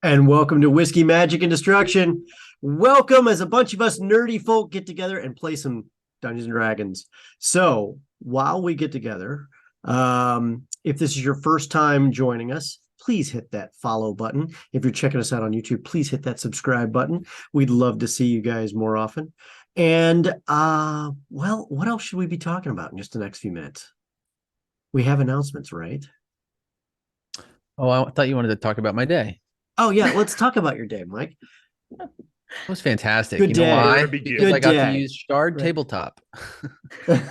And welcome to Whiskey, Magic, and Destruction. Welcome as a bunch of us nerdy folk get together and play some Dungeons and Dragons. So while we get together, if this is your first time joining us, please hit that follow button. If you're checking us out on YouTube, please hit that subscribe button. We'd love to see you guys more often. And, well, what else should we be talking about in just the next few minutes? We have announcements, right? Oh, I thought you wanted to talk about my day. Oh, yeah. Let's talk about your day, Mike. It was fantastic. Good you day. know why? Good Because I got day. to use Shard Right. Tabletop. The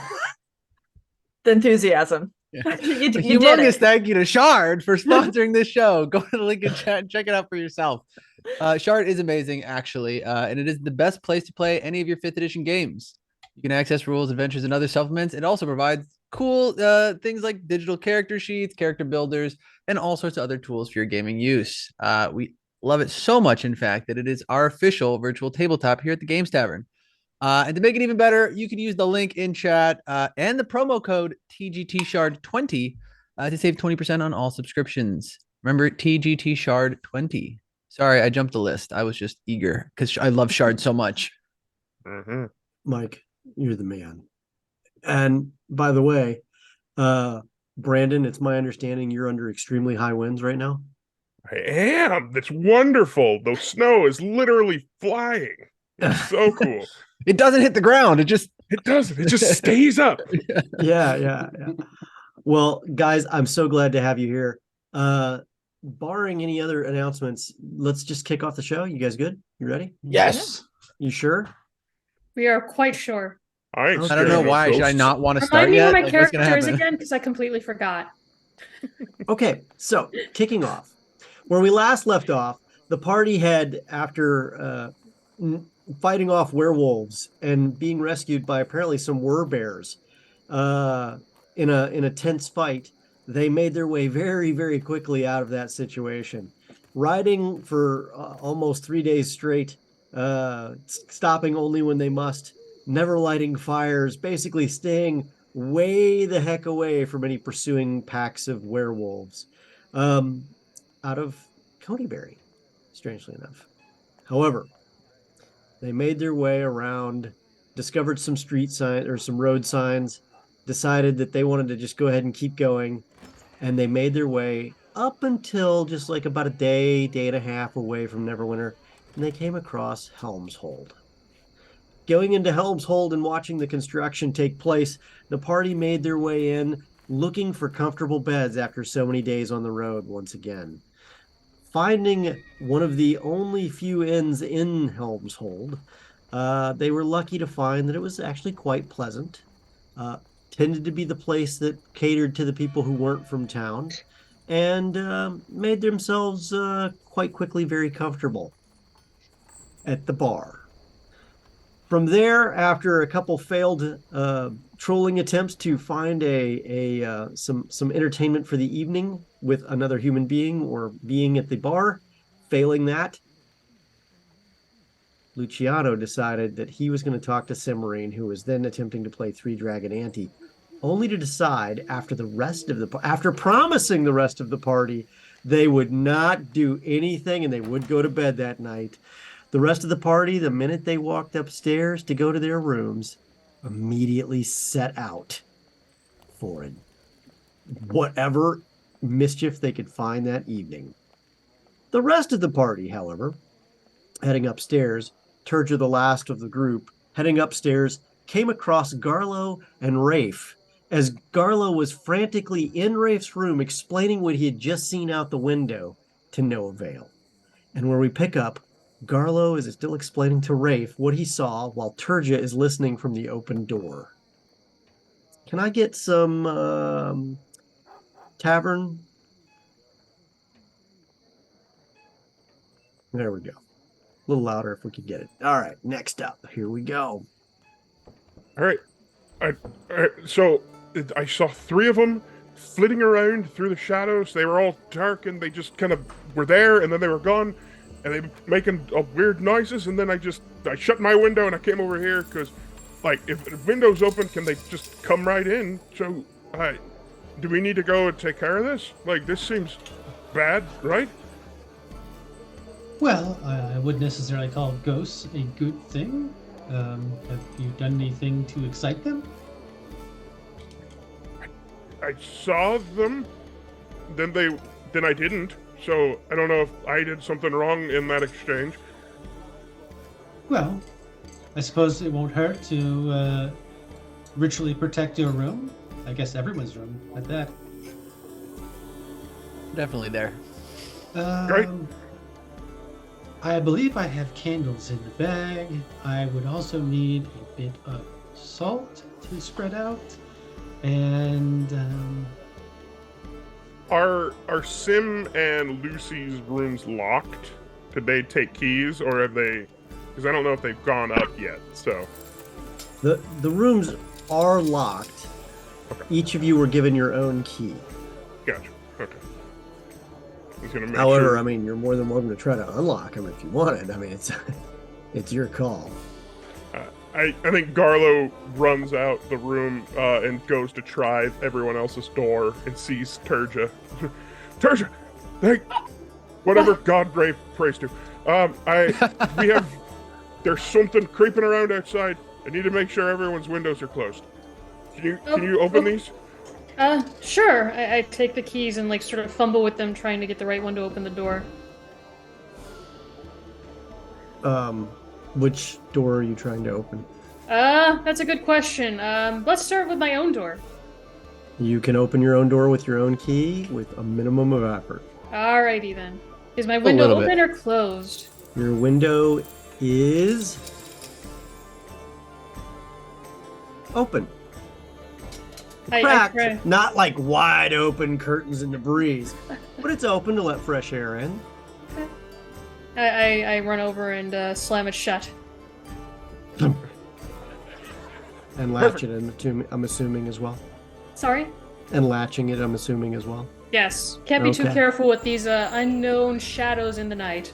enthusiasm. Yeah. you did Humongous it. thank you to Shard for sponsoring this show. Go to the link in chat and check it out for yourself. Shard is amazing, actually, and it is the best place to play any of your 5th edition games. You can access rules, adventures, and other supplements. It also provides cool things like digital character sheets, character builders, and all sorts of other tools for your gaming use. We love it so much, in fact, that it is our official virtual tabletop here at the Games Tavern. And to make it even better, you can use the link in chat and the promo code TGTShard20 to save 20% on all subscriptions. Remember, TGTShard20. Sorry, I jumped the list. I was just eager because I love Shard so much. Mm-hmm. Mike, you're the man. And by the way, Brandon, it's my understanding you're under extremely high winds right now. I am. That's wonderful. The snow is literally flying. It's so cool. It doesn't hit the ground. It doesn't. It just stays up. Yeah. Well, guys, I'm so glad to have you here. Barring any other announcements, let's just kick off the show. You guys good? You ready? Yes. You sure? We are quite sure. I don't know why. Should I not want to start Remind me yet? who my Like, character is again, because I completely forgot. Okay, so kicking off. Where we last left off, the party had, after fighting off werewolves and being rescued by apparently some werbears in a tense fight, they made their way very, very quickly out of that situation. Riding for almost 3 days straight, stopping only when they must, never lighting fires, basically staying way the heck away from any pursuing packs of werewolves out of Codyberry, strangely enough. However, they made their way around, discovered some street signs or some road signs, decided that they wanted to just go ahead and keep going, and they made their way up until just like about a day and a half away from Neverwinter, and they came across Helm's Hold. Going into Helm's Hold and watching the construction take place, the party made their way in, looking for comfortable beds after so many days on the road once again. Finding one of the only few inns in Helm's Hold, they were lucky to find that it was actually quite pleasant. Tended to be the place that catered to the people who weren't from town, and made themselves quite quickly very comfortable at the bar. From there, after a couple failed trolling attempts to find some entertainment for the evening with another human being or being at the bar, failing that, Luciano decided that he was going to talk to Cimarine, who was then attempting to play Three Dragon Ante, only to decide after promising the rest of the party they would not do anything and they would go to bed that night. The rest of the party, the minute they walked upstairs to go to their rooms, immediately set out for whatever mischief they could find that evening. The rest of the party, however, heading upstairs, Turja, the last of the group, heading upstairs, came across Garlo and Rafe, as Garlo was frantically in Rafe's room explaining what he had just seen out the window, to no avail. And where we pick up, Garlo is still explaining to Rafe what he saw while Turja is listening from the open door. Can I get some Tavern? There we go. A little louder if we could get it. All right, next up. Here we go. All right. So I saw 3 of them flitting around through the shadows. They were all dark and they just kind of were there and then they were gone. And they were making weird noises, and then I shut my window and I came over here because, like, if the window's open, can they just come right in? So, do we need to go and take care of this? Like, this seems bad, right? Well, I wouldn't necessarily call ghosts a good thing. Have you done anything to excite them? I saw them, then I didn't. So I don't know if I did something wrong in that exchange. Well, I suppose it won't hurt to ritually protect your room. I guess everyone's room at that. Definitely there. Great. I believe I have candles in the bag. I would also need a bit of salt to spread out. And Are Sim and Lucy's rooms locked? Did they take keys, or have they? Because I don't know if they've gone up yet. So The rooms are locked. Okay. Each of you were given your own key. gotcha. Okay. I was gonna make However, sure. I mean, you're more than welcome to try to unlock them if you wanted. I mean, it's your call. I think Garlo runs out the room and goes to try everyone else's door and sees Turja. Turja, whatever God prays to. There's something creeping around outside. I need to make sure everyone's windows are closed. Can you open these? Sure. I take the keys and sort of fumble with them, trying to get the right one to open the door. Which door are you trying to open? That's a good question. Let's start with my own door. You can open your own door with your own key with a minimum of effort. Alrighty then. Is my window little bit. open or closed? Your window is open. I Cracked, try. not like wide open curtains in the breeze, but it's open to let fresh air in. I run over and slam it shut. And latch it, I'm assuming as well. Sorry? And latching it, I'm assuming as well. Yes. Can't be too Okay. careful with these unknown shadows in the night.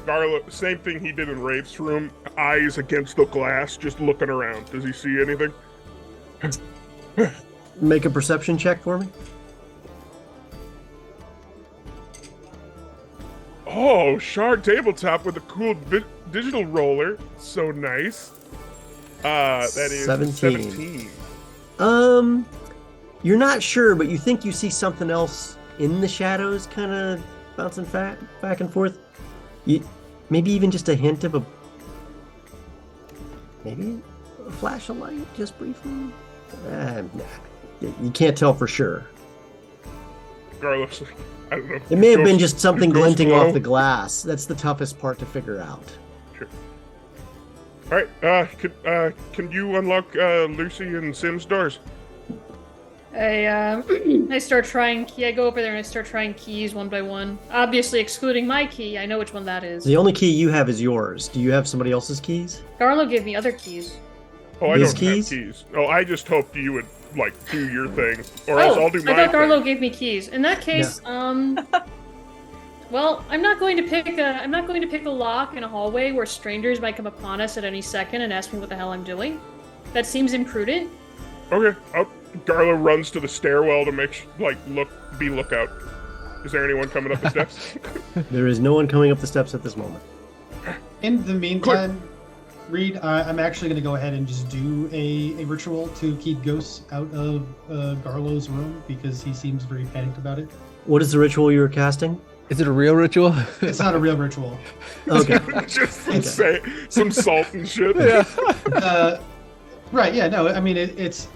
Garlo, same thing he did in Rafe's room. Eyes against the glass, just looking around. Does he see anything? Make a perception check for me. Oh, Shard tabletop with a cool digital roller. So nice. That is 17. You're not sure, but you think you see something else in the shadows, kind of bouncing back and forth. Maybe even just a hint of maybe a flash of light, just briefly. You can't tell for sure. Garlo's like, I don't know. It may have been Ghost- just something ghost glinting glow? off the glass. That's the toughest part to figure out. Sure. All right. Can you unlock Lucy and Sim's doors? I start trying I go over there and I start trying keys one by one. Obviously excluding my key. I know which one that is. The only key you have is yours. Do you have somebody else's keys? Garlo gave me other keys. Oh, I These don't keys? have keys. Oh, I just hoped you would do your thing, or else I'll do I my thought Garlo thing. gave me keys. In that case, well, I'm not going to pick a lock in a hallway where strangers might come upon us at any second and ask me what the hell I'm doing. That seems imprudent. Okay. Garlo runs to the stairwell to make lookout. Is there anyone coming up the steps? There is no one coming up the steps at this moment. In the meantime, Reed, I'm actually going to go ahead and just do a ritual to keep ghosts out of Garlo's room because he seems very panicked about it. What is the ritual you were casting? Is it a real ritual? It's not a real ritual. Okay. Just say some salt and shit. Right? Yeah. No. I mean, it's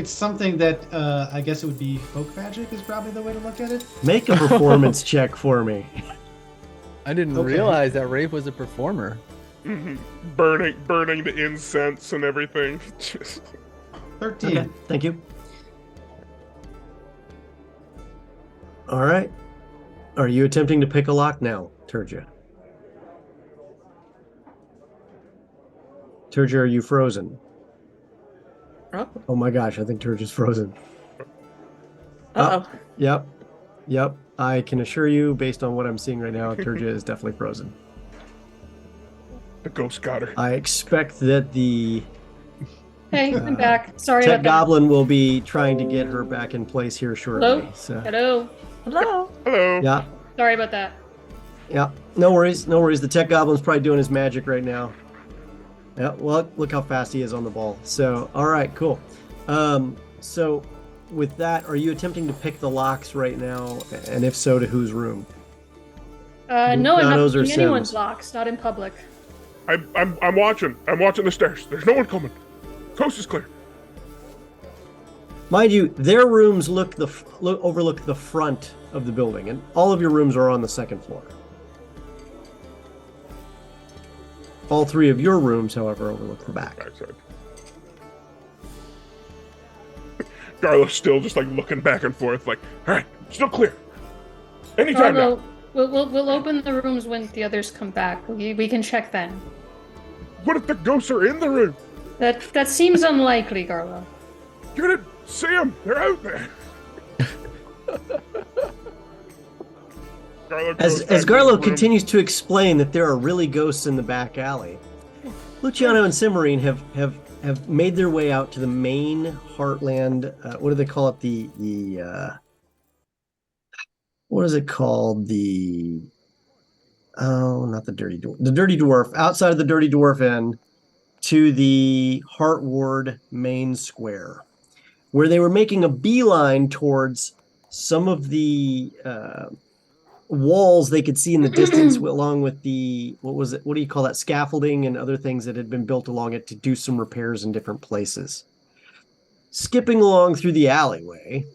something that I guess it would be folk magic is probably the way to look at it. Make a performance check for me. I didn't Okay. realize that Rafe was a performer. Mhm. Burning the incense and everything. Just 13. Okay, thank you. All right. Are you attempting to pick a lock now, Turja? Turja, are you frozen? Oh my gosh, I think Turja's frozen. Uh-oh. Yep. I can assure you, based on what I'm seeing right now, Turja is definitely frozen. the ghost got her. I expect that the Hey, I'm back. Sorry tech about that. goblin will be trying to get her back in place here shortly. Hello? So, Hello. Hello. yeah. Sorry about that. Yeah, no worries, no worries. The tech goblin's probably doing his magic right now. Yeah, well, look how fast he is on the ball. So, all right, cool. So with that, are you attempting to pick the locks right now? And if so, to whose room? No, I'm Luciano's not or picking anyone's Sim's? locks, not in public. I'm watching. I'm watching the stairs. There's no one coming. Coast is clear. Mind you, their rooms overlook the front of the building, and all of your rooms are on the second floor. All three of your rooms, however, overlook the back. Backside. Garlo's still just like looking back and forth, like, all right, still clear. Anytime now. We'll open the rooms when the others come back. We can check then. What if the ghosts are in the room? That seems unlikely, Garlo. You're gonna see them. They're out there. As Garlo continues to explain that there are really ghosts in the back alley, Luciano and Cimarine have made their way out to the main heartland. What do they call it? What is it called? Not the Dirty Dwarf. The Dirty Dwarf. Outside of the Dirty Dwarf Inn to the Heart Ward main square, where they were making a beeline towards some of the walls they could see in the distance, along with the, what do you call that, scaffolding and other things that had been built along it to do some repairs in different places. Skipping along through the alleyway,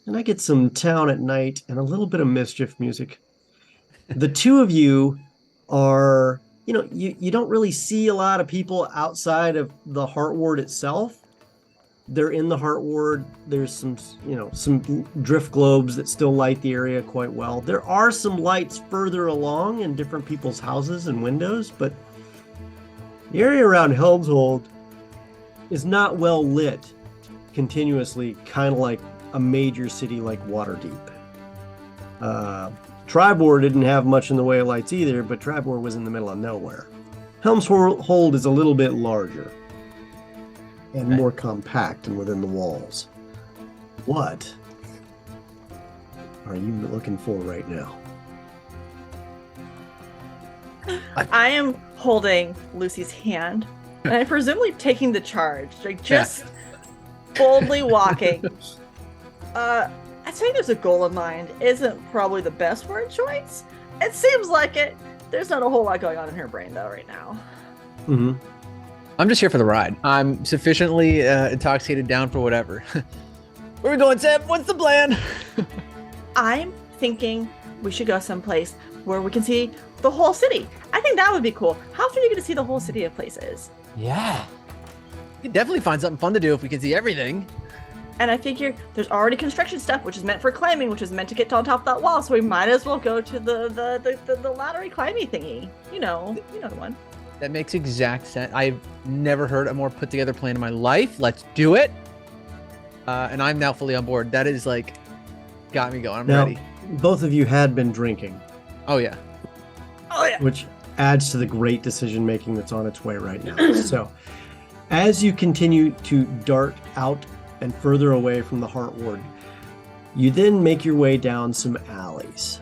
and I get some Town at Night and a little bit of mischief music. The two of you are, you don't really see a lot of people outside of the Heart Ward itself. They're in the Heart Ward. There's some drift globes that still light the area quite well. There are some lights further along in different people's houses and windows, but the area around Helmshold is not well lit continuously, kind of like a major city like Waterdeep. Tribor didn't have much in the way of lights either, but Tribor was in the middle of nowhere. Helmshold is a little bit larger and more compact and within the walls. What are you looking for right now? I am holding Lucy's hand, and I'm presumably taking the charge, like just boldly walking. I think there's a goal in mind. Isn't probably the best word choice. It seems like it. There's not a whole lot going on in her brain though right now. Mm-hmm. I'm just here for the ride. I'm sufficiently intoxicated down for whatever. Where are we going, Sam? What's the plan? I'm thinking we should go someplace where we can see the whole city. I think that would be cool. How often are you going to see the whole city of places? Yeah. We could definitely find something fun to do if we can see everything. And I figure there's already construction stuff, which is meant for climbing, which is meant to get on top of that wall. So we might as well go to the laddery climbing thingy. You know the one. That makes exact sense. I've never heard a more put together plan in my life. Let's do it. And I'm now fully on board. That is like, got me going. I'm ready. Both of you had been drinking. Oh yeah. Oh yeah. Which adds to the great decision making that's on its way right now. So, as you continue to dart out and further away from the Heart Ward, you then make your way down some alleys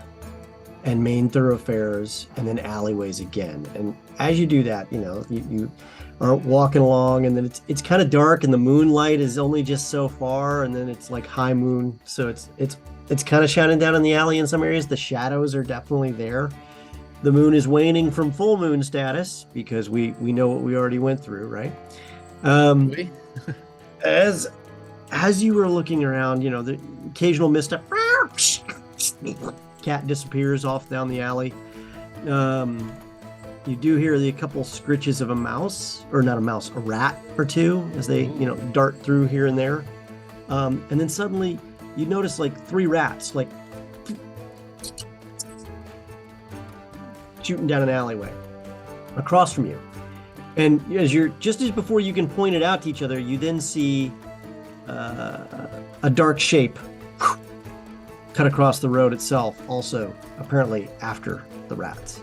and main thoroughfares and then alleyways again. And as you do that, you are walking along, and then it's kind of dark, and the moonlight is only just so far, and then it's like high moon, so it's kind of shining down in the alley in some areas. The shadows are definitely there. The moon is waning from full moon status because we know what we already went through, right? As you were looking around, the occasional misstep, cat disappears off down the alley. You do hear a couple scritches of a mouse, or not a mouse, a rat or two, as they dart through here and there. And then suddenly you notice like 3 rats like shooting down an alleyway across from you. And just as before you can point it out to each other, you then see a dark shape cut across the road itself, also apparently after the rats.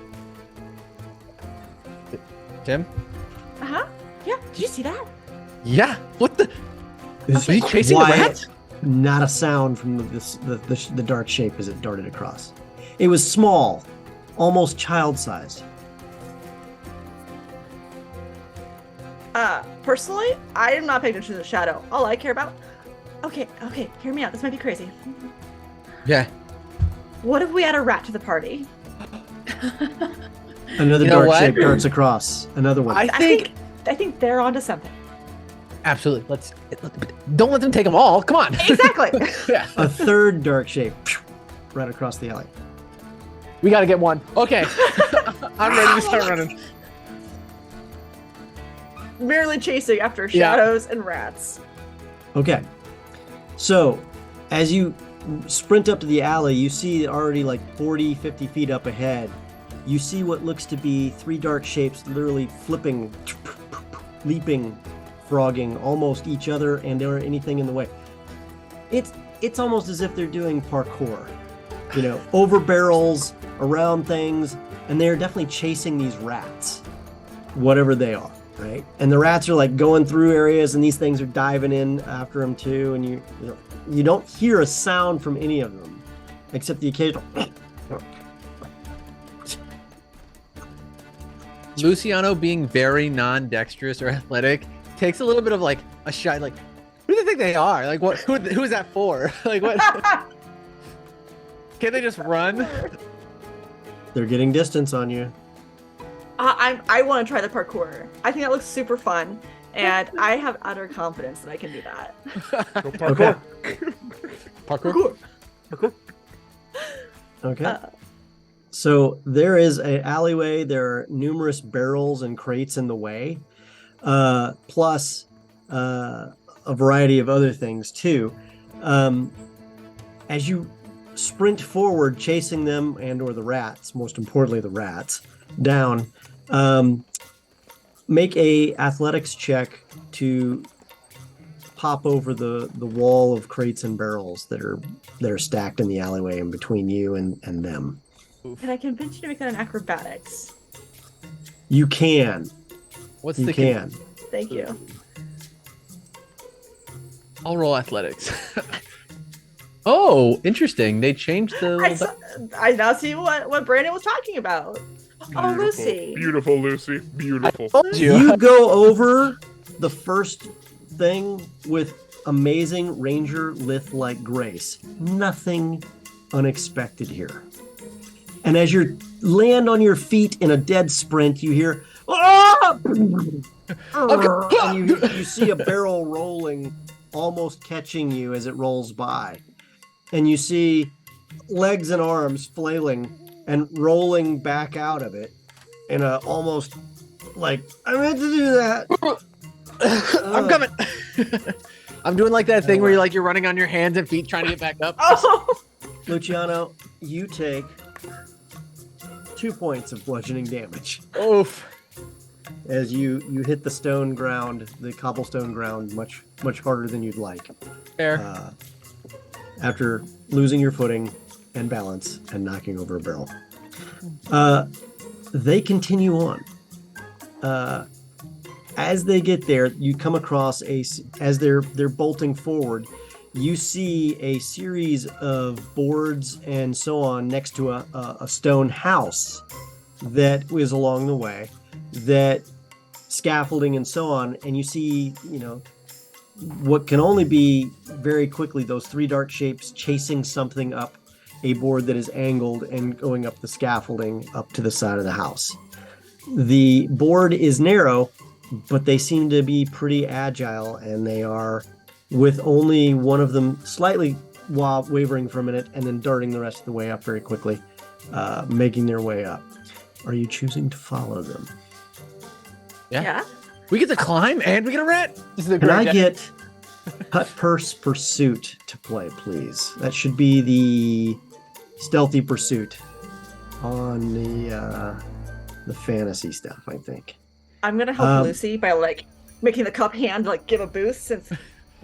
Tim? Uh-huh. Yeah. Did you see that? Yeah. What the? Is he chasing the rat? Not a sound from the dark shape as it darted across. It was small, almost child-sized. Personally, I am not paying attention to the shadow. All I care about. Okay, hear me out. This might be crazy. Yeah. What if we add a rat to the party? Another You know dark what? shape darts across. Another one. I think I think they're onto something. absolutely. Don't let them take them all. Come on. Exactly. Yeah. A third dark shape right across the alley. We got to get one. Okay. I'm ready to start running. Merely chasing after Yeah. shadows and rats. Okay. So, as you sprint up to the alley, you see already like 40, 50 feet up ahead, you see what looks to be three dark shapes literally flipping, leaping, frogging almost each other and or anything in the way. It's almost as if they're doing parkour, you know, over barrels, around things, and they're definitely chasing these rats, whatever they are. Right, and the rats are like going through areas, and these things are diving in after them too. And you don't hear a sound from any of them, except the occasional. Luciano, being very non-dexterous or athletic, takes a little bit of like a shot. Like, who do they think they are? Like, what? Who is that for? Like, what? Can't they just run? They're getting distance on you. I want to try the parkour. I think that looks super fun, and I have utter confidence that I can do that. Go parkour. Parkour. Okay. So there is an alleyway. There are numerous barrels and crates in the way, plus a variety of other things too. As you sprint forward, chasing them and/or the rats, most importantly the rats, down, make a athletics check to pop over the wall of crates and barrels that are stacked in the alleyway in between you and them. Can I convince you to make that an acrobatics? You can. What's You the can. Thank you. I'll roll athletics. Oh, interesting. They changed the. I now see what Brandon was talking about. Oh, Beautiful. Lucy. Beautiful, Lucy. Beautiful. Told you. You go over the first thing with amazing ranger lith-like grace. Nothing unexpected here. And as you land on your feet in a dead sprint, you hear, "Ah!" and you see a barrel rolling, almost catching you as it rolls by. And you see legs and arms flailing and rolling back out of it in a almost like, I meant to do that. I'm coming. I'm doing like that thing where you're running on your hands and feet trying to get back up. Oh, Luciano, you take 2 points of bludgeoning damage Oof. as you hit the stone ground, the cobblestone ground, much harder than you'd like. Fair. After losing your footing and balance and knocking over a barrel. They continue on. As they get there, you come across as they're bolting forward, you see a series of boards and so on next to a stone house that is along the way, that scaffolding and so on, and you see, what can only be very quickly those three dark shapes chasing something up a board that is angled and going up the scaffolding up to the side of the house. The board is narrow, but they seem to be pretty agile, and they are, with only one of them slightly wavering for a minute and then darting the rest of the way up very quickly, making their way up. Are you choosing to follow them? yeah. We get to climb and we get a rat. This is a Can I great get Cut Purse Pursuit to play, please? That should be the stealthy pursuit on the fantasy stuff, I think. I'm gonna help Lucy by making the cup hand give a boost since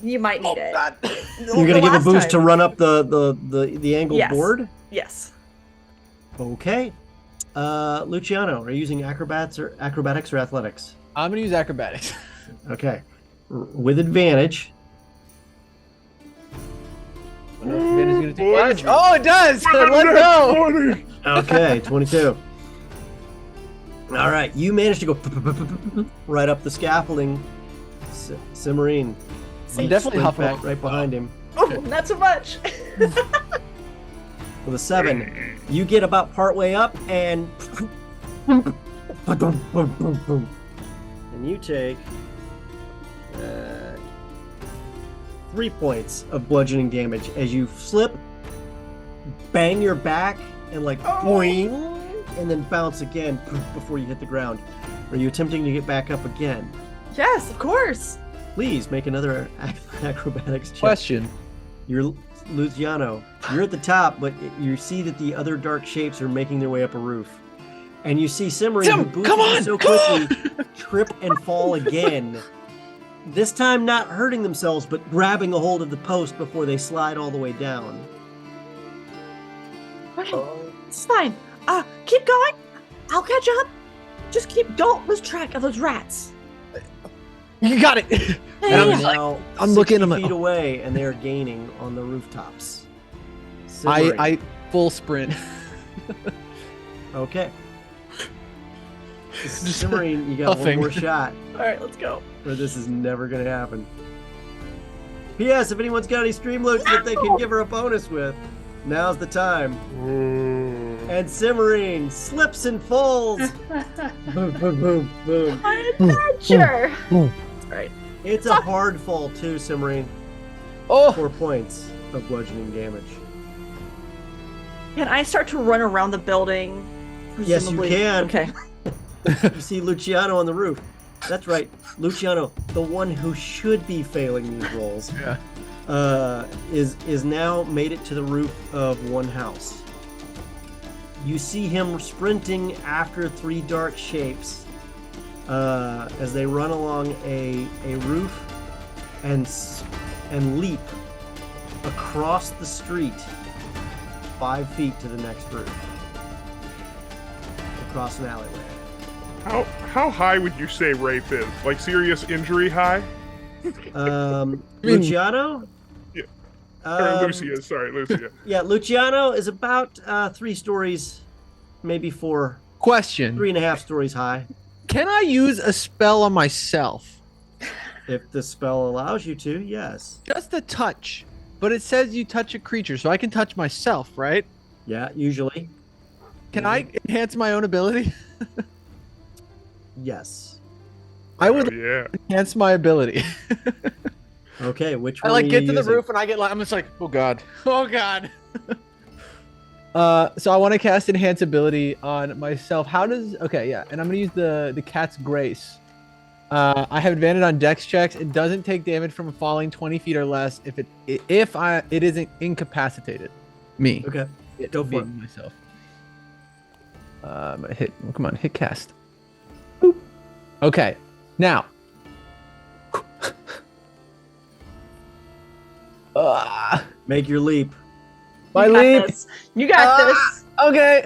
you might need it. God. You're gonna give a boost to run up the angled Yes. board? Yes. Okay. Luciano, are you using acrobatics or athletics? I'm gonna use acrobatics. Okay. With advantage. I don't know if advantage is gonna do much. Oh, it does. Let's go. Okay, 22. All right, you managed to go right up the scaffolding. Cimarine. I'm definitely sprint huffing. back right behind him. Oh, not so much. With a 7, you get about partway up and you take 3 points of bludgeoning damage as you slip, bang your back, and like boing, and then bounce again before you hit the ground. Are you attempting to get back up again? Yes, of course. Please make another acrobatics check. Question. You're Luciano. You're at the top, but you see that the other dark shapes are making their way up a roof. And you see Cimarine, who boosted you so quickly, trip and fall again. This time not hurting themselves, but grabbing a hold of the post before they slide all the way down. Okay, it's fine. Keep going. I'll catch up. Just don't lose track of those rats. You got it. And I'm I'm just like, now I'm looking, 60 I'm like, feet oh. away, and they are gaining on the rooftops. Cimarine. I full sprint. Okay. Cimarine, you got huffing. one more shot, All right, let's go. or this is never going to happen. P.S. If anyone's got any Streamloots that they can give her a bonus with, now's the time. And Cimarine slips and falls. Boom, boom, boom, boom. My adventure. All right. It's a hard fall too, Cimarine. Oh, 4 points of bludgeoning damage. Can I start to run around the building? Yes, you presumably? can. Okay. You see Luciano on the roof. That's right, Luciano, the one who should be failing these rolls, yeah. is now made it to the roof of one house. You see him sprinting after 3 dark shapes as they run along a roof and leap across the street 5 feet to the next roof. Across an alleyway. How high would you say rape is? Like serious injury high? Luciano? Yeah. Or Lucia, sorry, Lucia. Yeah, Luciano is about 3 stories, maybe 4, Question. 3.5 stories high. Can I use a spell on myself? If the spell allows you to, yes. Just a touch. But it says you touch a creature, so I can touch myself, right? Yeah, usually. Can I enhance my own ability? Yes. I would Oh, yeah. enhance my ability. Okay, which I one like are get you to the using? roof and I get like I'm just like, oh god. Oh god. So I want to cast enhance ability on myself. How does and I'm gonna use the cat's grace. I have advantage on dex checks. It doesn't take damage from falling 20 feet or less if it isn't incapacitated. Me. Okay. It Go for it. being myself. Come on, hit cast. Boop. Okay. Now. Make your leap. My You got leap. this. You got this. Okay.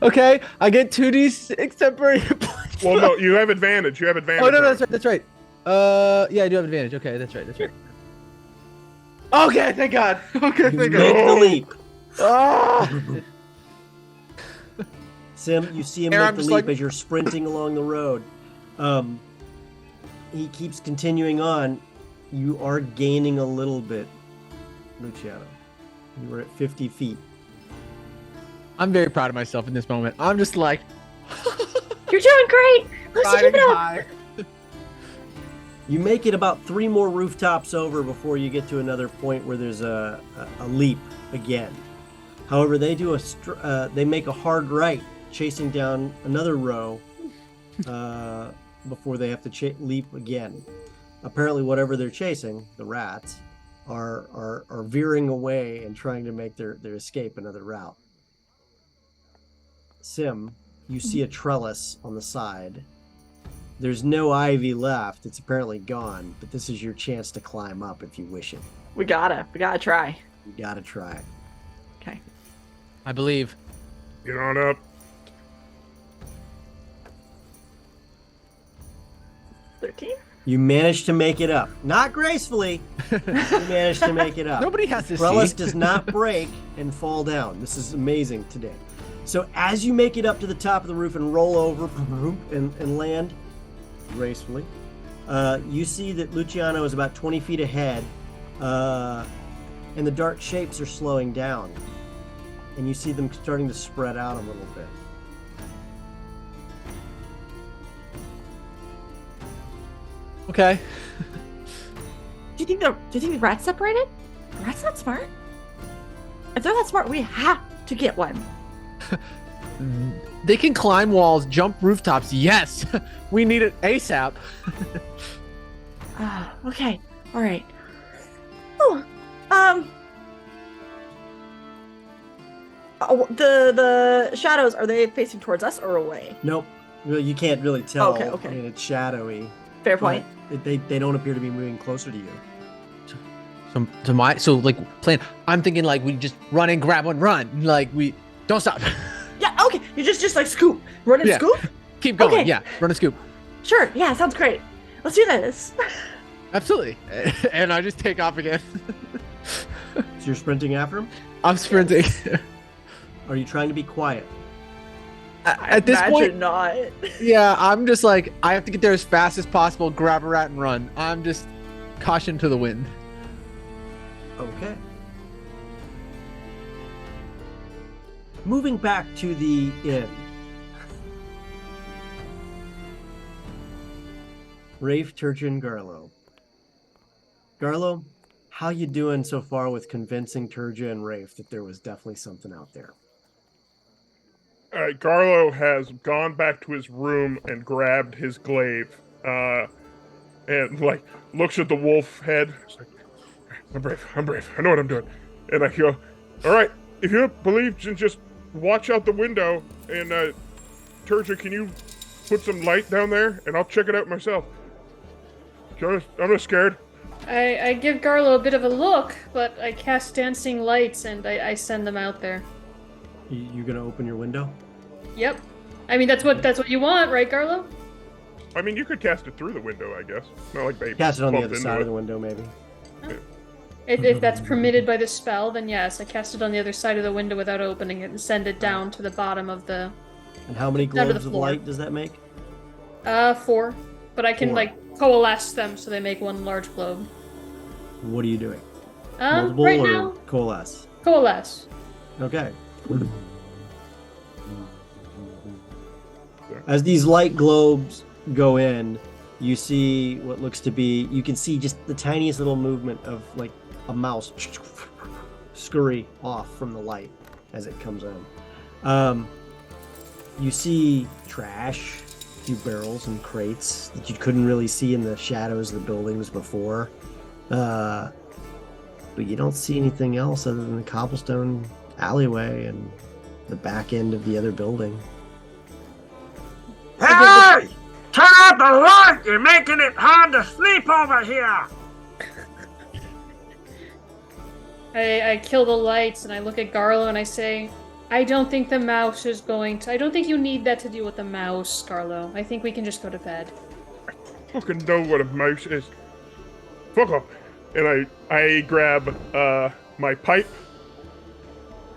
Okay. I get 2d6 temporary hit points. Well, no, you have advantage. You have advantage. Oh no, on that's it. right. That's right. Yeah, I do have advantage. Okay, that's right. That's right. Okay, thank God. Okay, You thank make God. the leap. Ah! Sim, you see him Here, make I'm the just leap like- as you're sprinting along the road. He keeps continuing on. You are gaining a little bit, Luciano. You were at 50 feet. I'm very proud of myself in this moment. I'm just like You're doing great. Lucy, keep riding it up. high. You make it about 3 more rooftops over before you get to another point where there's a leap again. However, they do they make a hard right, chasing down another row before they have to leap again. Apparently, whatever they're chasing, the rats, are veering away and trying to make their escape another route. Sim, you see a trellis on the side. There's no ivy left. It's apparently gone, but this is your chance to climb up if you wish it. We gotta try. You gotta try. Okay. I believe. Get on up. 13. You managed to make it up. Not gracefully. You managed to make it up. Nobody has to Trellis see. does not break and fall down. This is amazing today. So as you make it up to the top of the roof and roll over and land gracefully, you see that Luciano is about 20 feet ahead, and the dark shapes are slowing down. And you see them starting to spread out a little bit. Okay. Do you think the rats separated? The rats not smart? If they're that smart, we have to get one. They can climb walls, jump rooftops. Yes, we need it ASAP. Okay. All right. Oh, the shadows, are they facing towards us or away? Nope. Well, you can't really tell. Okay. I mean, it's shadowy. Fair point. But they don't appear to be moving closer to you. So plan. I'm thinking like we just run and grab one, run. Like we don't stop. Yeah. Okay. You just like scoop, run and Yeah. scoop. Keep going. Okay. Yeah. Run and scoop. Sure. Yeah. Sounds great. Let's do this. Absolutely. And I just take off again. So you're sprinting after him? I'm sprinting. Are you trying to be quiet? At this point, not. yeah, I'm just like, I have to get there as fast as possible, grab a rat and run. I'm just caution to the wind. Okay. Moving back to the inn. Rafe, Turchin, Garlo. Garlo, how you doing so far with convincing Turja and Rafe that there was definitely something out there? All right, Garlo has gone back to his room and grabbed his glaive, and like looks at the wolf head. It's like, I'm brave. I know what I'm doing. And I go, all right, if you don't believe, just watch out the window. And Turja, can you put some light down there, and I'll check it out myself. I'm not scared. I give Garlo a bit of a look, but I cast dancing lights and I send them out there. You gonna open your window? Yep. I mean, that's what you want, right, Garlo? I mean, you could cast it through the window, I guess. Not like they Cast it on the bumped other into side it. of the window, maybe. If that's permitted by the spell, then yes, I cast it on the other side of the window without opening it and send it down to the bottom of the And how many Down to the globes of floor. light does that make? 4. But I can 4. like coalesce them so they make one large globe. What are you doing? Multiple Right or now, coalesce? coalesce. Okay. As these light globes go in, you see what looks to be, you can see just the tiniest little movement of like a mouse scurry off from the light as it comes on. You see trash, a few barrels and crates that you couldn't really see in the shadows of the buildings before. But you don't see anything else other than the cobblestone alleyway and the back end of the other building. Hey! Turn out the light! You're making it hard to sleep over here! I kill the lights and I look at Garlo and I say, I don't think the mouse is going to. I don't think you need that to deal with the mouse, Garlo. I think we can just go to bed. Fucking know what a mouse is. Fuck off. And I grab my pipe.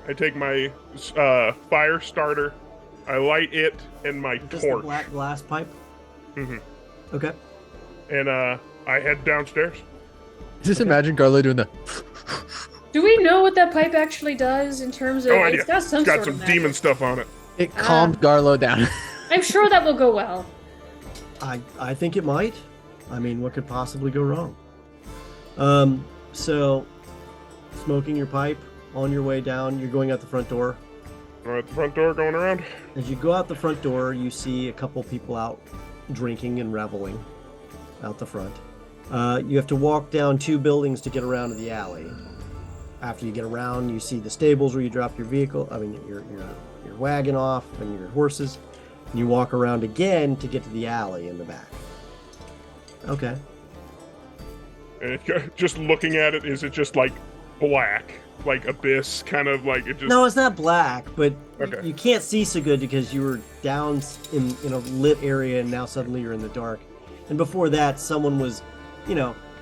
I take my fire starter. I light it and my Just the torch. black glass pipe? Mm-hmm. Okay. And I head downstairs. Just imagine Garlo doing the. Do we know what that pipe actually does in terms of? No idea. It's got some It's got sort some of magic. demon stuff on it. It calmed Garlo down. I'm sure that will go well. I think it might. I mean, what could possibly go wrong? So, smoking your pipe on your way down, you're going out the front door. We're at the front door going around. As you go out the front door, you see a couple people out drinking and reveling out the front. You have to walk down 2 buildings to get around to the alley. After you get around, you see the stables where you drop your vehicle. I mean, your wagon off and your horses. And you walk around again to get to the alley in the back. Okay. And just looking at it, is it just like black? Like abyss, kind of like it just... No, it's not black, but Okay. you can't see so good because you were down in a lit area and now suddenly you're in the dark. And before that, someone was,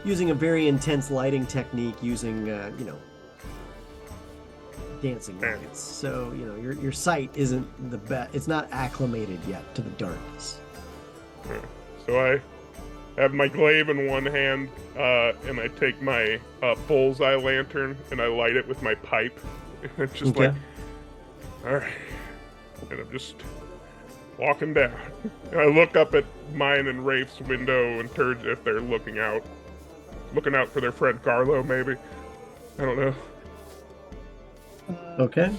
using a very intense lighting technique using, dancing lights. So, your sight isn't the best. It's not acclimated yet to the darkness. So I have my glaive in one hand, and I take my bullseye lantern and I light it with my pipe. It's just Okay. like, all right. And I'm just walking down. And I look up at mine and Rafe's window and turns if they're looking out for their friend Carlo, maybe. I don't know. Okay.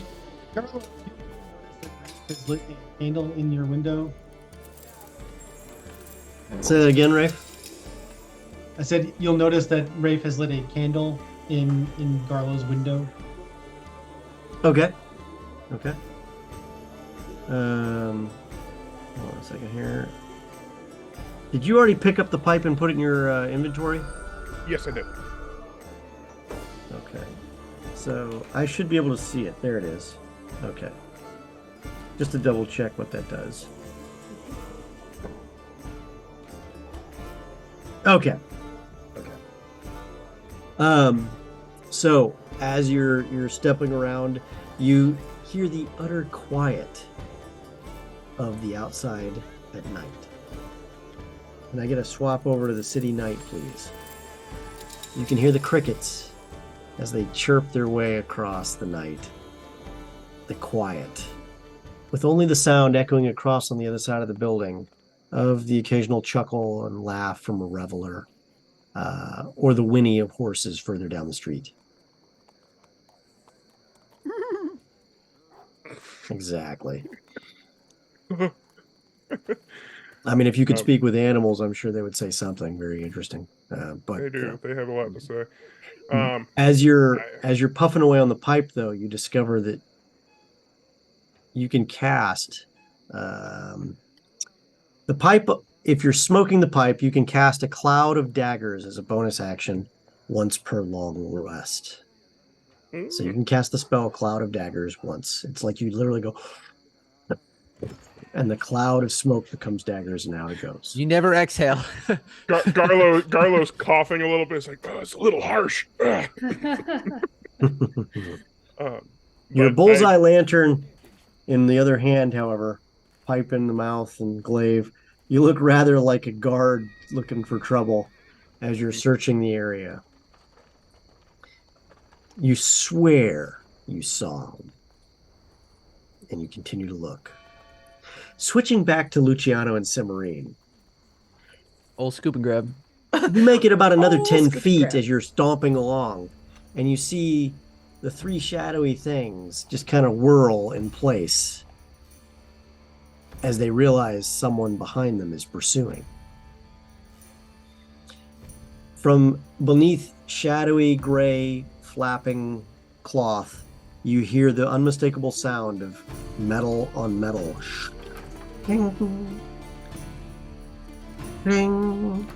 Carlo, you notice that there's lit a candle in your window. Say that again, Rafe. I said you'll notice that Rafe has lit a candle in Garlo's window. Okay. Hold on a second here. Did you already pick up the pipe and put it in your inventory? Yes, I did. Okay. So I should be able to see it. There it is. Okay. Just to double check what that does. Okay. So as you're stepping around, you hear the utter quiet of the outside at night. Can I get a swap over to the city night, please? You can hear the crickets as they chirp their way across the night. The quiet, with only the sound echoing across on the other side of the building of the occasional chuckle and laugh from a reveler, or the whinny of horses further down the street. Exactly. I mean, if you could speak with animals, I'm sure they would say something very interesting. But They do. They have a lot to say. as you're puffing away on the pipe, though, you discover that you can cast the pipe. If you're smoking the pipe, you can cast a cloud of daggers as a bonus action once per long rest. So you can cast the spell Cloud of Daggers once. It's like you literally go, and the cloud of smoke becomes daggers, and out it goes. You never exhale. Garlo's coughing a little bit. It's like, oh, it's a little harsh. Your bullseye lantern in the other hand, however, pipe in the mouth and glaive, you look rather like a guard looking for trouble as you're searching the area. You swear you saw him, and you continue to look. Switching back to Luciano and Cimarine, Old scoop and grab. you make it about another Oh, 10 skip feet grab. as you're stomping along, and you see the three shadowy things just kind of whirl in place as they realize someone behind them is pursuing. From beneath shadowy gray flapping cloth, you hear the unmistakable sound of metal on metal. Ding, ding,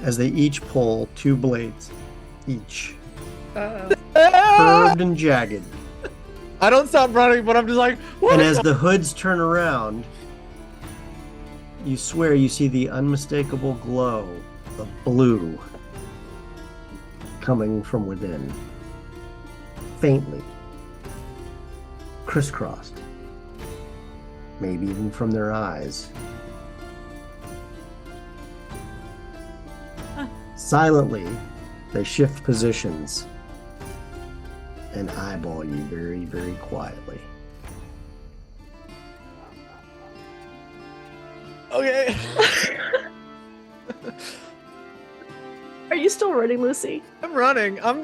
as they each pull two blades, each Uh-oh. curved and jagged. I don't stop running, but I'm just like, what? And as the hoods turn around, you swear you see the unmistakable glow of blue coming from within. Faintly. Crisscrossed. Maybe even from their eyes. Silently, they shift positions and eyeball you very, very quietly. Okay. Are you still running, Lucy? I'm running. I'm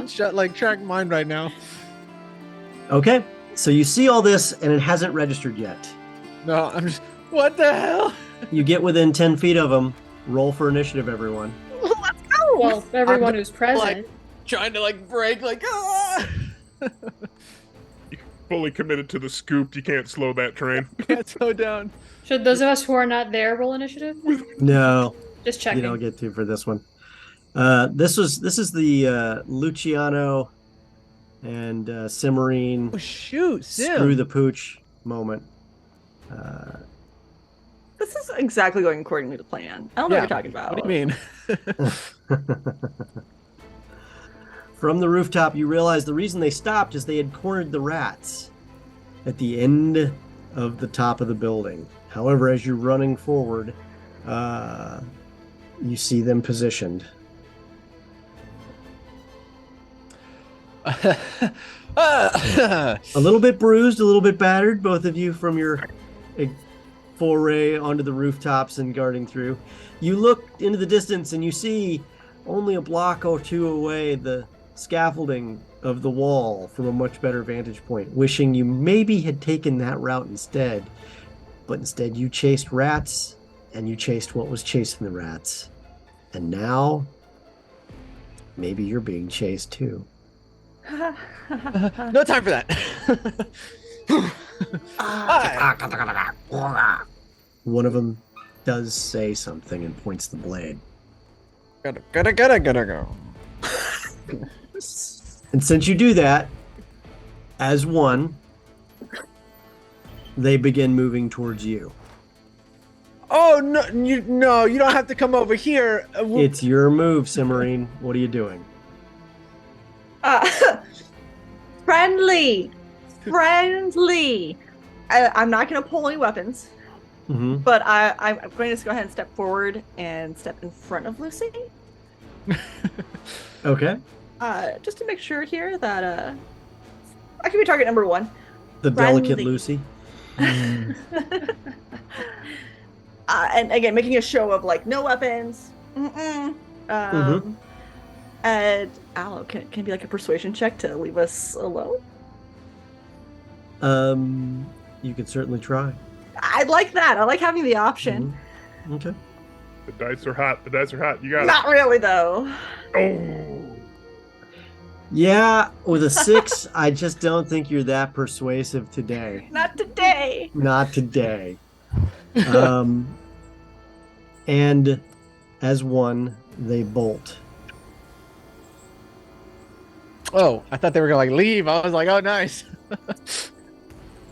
shut like track mind right now. Okay, so you see all this and it hasn't registered yet. No, I'm just, what the hell? You get within 10 feet of them. Roll for initiative, everyone. Let's go! Well, everyone who's present. Trying to like break, like, ah! Fully committed to the scoop. You can't slow that train. Can't slow down. Should those of us who are not there roll initiative? No, Just you checking. don't get to for this one. This is the Luciano and Cimarine Oh shoot, Sim. screw the pooch moment. This is exactly going according to plan. I don't know what you're talking about. What do you mean? From the rooftop, you realize the reason they stopped is they had cornered the rats at the end of the top of the building. However, as you're running forward, you see them positioned. A little bit bruised, a little bit battered, both of you from your foray onto the rooftops and guarding through. You look into the distance and you see only a block or two away the scaffolding of the wall from a much better vantage point, wishing you maybe had taken that route instead. But instead you chased rats, and you chased what was chasing the rats. And now, maybe you're being chased too. No time for that. One of them does say something and points the blade. Gotta go. And since you do that, as one, they begin moving towards you. Oh no! You don't have to come over here. It's your move, Cimarine. What are you doing? Friendly. I'm not going to pull any weapons, but I'm going to just go ahead and step forward and step in front of Lucy. Okay. Just to make sure here that I can be target number one. The delicate Lucy. And again, making a show of like no weapons. And Aloe, can it be like a persuasion check to leave us alone? You could certainly try. I like that. I like having the option. Okay. The dice are hot. You got Not really, though. it. Oh. Yeah, with a 6, I just don't think you're that persuasive today. Not today. Not today. And as one, they bolt. Oh, I thought they were gonna like leave. I was like, oh, nice.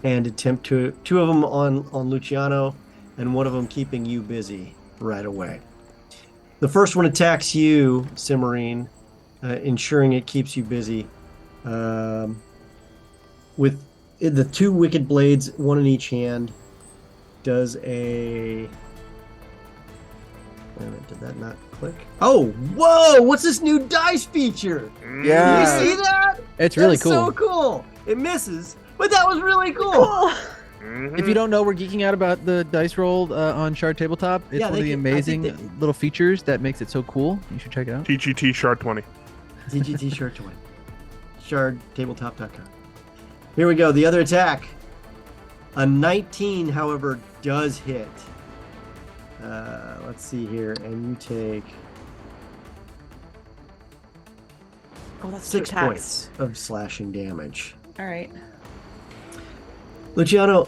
And attempt to two of them on Luciano, and one of them keeping you busy right away. The first one attacks you, Cimarine, ensuring it keeps you busy. With the 2 wicked blades, one in each hand, does a... Wait a minute, did that not click? Oh, whoa! What's this new dice feature? Yeah. You see that? It's really That's cool. so cool. It misses, but that was really cool. If you don't know, we're geeking out about the dice roll on Shard Tabletop. It's one of the amazing little features that makes it so cool. You should check it out. TGT Shard 20. TGT Shard 20. ShardTabletop.com. Here we go. The other attack. A 19, however, does hit. Let's see here. And you take 6 points of slashing damage. All right. Luciano,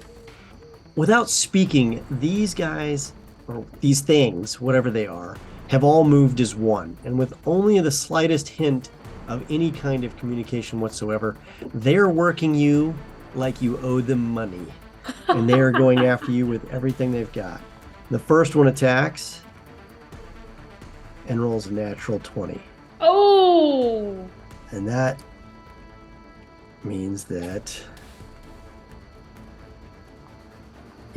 without speaking, these guys, or these things, whatever they are, have all moved as one. And with only the slightest hint of any kind of communication whatsoever, they're working you like you owe them money. And they are going after you with everything they've got. The first one attacks and rolls a natural 20. Oh! And that means that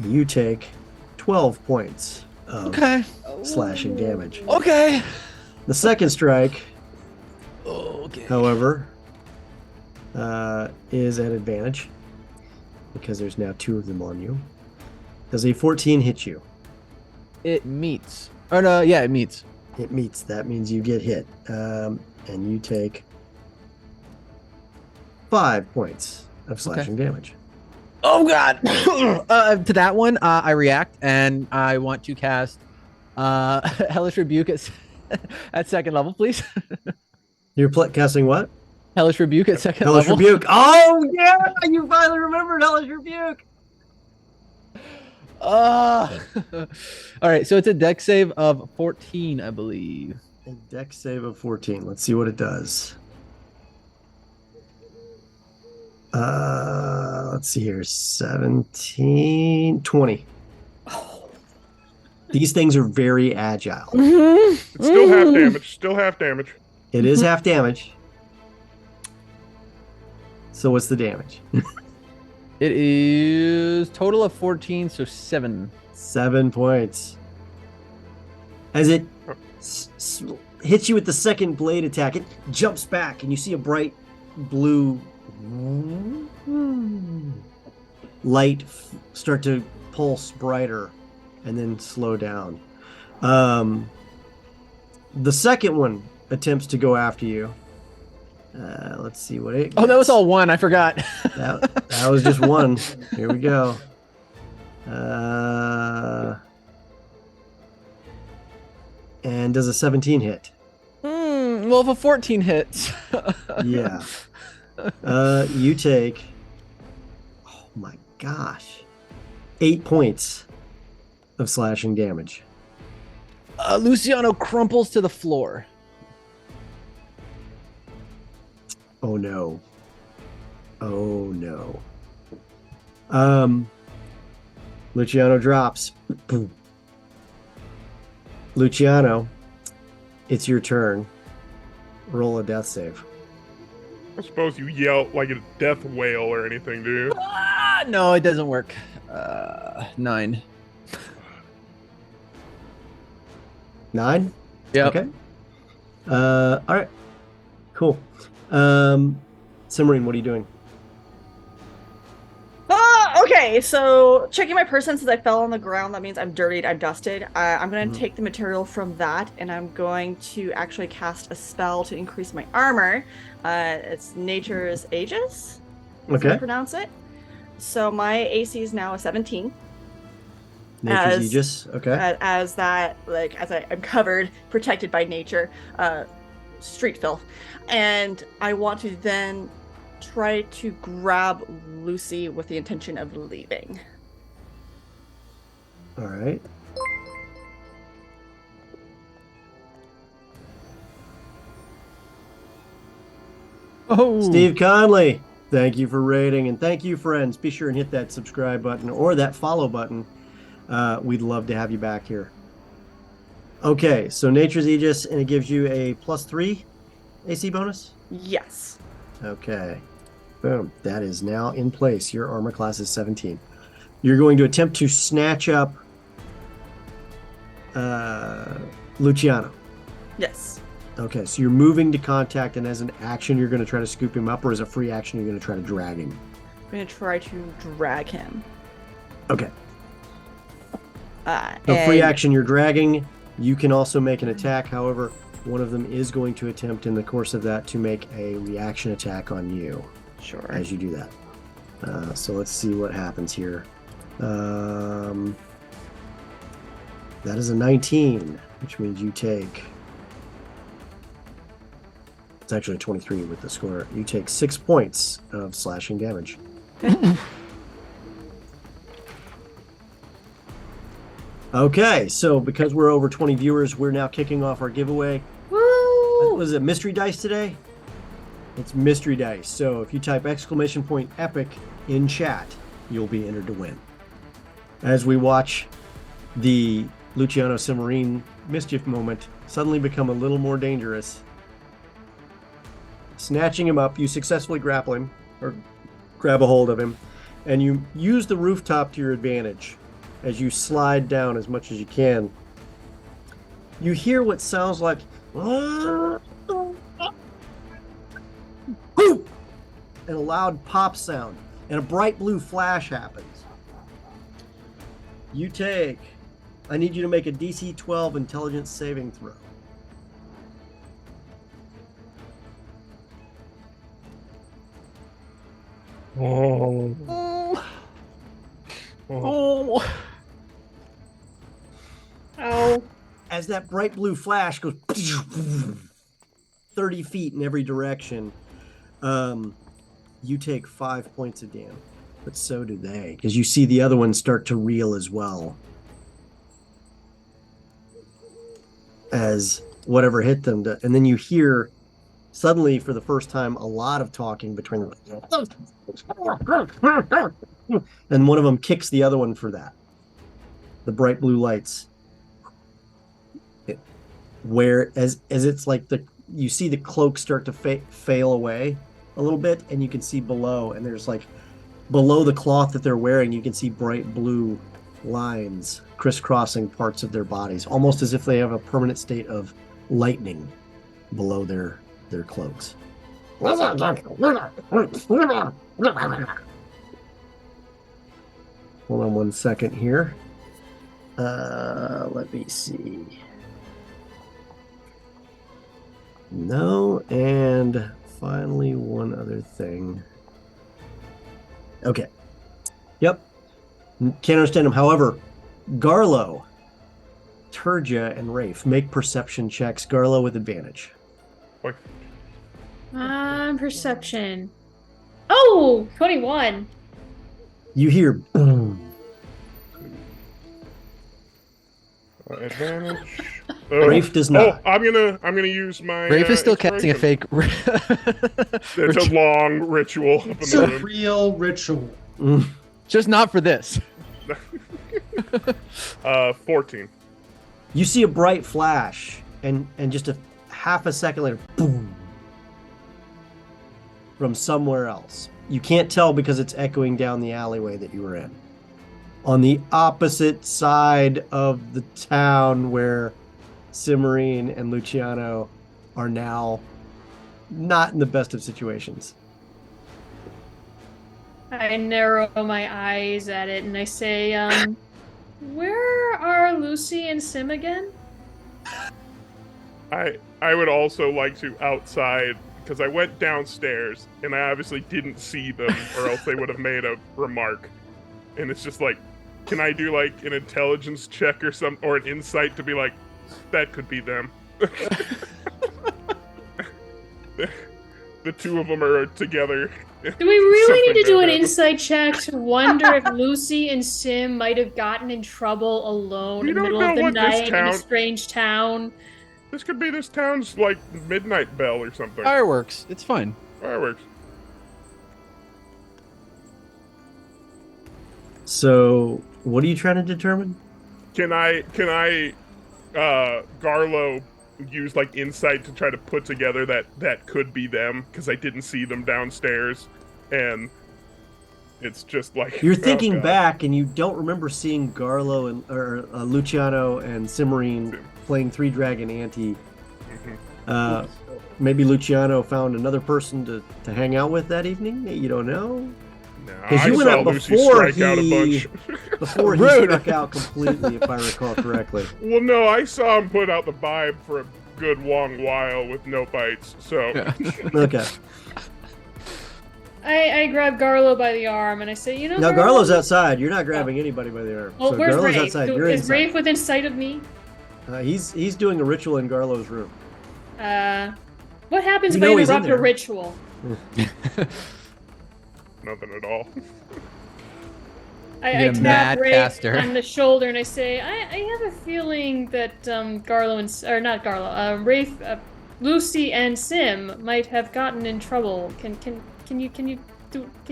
you take 12 points of slashing damage. Okay. The second strike, Okay. however, is at advantage because there's now 2 of them on you. Does a 14 hit you? It meets. Oh no, yeah, it meets. It meets. That means you get hit. And you take 5 points of slashing damage. Oh god. To that one, I react and I want to cast Hellish Rebuke at second level, please. You're casting what? Hellish Rebuke at second Hellish level. Rebuke. Oh yeah, you finally remembered Hellish Rebuke. All right, so it's a dex save of 14, I believe. A dex save of 14. Let's see what it does. Let's see here. 17, 20. These things are very agile. It's still half damage. Still half damage. It is half damage. So what's the damage? It is total of 14, so 7. 7 points. As it hits you with the second blade attack, it jumps back, and you see a bright blue light start to pulse brighter and then slow down. The second one attempts to go after you. Let's see what it gets. Oh, that was all one. I forgot. That was just one. Here we go. And does a 17 hit? Well, if a 14 hits. Yeah. You take, oh my gosh, 8 points of slashing damage. Luciano crumples to the floor. Oh no. Oh no. Luciano drops. Luciano, it's your turn. Roll a death save. I suppose you yell like a death wail or anything, do you? No, it doesn't work. 9. 9? Yep. Okay. All right. Cool. Simmarine, what are you doing? Okay, so checking my person since I fell on the ground, that means I'm dirtied, I'm dusted. I'm going to take the material from that, and I'm going to actually cast a spell to increase my armor. It's Nature's Aegis. That's how I pronounce it. So my AC is now a 17. Nature's Aegis. Okay. As I'm covered, protected by nature, street filth, and I want to then try to grab Lucy with the intention of leaving. All right. Oh, Steve Conley, thank you for rating, and thank you, friends. Be sure and hit that subscribe button or that follow button. We'd love to have you back here. Okay, so Nature's Aegis, and it gives you a +3 AC bonus? Yes. Okay. Boom. That is now in place. Your armor class is 17. You're going to attempt to snatch up Luciano. Yes. Okay, so you're moving to contact, and as an action, you're going to try to scoop him up, or as a free action, you're going to try to drag him? I'm going to try to drag him. Okay. So free action, you're dragging. You can also make an attack. However, one of them is going to attempt in the course of that to make a reaction attack on you. Sure. As you do that. So let's see what happens here. That is a 19, which means you take... It's actually a 23 with the score. You take 6 points of slashing damage. Okay, so because we're over 20 viewers, we're now kicking off our giveaway. Woo! Was it mystery dice today? It's mystery dice. So if you type !epic in chat, you'll be entered to win. As we watch the Luciano Simmarine mischief moment suddenly become a little more dangerous. Snatching him up, you successfully grapple him, or grab a hold of him, and you use the rooftop to your advantage as you slide down as much as you can. You hear what sounds like and a loud pop sound, and a bright blue flash happens. You take, I need you to make a DC 12 intelligence saving throw. Oh. Oh. Oh. As that bright blue flash goes 30 feet in every direction, you take 5 points of damage. But so do they, because you see the other ones start to reel as well. As whatever hit them. And then you hear, suddenly, for the first time, a lot of talking between them. And one of them kicks the other one for that. The bright blue lights. where as it's like you see the cloak start to fail away a little bit, and you can see below, and there's like below the cloth that they're wearing, you can see bright blue lines crisscrossing parts of their bodies, almost as if they have a permanent state of lightning below their cloaks. Hold on one second here. Let me see. No, and finally one other thing. Okay. Yep. Can't understand him. However, Garlo, Turja, and Rafe make perception checks. Garlo with advantage. Perception. Oh, 21. You hear boom. Advantage. Rafe does not. Oh, I'm gonna use my. Rafe is still casting a inspiration. fake. It's a long ritual up in It's the a room. real ritual. Just not for this. 14. You see a bright flash, and just a half a second later, boom, from somewhere else. You can't tell because it's echoing down the alleyway that you were in. On the opposite side of the town where Cimarine and Luciano are now not in the best of situations. I narrow my eyes at it and I say, where are Lucy and Sim again? I would also like to outside, because I went downstairs and I obviously didn't see them, or else they would have made a remark. And it's just like, can I do like an intelligence check or or an insight to be like, that could be them. The two of them are together. Do we really need to do an Something insight check to wonder if Lucy and Sim might have gotten in trouble alone We in the don't middle know of the what this night in a town- strange town? This could be this town's like midnight bell or something. Fireworks. It's fine. Fireworks. So, what are you trying to determine? Can I Garlo use like insight to try to put together that could be them, because I didn't see them downstairs, and it's just like You're oh, thinking God. back, and you don't remember seeing Garlo and Luciano and Cimarine playing Three Dragon Ante. Mhm. Maybe Luciano found another person to hang out with that evening. You don't know. No, 'Cause I you went saw out Lucy before strike out a he- bunch. Before he Rude. struck out completely, if I recall correctly. Well, no, I saw him put out the vibe for a good long while with no bites. So Yeah. Okay. I grab Garlo by the arm and I say, you know, Now Garlo's outside. You're not grabbing anybody by the arm. Oh, So where's Garlo's Rafe? outside. You're Is inside. Rafe within sight of me? He's doing a ritual in Garlo's room. What happens You if I know he's in interrupt a there. ritual? nothing at all. I You're a tap mad Rafe caster. on the shoulder and I say, I have a feeling that Garlo and or not Garlo, Rafe, Lucy and Sim might have gotten in trouble. Can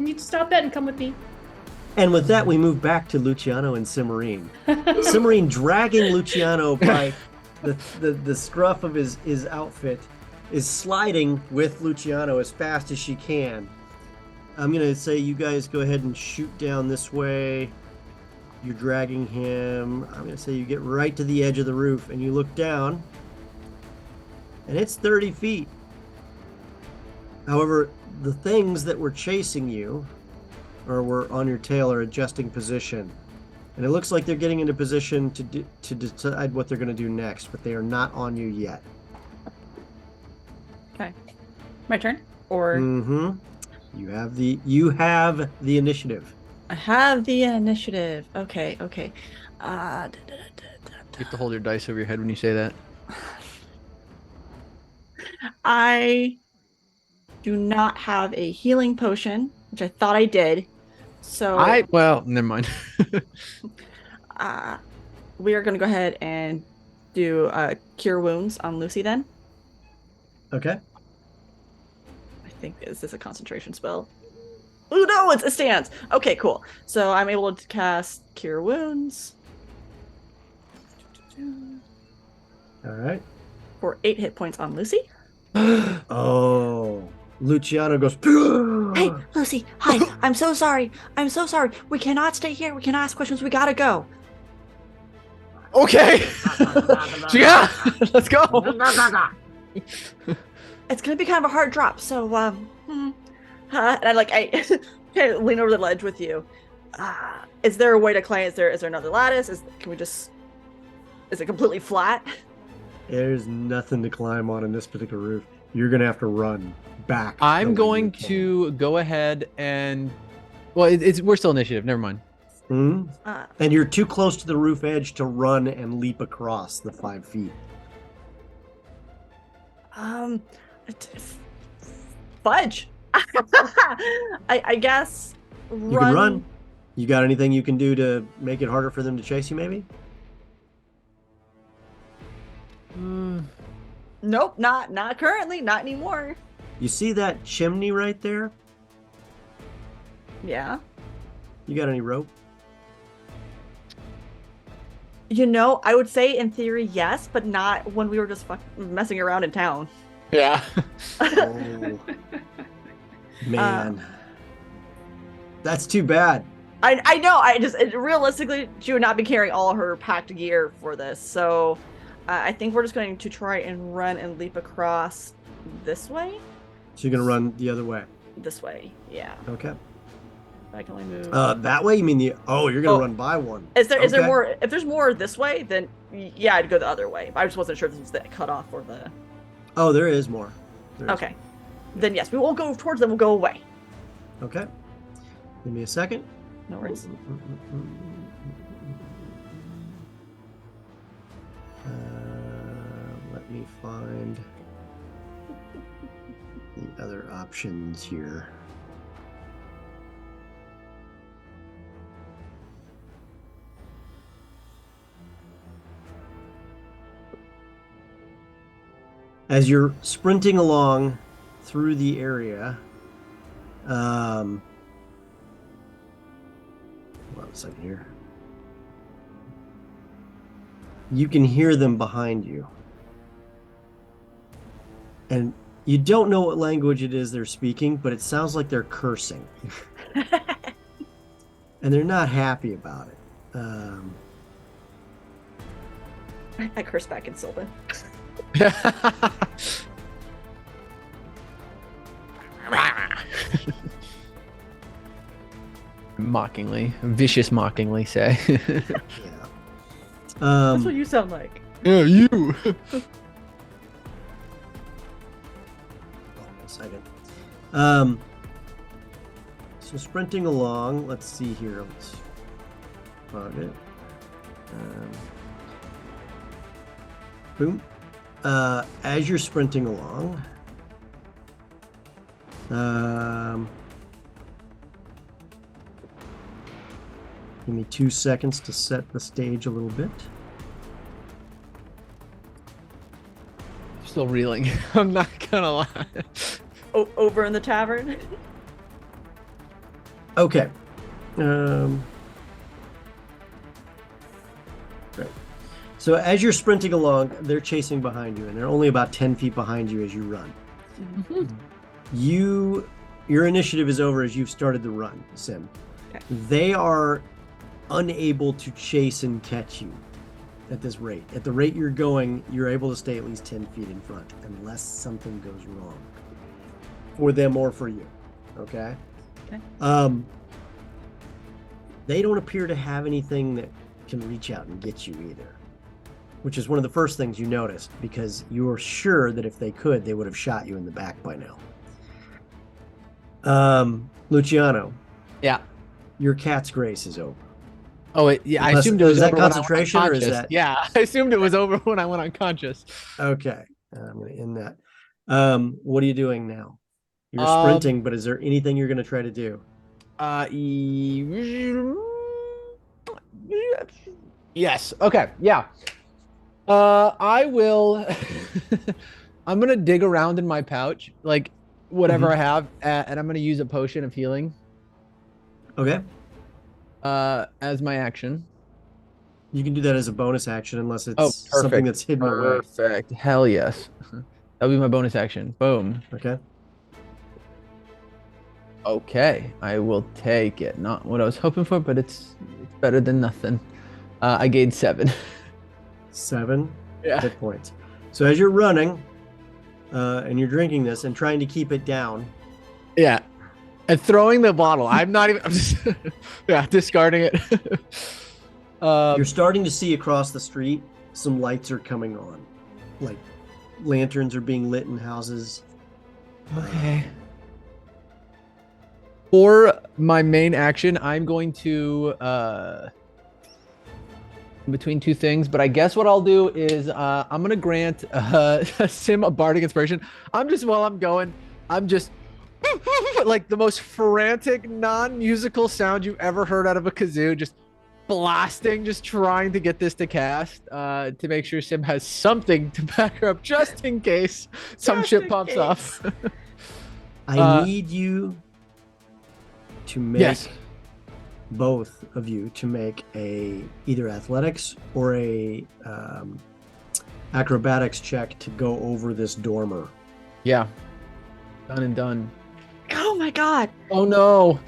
you stop that and come with me? And with that, we move back to Luciano and Cimarine. Cimarine dragging Luciano by the scruff of his outfit is sliding with Luciano as fast as she can. I'm going to say you guys go ahead and shoot down this way. You're dragging him. I'm going to say you get right to the edge of the roof and you look down. And it's 30 feet. However, the things that were chasing you or were on your tail are adjusting position. And it looks like they're getting into position to decide what they're going to do next, but they are not on you yet. Okay. My turn? Or Mm-hmm. You have the initiative. I have the initiative. Okay. You have to hold your dice over your head when you say that. I do not have a healing potion, which I thought I did. So Well, never mind. we are going to go ahead and do cure wounds on Lucy then. Okay. I think, is this a concentration spell? Oh no, it stands. Okay, cool. So I'm able to cast cure wounds. All right. for 8 hit points on Lucy. Oh, Luciano goes. Hey, Lucy. Hi. I'm so sorry. I'm so sorry. We cannot stay here. We cannot ask questions. We gotta go. Okay. Yeah, let's go. It's gonna be kind of a hard drop. So, and I kind of lean over the ledge with you. Is there a way to climb? Is there another lattice? Is it completely flat? There's nothing to climb on in this particular roof. You're gonna have to run back. I'm the way going you came. to go ahead and. Well, we're still initiative. Never mind. Mhm. And you're too close to the roof edge to run and leap across the 5 feet. Fudge. I guess. You can run. You got anything you can do to make it harder for them to chase you? Maybe. Nope, not currently, not anymore. You see that chimney right there? Yeah. You got any rope? I would say in theory yes, but not when we were just messing around in town. Yeah. Oh, man, that's too bad. I know. Realistically, she would not be carrying all her packed gear for this. So I think we're just going to try and run and leap across this way. So you're gonna run the other way. This way, yeah. Okay. I can only move. That way? You mean you're gonna run by one? Is there Okay. more? If there's more this way, then yeah, I'd go the other way. I just wasn't sure if this was the cutoff or the. Oh, there is more. There is. Okay. Then yes, we won't go towards them. We'll go away. Okay. Give me a second. No worries. Let me find the other options here. As you're sprinting along through the area, hold on a second here. You can hear them behind you. And you don't know what language it is they're speaking, but it sounds like they're cursing. And they're not happy about it. I curse back in Sylvan. Vicious mockingly say. Yeah. That's what you sound like. Yeah, you. Hold on a second. So sprinting along, let's see here. Let's find it. Boom. As you're sprinting along, give me 2 seconds to set the stage a little bit. Still reeling. I'm not gonna lie. Over in the tavern. Okay. Right. So as you're sprinting along, they're chasing behind you, and they're only about 10 feet behind you as you run. Your initiative is over as you've started the run, Sim. Okay. They are unable to chase and catch you at this rate. At the rate you're going, you're able to stay at least 10 feet in front, unless something goes wrong for them or for you. Okay? Okay. They don't appear to have anything that can reach out and get you either, which is one of the first things you noticed, because you're sure that if they could, they would have shot you in the back by now. Luciano. Yeah. Your cat's grace is over. Oh, yeah. I Unless- assumed it was is that over when I went concentration, or is unconscious. that- Yeah, I assumed it was over when I went unconscious. Okay. I'm going to end that. What are you doing now? You're sprinting, but is there anything you're going to try to do? Yes. Okay. Yeah. I will. I'm gonna dig around in my pouch, like whatever I have, and I'm gonna use a potion of healing. Okay. As my action. You can do that as a bonus action unless it's Oh, something perfect. that's hidden away. Perfect. Hell yes. That'll be my bonus action. Boom. Okay. Okay, I will take it. Not what I was hoping for, but it's better than nothing. I gained 7. 7 Yeah. hit points. So as you're running, and you're drinking this and trying to keep it down, Yeah. And throwing the bottle. I'm not even. I'm just. Yeah, discarding it. you're starting to see across the street some lights are coming on, like lanterns are being lit in houses. Okay. For my main action, I'm going to between two things, but I guess what I'll do is I'm gonna grant Sim a bardic inspiration. While I'm going, I'm just like the most frantic non-musical sound you've ever heard out of a kazoo, just blasting, just trying to get this to cast to make sure Sim has something to back her up just in case some Just shit in pops case. off. I need you to make Yes. both of you to make either athletics or a acrobatics check to go over this dormer. Yeah. Done and done. Oh my god. Oh no.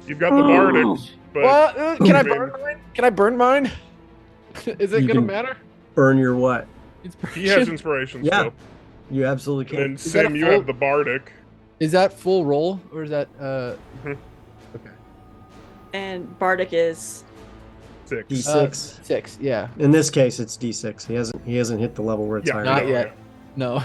You've got the bardic, but What? Can I I mean- burn mine? Can I burn mine? Is it You gonna can- matter? Burn your what? he has inspiration Yeah. still. You absolutely can. And then Is that a Sim, you full- have the bardic. Is that full roll or is that Mhm. Okay. And Bardic is 6. D6. 6, yeah. In this case, it's D6. He hasn't hit the level where it's Yeah, higher. Not no, yet. No.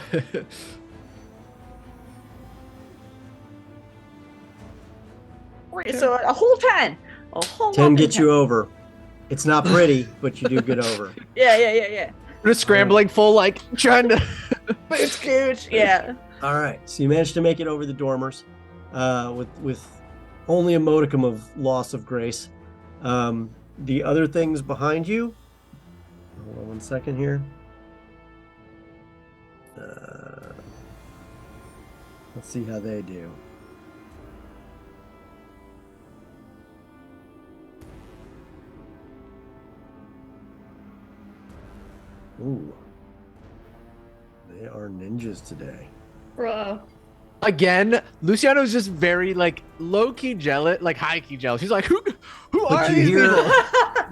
okay, so a whole 10. A whole 10 whopping gets you over. It's not pretty, but you do get over. Yeah. We're just scrambling full like trying to But it's huge. Yeah. All right, so you managed to make it over the dormers with only a modicum of loss of grace. The other things behind you. Hold on 1 second here. Let's see how they do. Ooh. They are ninjas today. Bro. again. Luciano's just very like low key jealous, like high key jealous. He's like, who But are you these hear, people?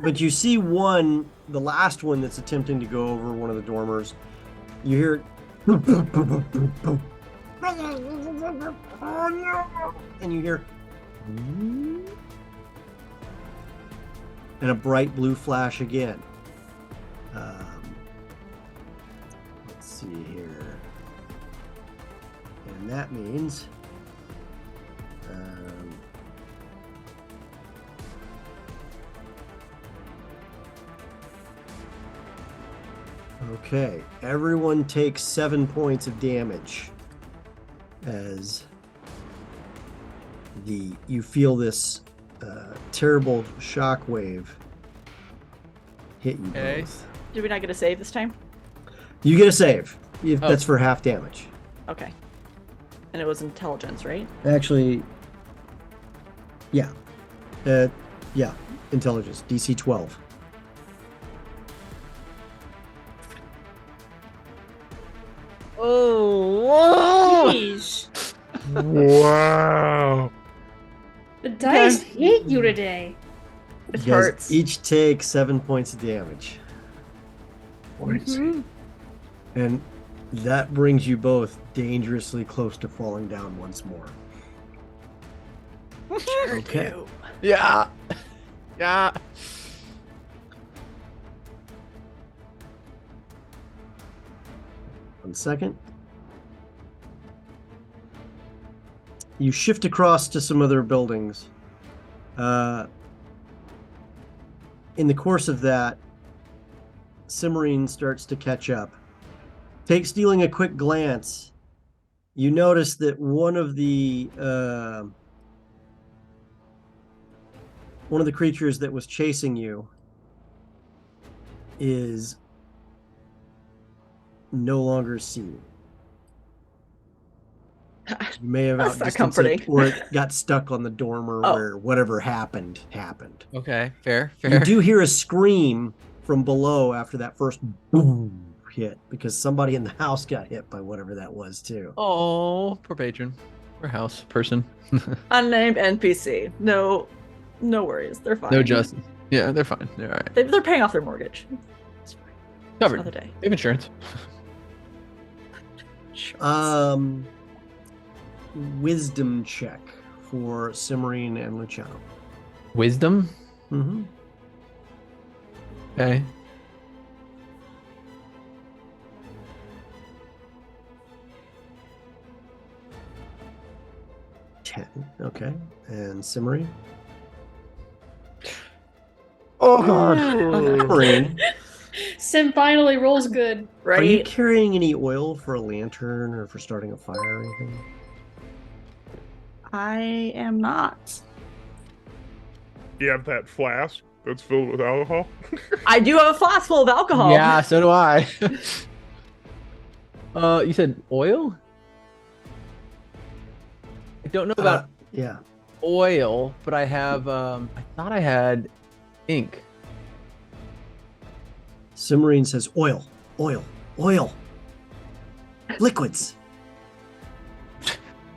but you see one, the last one that's attempting to go over one of the dormers. You hear, and you hear, and a bright blue flash again. Let's see here, and that means. Okay, everyone takes 7 points of damage as you feel this terrible shockwave hit you Okay. both. Did we not get a save this time? You get a save. Oh. That's for half damage. Okay. And it was intelligence, right? Actually, yeah. Yeah, intelligence, DC 12. Oh, Jeez. Wow. The dice hate you today. It You guys hurts. each take 7 points of damage. And that brings you both dangerously close to falling down once more. Okay. yeah, yeah. 1 second. You shift across to some other buildings. In the course of that, Cimmerian starts to catch up. Stealing a quick glance, you notice that one of the creatures that was chasing you is no longer seen. You may have That's not outdistanced comforting. it, or it got stuck on the dormer Oh. where whatever happened. Okay, fair. You do hear a scream from below after that first boom hit, because somebody in the house got hit by whatever that was too. Oh, poor patron. Poor house person. Unnamed NPC. No worries. They're fine. No justice. Yeah, they're fine. They're all right. They're paying off their mortgage. It's fine. It's Covered. another day. They have insurance. Wisdom check for Cimarine and Luciano. Wisdom? Mm-hmm. Okay. Okay. And Cimarine? Oh, God. Cimarine, Sim finally rolls good. are you Right? carrying any oil for a lantern or for starting a fire or anything? I am not. You have that flask that's filled with alcohol. I do have a flask full of alcohol. Yeah, so do I. You said oil? I don't know about Yeah. oil, but I have, I thought I had ink. Cimarine says oil. Liquids.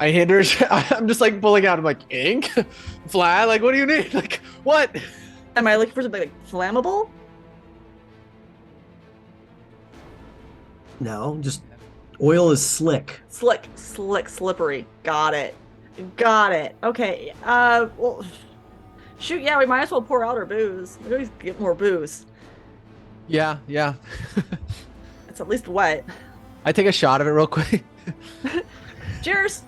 I hand her, I'm just like pulling out, I'm like, ink? Flat? Like, what do you need? Like, what? Am I looking for something like flammable? No, just oil is slick. Slick, slippery. Got it. Okay. Well, shoot. Yeah, we might as well pour out our booze. We always get more booze. Yeah. It's at least wet. I take a shot of it real quick. Cheers.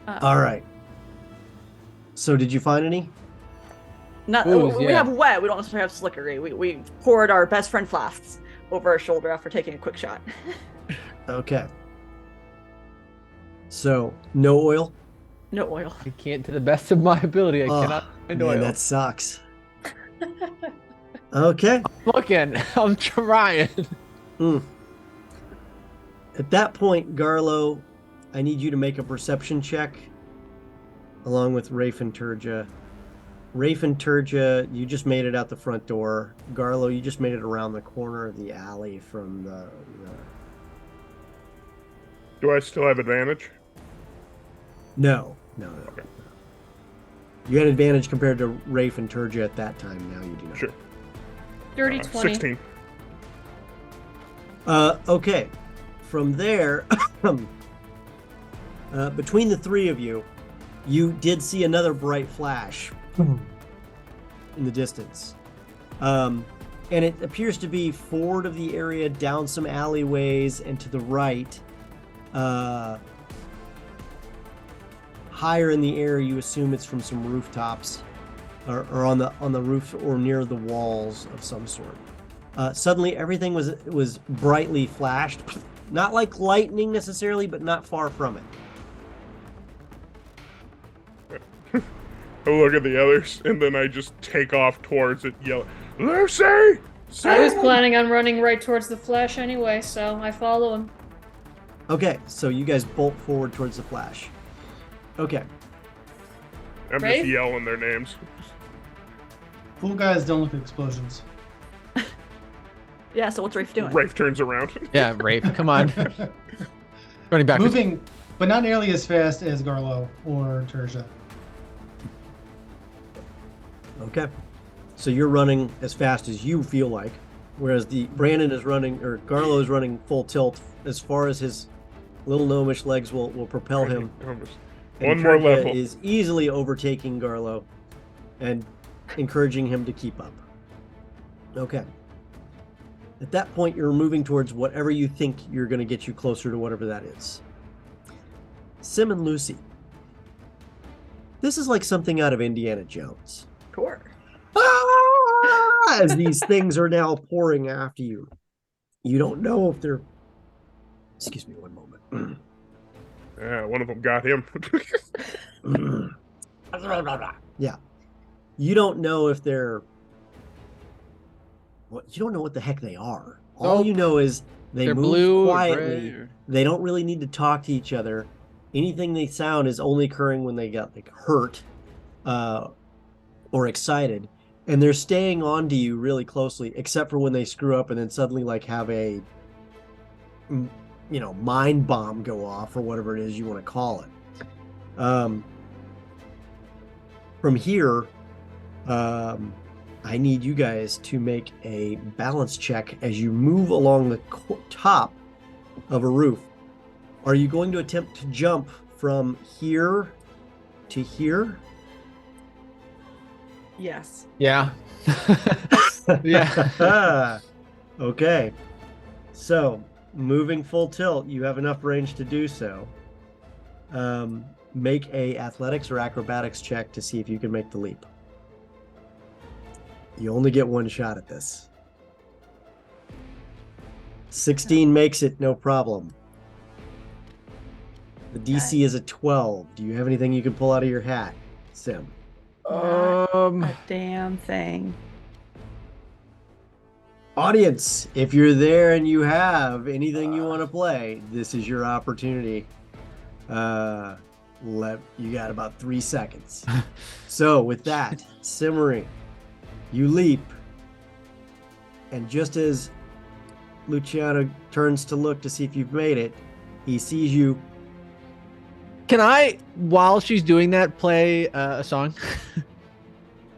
All right. So did you find any? Not, Booze, we yeah. have wet. We don't necessarily have slickery. We poured our best friend flasks over our shoulder after taking a quick shot. Okay. So no oil? No oil. I can't, to the best of my ability, I Oh, cannot find man, oil. that sucks. Okay. Looking, I'm trying. At that point, Garlo, I need you to make a perception check along with Rafe and Turja. Rafe and Turja, you just made it out the front door. Garlo, you just made it around the corner of the alley from the Do I still have advantage? No. You had advantage compared to Rafe and Turja at that time. Now you do not. Sure. Dirty 20. 16. Okay. From there, between the three of you, you did see another bright flash in the distance. And it appears to be forward of the area, down some alleyways, and to the right. Higher in the air, you assume it's from some rooftops, or on the roof or near the walls of some sort. Suddenly, everything was brightly flashed, not like lightning necessarily, but not far from it. I look at the others, and then I just take off towards it, yell, Lucy! I was Sam!" planning on running right towards the flash anyway, so I follow him. Okay, so you guys bolt forward towards the flash. Okay. I'm Rafe? just yelling their names. Cool guys don't look at explosions. Yeah. So what's Rafe doing? Rafe turns around. Yeah, Rafe, come on. Running back. Moving, but not nearly as fast as Garlo or Terja. Okay. So you're running as fast as you feel like, whereas Brandon is running, or Garlo is running full tilt as far as his little gnomish legs will propel him. One And more Turja level. is easily overtaking Garlo and encouraging him to keep up. Okay. At that point, you're moving towards whatever you think you're going to get you closer to whatever that is. Sim and Lucy. This is like something out of Indiana Jones. Sure. As these things are now pouring after you. You don't know if they're... Excuse me one moment. Yeah, one of them got him. Yeah. You don't know if they're Well, you don't know what the heck they are. All Nope. you know is they They're move blue or quietly. gray or- They don't really need to talk to each other. Anything they sound is only occurring when they get like hurt or excited. And they're staying on to you really closely, except for when they screw up and then suddenly like have a mind bomb go off or whatever it is you want to call it. From here, I need you guys to make a balance check as you move along the top of a roof. Are you going to attempt to jump from here to here? Yes. Yeah. Yeah. Okay. So, moving full tilt, you have enough range to do so. Make a athletics or acrobatics check to see if you can make the leap. You only get one shot at this. 16 makes it, no problem. The DC is a 12. Do you have anything you can pull out of your hat, Sim? A damn thing. Audience, if you're there and you have anything you want to play, this is your opportunity. You got about 3 seconds. So with that, Simmering, you leap, and just as Luciano turns to look to see if you've made it, he sees you. Can I, while she's doing that, play a song?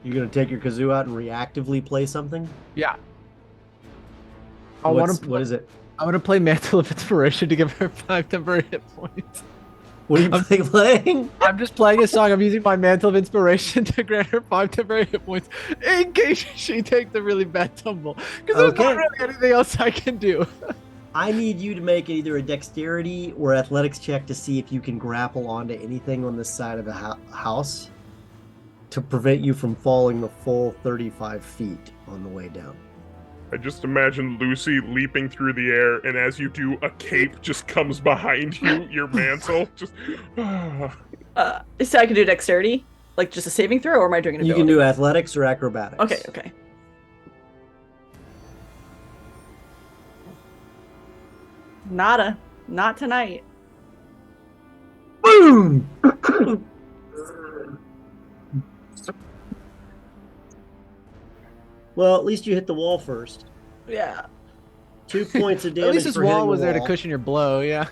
You're gonna take your kazoo out and reactively play something? Yeah. I want to. What is it? I want to play Mantle of Inspiration to give her 5 temporary hit points. What are you playing? I'm just playing a song. I'm using my Mantle of Inspiration to grant her 5 temporary hit points in case she takes a really bad tumble. Because there's not really anything else I can do. I need you to make either a dexterity or athletics check to see if you can grapple onto anything on this side of the house to prevent you from falling the full 35 feet on the way down. I just imagine Lucy leaping through the air, and as you do, a cape just comes behind you, your mantle. Just. So I can do dexterity? Like just a saving throw, or am I doing an ability? You can do athletics or acrobatics. Okay. Nada. Not tonight. Boom! Well, at least you hit the wall first. Yeah. 2 points of damage. At least this for hitting wall was the there to wall. cushion your blow, yeah.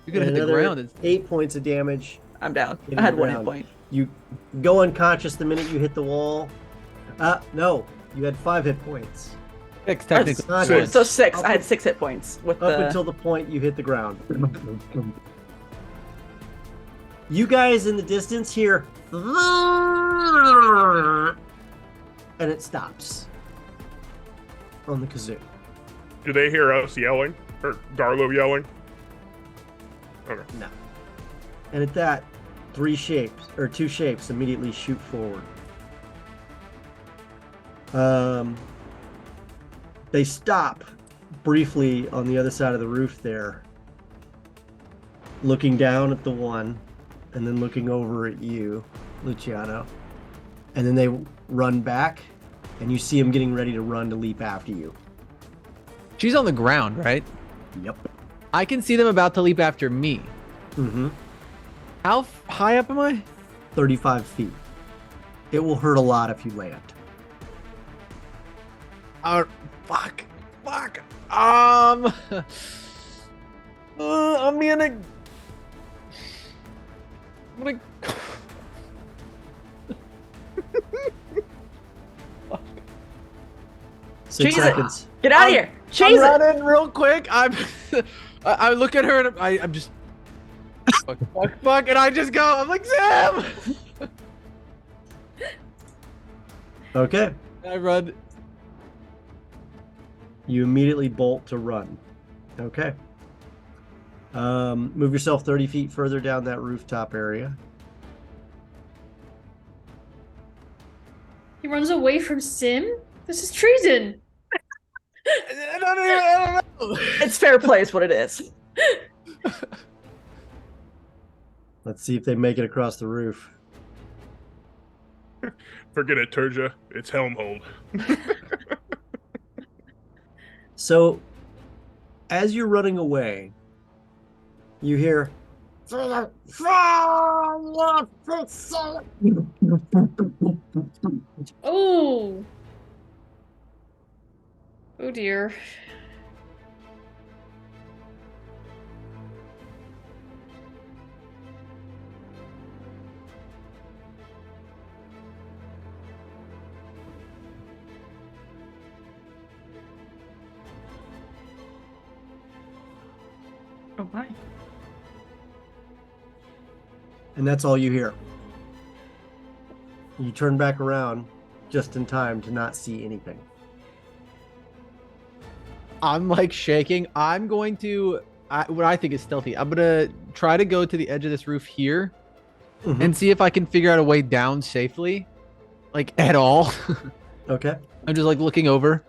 You could And hit the another ground. 8 points of damage. I'm down. Hitting I had the 1 hit ground. point. You go unconscious the minute you hit the wall. No, you had 5 hit points. 6 technically. Unconscious. So 6. Up I had 6 hit points with Up the. until the point you hit the ground. You guys in the distance hear, and it stops on the kazoo. Do they hear us yelling? Or Garlo yelling? Okay. No. And at that, 2 shapes immediately shoot forward. They stop briefly on the other side of the roof there, looking down at the one, and then looking over at you, Luciano. And then they run back, and you see them getting ready to run to leap after you. She's on the ground, right? Yep. I can see them about to leap after me. Mm-hmm. How high up am I? 35 feet. It will hurt a lot if you land. Fuck. I'm gonna. Six Jesus. seconds. Get out of here! I'm Chase it! running real quick. I look at her and I'm just. Fuck, and I just go. I'm like, Sam! Okay. I run. You immediately bolt to run. Okay. Move yourself 30 feet further down that rooftop area. He runs away from Sim? This is treason! I don't know. It's fair play, is what it is. Let's see if they make it across the roof. Forget it, Turja. It's Helmhold. So, as you're running away, you hear. Oh. Oh dear. Oh my. And that's all you hear. You turn back around just in time to not see anything. I'm like shaking. I'm going to, what I think is stealthy. I'm going to try to go to the edge of this roof here Mhm. and see if I can figure out a way down safely, like at all. Okay. I'm just like looking over.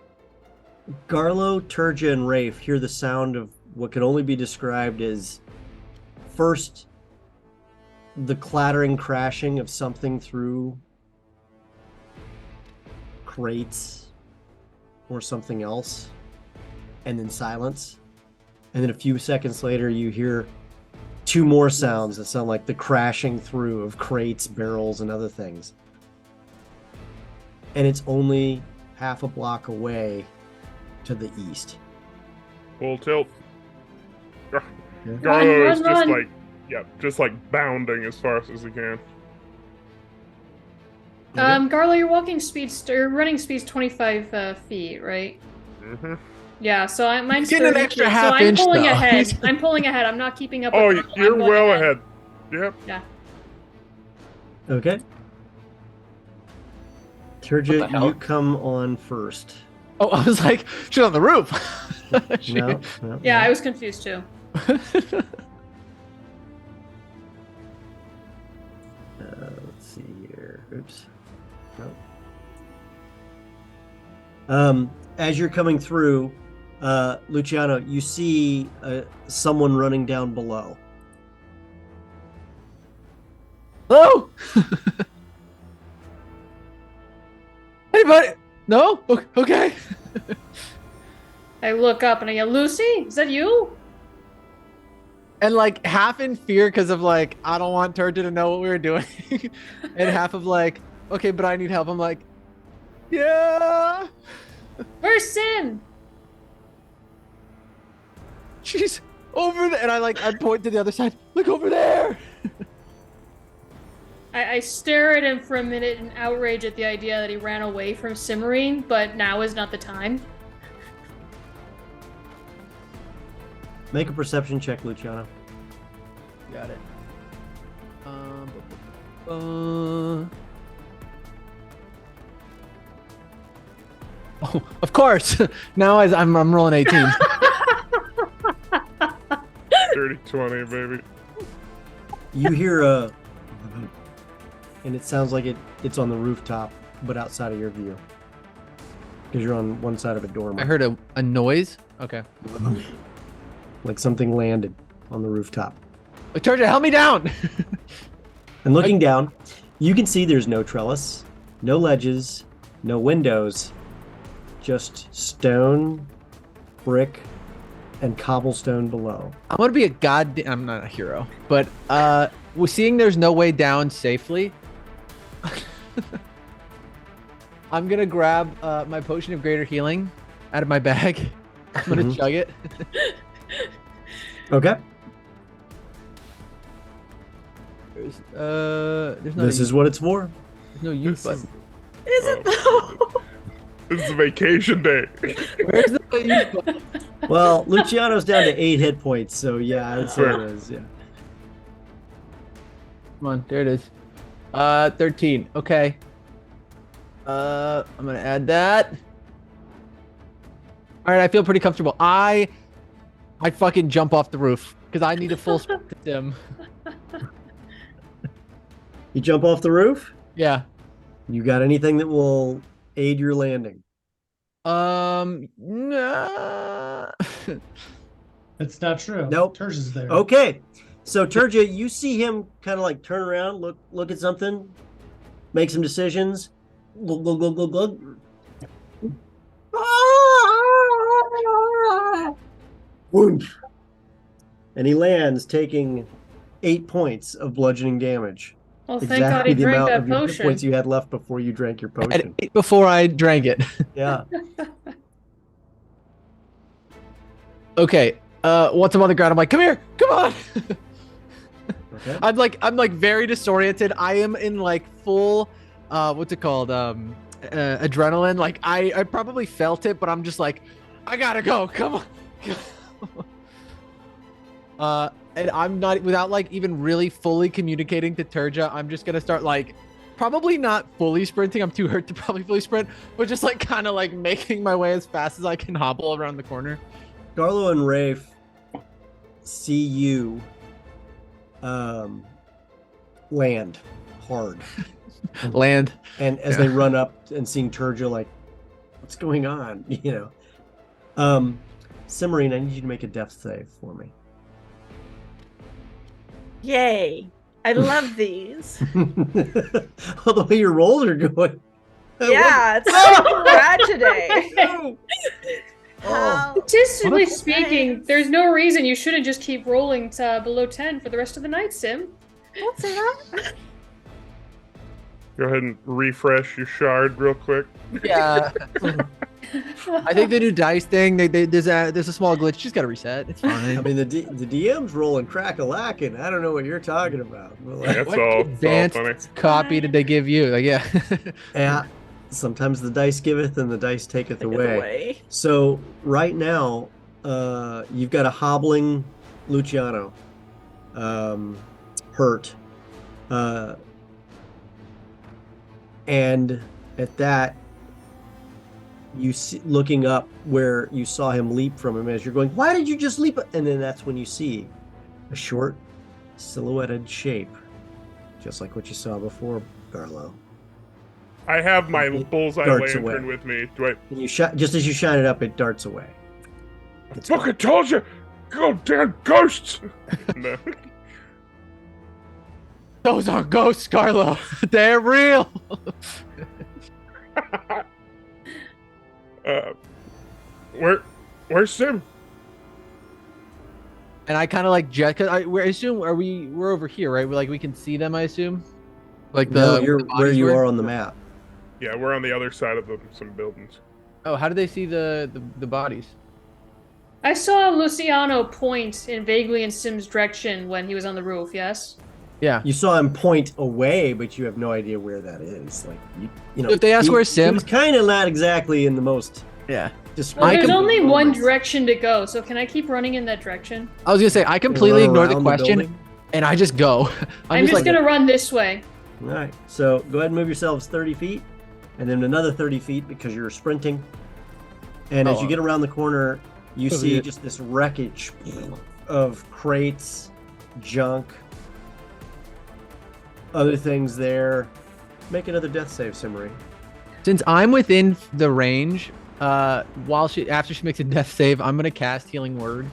Garlo, Turja, and Rafe hear the sound of what could only be described as first the clattering, crashing of something through crates or something else, and then silence. And then a few seconds later, you hear two more sounds that sound like the crashing through of crates, barrels, and other things. And it's only half a block away to the east. Full tilt. Yeah. Garlo is Run, just run. just like bounding as fast as he can. Garlo, your running speed's 25 feet, right? Mm-hmm. Yeah, so mine's Getting an 30 extra feet, half so I'm inch, pulling though. ahead. I'm pulling ahead. I'm not keeping up. Oh, with Garlo. you're I'm going well ahead. Yep. Yeah. Okay. What the Turja, hell? you come on first. Oh, I was like, she's on the roof. No, no, Yeah, no. I was confused too. Let's see here. Oops. No. As you're coming through, Luciano, you see someone running down below. Hello? Anybody? No? Okay. I look up and I yell, Lucy, is that you? And like half in fear because of like, I don't want Turja to know what we were doing. And half of like, okay, but I need help. I'm like, yeah. Where's Sim? She's over there. And I point to the other side. Look over there. I stare at him for a minute in outrage at the idea that he ran away from Cimmering, but now is not the time. Make a perception check, Luciano. Got it. Oh, of course. Now I'm rolling 18. Dirty 20, baby. You hear a, and it sounds like it's on the rooftop, but outside of your view, because you're on one side of a dormer. I heard a noise. Okay. Like something landed on the rooftop. Like, Turja, help me down. And looking down, you can see there's no trellis, no ledges, no windows, just stone, brick, and cobblestone below. I'm gonna be I'm not a hero, but we're seeing there's no way down safely. I'm gonna grab my potion of greater healing out of my bag. I'm gonna Mhm. chug it. Okay. There's no This is what it's for. there's no use This is, button. Is it though? this is a vacation day. Where's the use button? Well, Luciano's down to 8 hit points, so yeah, I'd say it is. Yeah. Come on, there it is. 13. Okay. I'm gonna add that. All right, I feel pretty comfortable. I fucking jump off the roof because I need a full sprint sim. You jump off the roof. Yeah. You got anything that will aid your landing? Nah. That's not true. Nope. Turja's there. Okay. So Turja, you see him kind of like turn around, look at something, make some decisions. Glug, glug, glug, glug, glug. Wound. And he lands, taking 8 points of bludgeoning damage. Well, thank God Exactly he the drank amount that of your hit potion. points you had left before you drank your potion. Before I drank it. Yeah. Okay. Once I'm on the ground, I'm like, come here, come on. Okay. I'm like very disoriented. I am in like full, what's it called? Adrenaline. Like I probably felt it, but I'm just like, I gotta go. Come on. And I'm not, without like even really fully communicating to Turja, I'm just gonna start like, probably not fully sprinting. I'm too hurt to probably fully sprint, but just like kind of like making my way as fast as I can hobble around the corner. Garlo and Rafe see you land hard. Land. And as they run up and seeing Turja, like, what's going on? You know. Cimarine, I need you to make a death save for me. Yay. I love these. All the way your rolls are going. Yeah, it's so rad today. How- Statistically speaking, there's no reason you shouldn't just keep rolling to below 10 for the rest of the night, Sim. Don't say that. Go ahead and refresh your shard real quick. Yeah. I think the new dice thing, there's a small glitch. Just gotta reset. It's fine. I mean, the DM's rolling crack-a-lackin'. I don't know what you're talking about. But like, That's What all advanced funny. copy did they give you? Like, yeah. yeah, sometimes the dice giveth and the dice taketh Take it away. away. So right now, you've got a hobbling Luciano, hurt, and at that, you see, looking up where you saw him leap from him as you're going, why did you just leap? And then that's when you see a short, silhouetted shape, just like what you saw before, Garlo. I have my It bullseye darts lantern away. with me. Do I And you just as you shine it up, it darts away. It's fucking told you? Goddamn ghosts! No. Those are ghosts, Carlo. They're real. Where's Sim? And I kind of like jet, cause I assume we're over here, right? We can see them, I assume. Like no, the you're the where bodies you were? are on the map. Yeah, we're on the other side of some buildings. Oh, how do they see the bodies? I saw Luciano point vaguely in Sim's direction when he was on the roof, yes? Yeah. You saw him point away, but you have no idea where that is. Like you know, If they ask he- where's Sim- he was kind of not exactly in the most. Yeah. Just Well, I there's can- only one direction to go, so can I keep running in that direction? I was gonna say I completely run ignore the around question building. and I just go. I'm just like, gonna run this way. All right, so go ahead and move yourselves 30 feet, and then another 30 feet because you're sprinting. And as Oh, you get around the corner, you oh, see yeah. just this wreckage of crates, junk, other things there. Make another death save, Simmery. Since I'm within the range, after she makes a death save, I'm gonna cast Healing Word.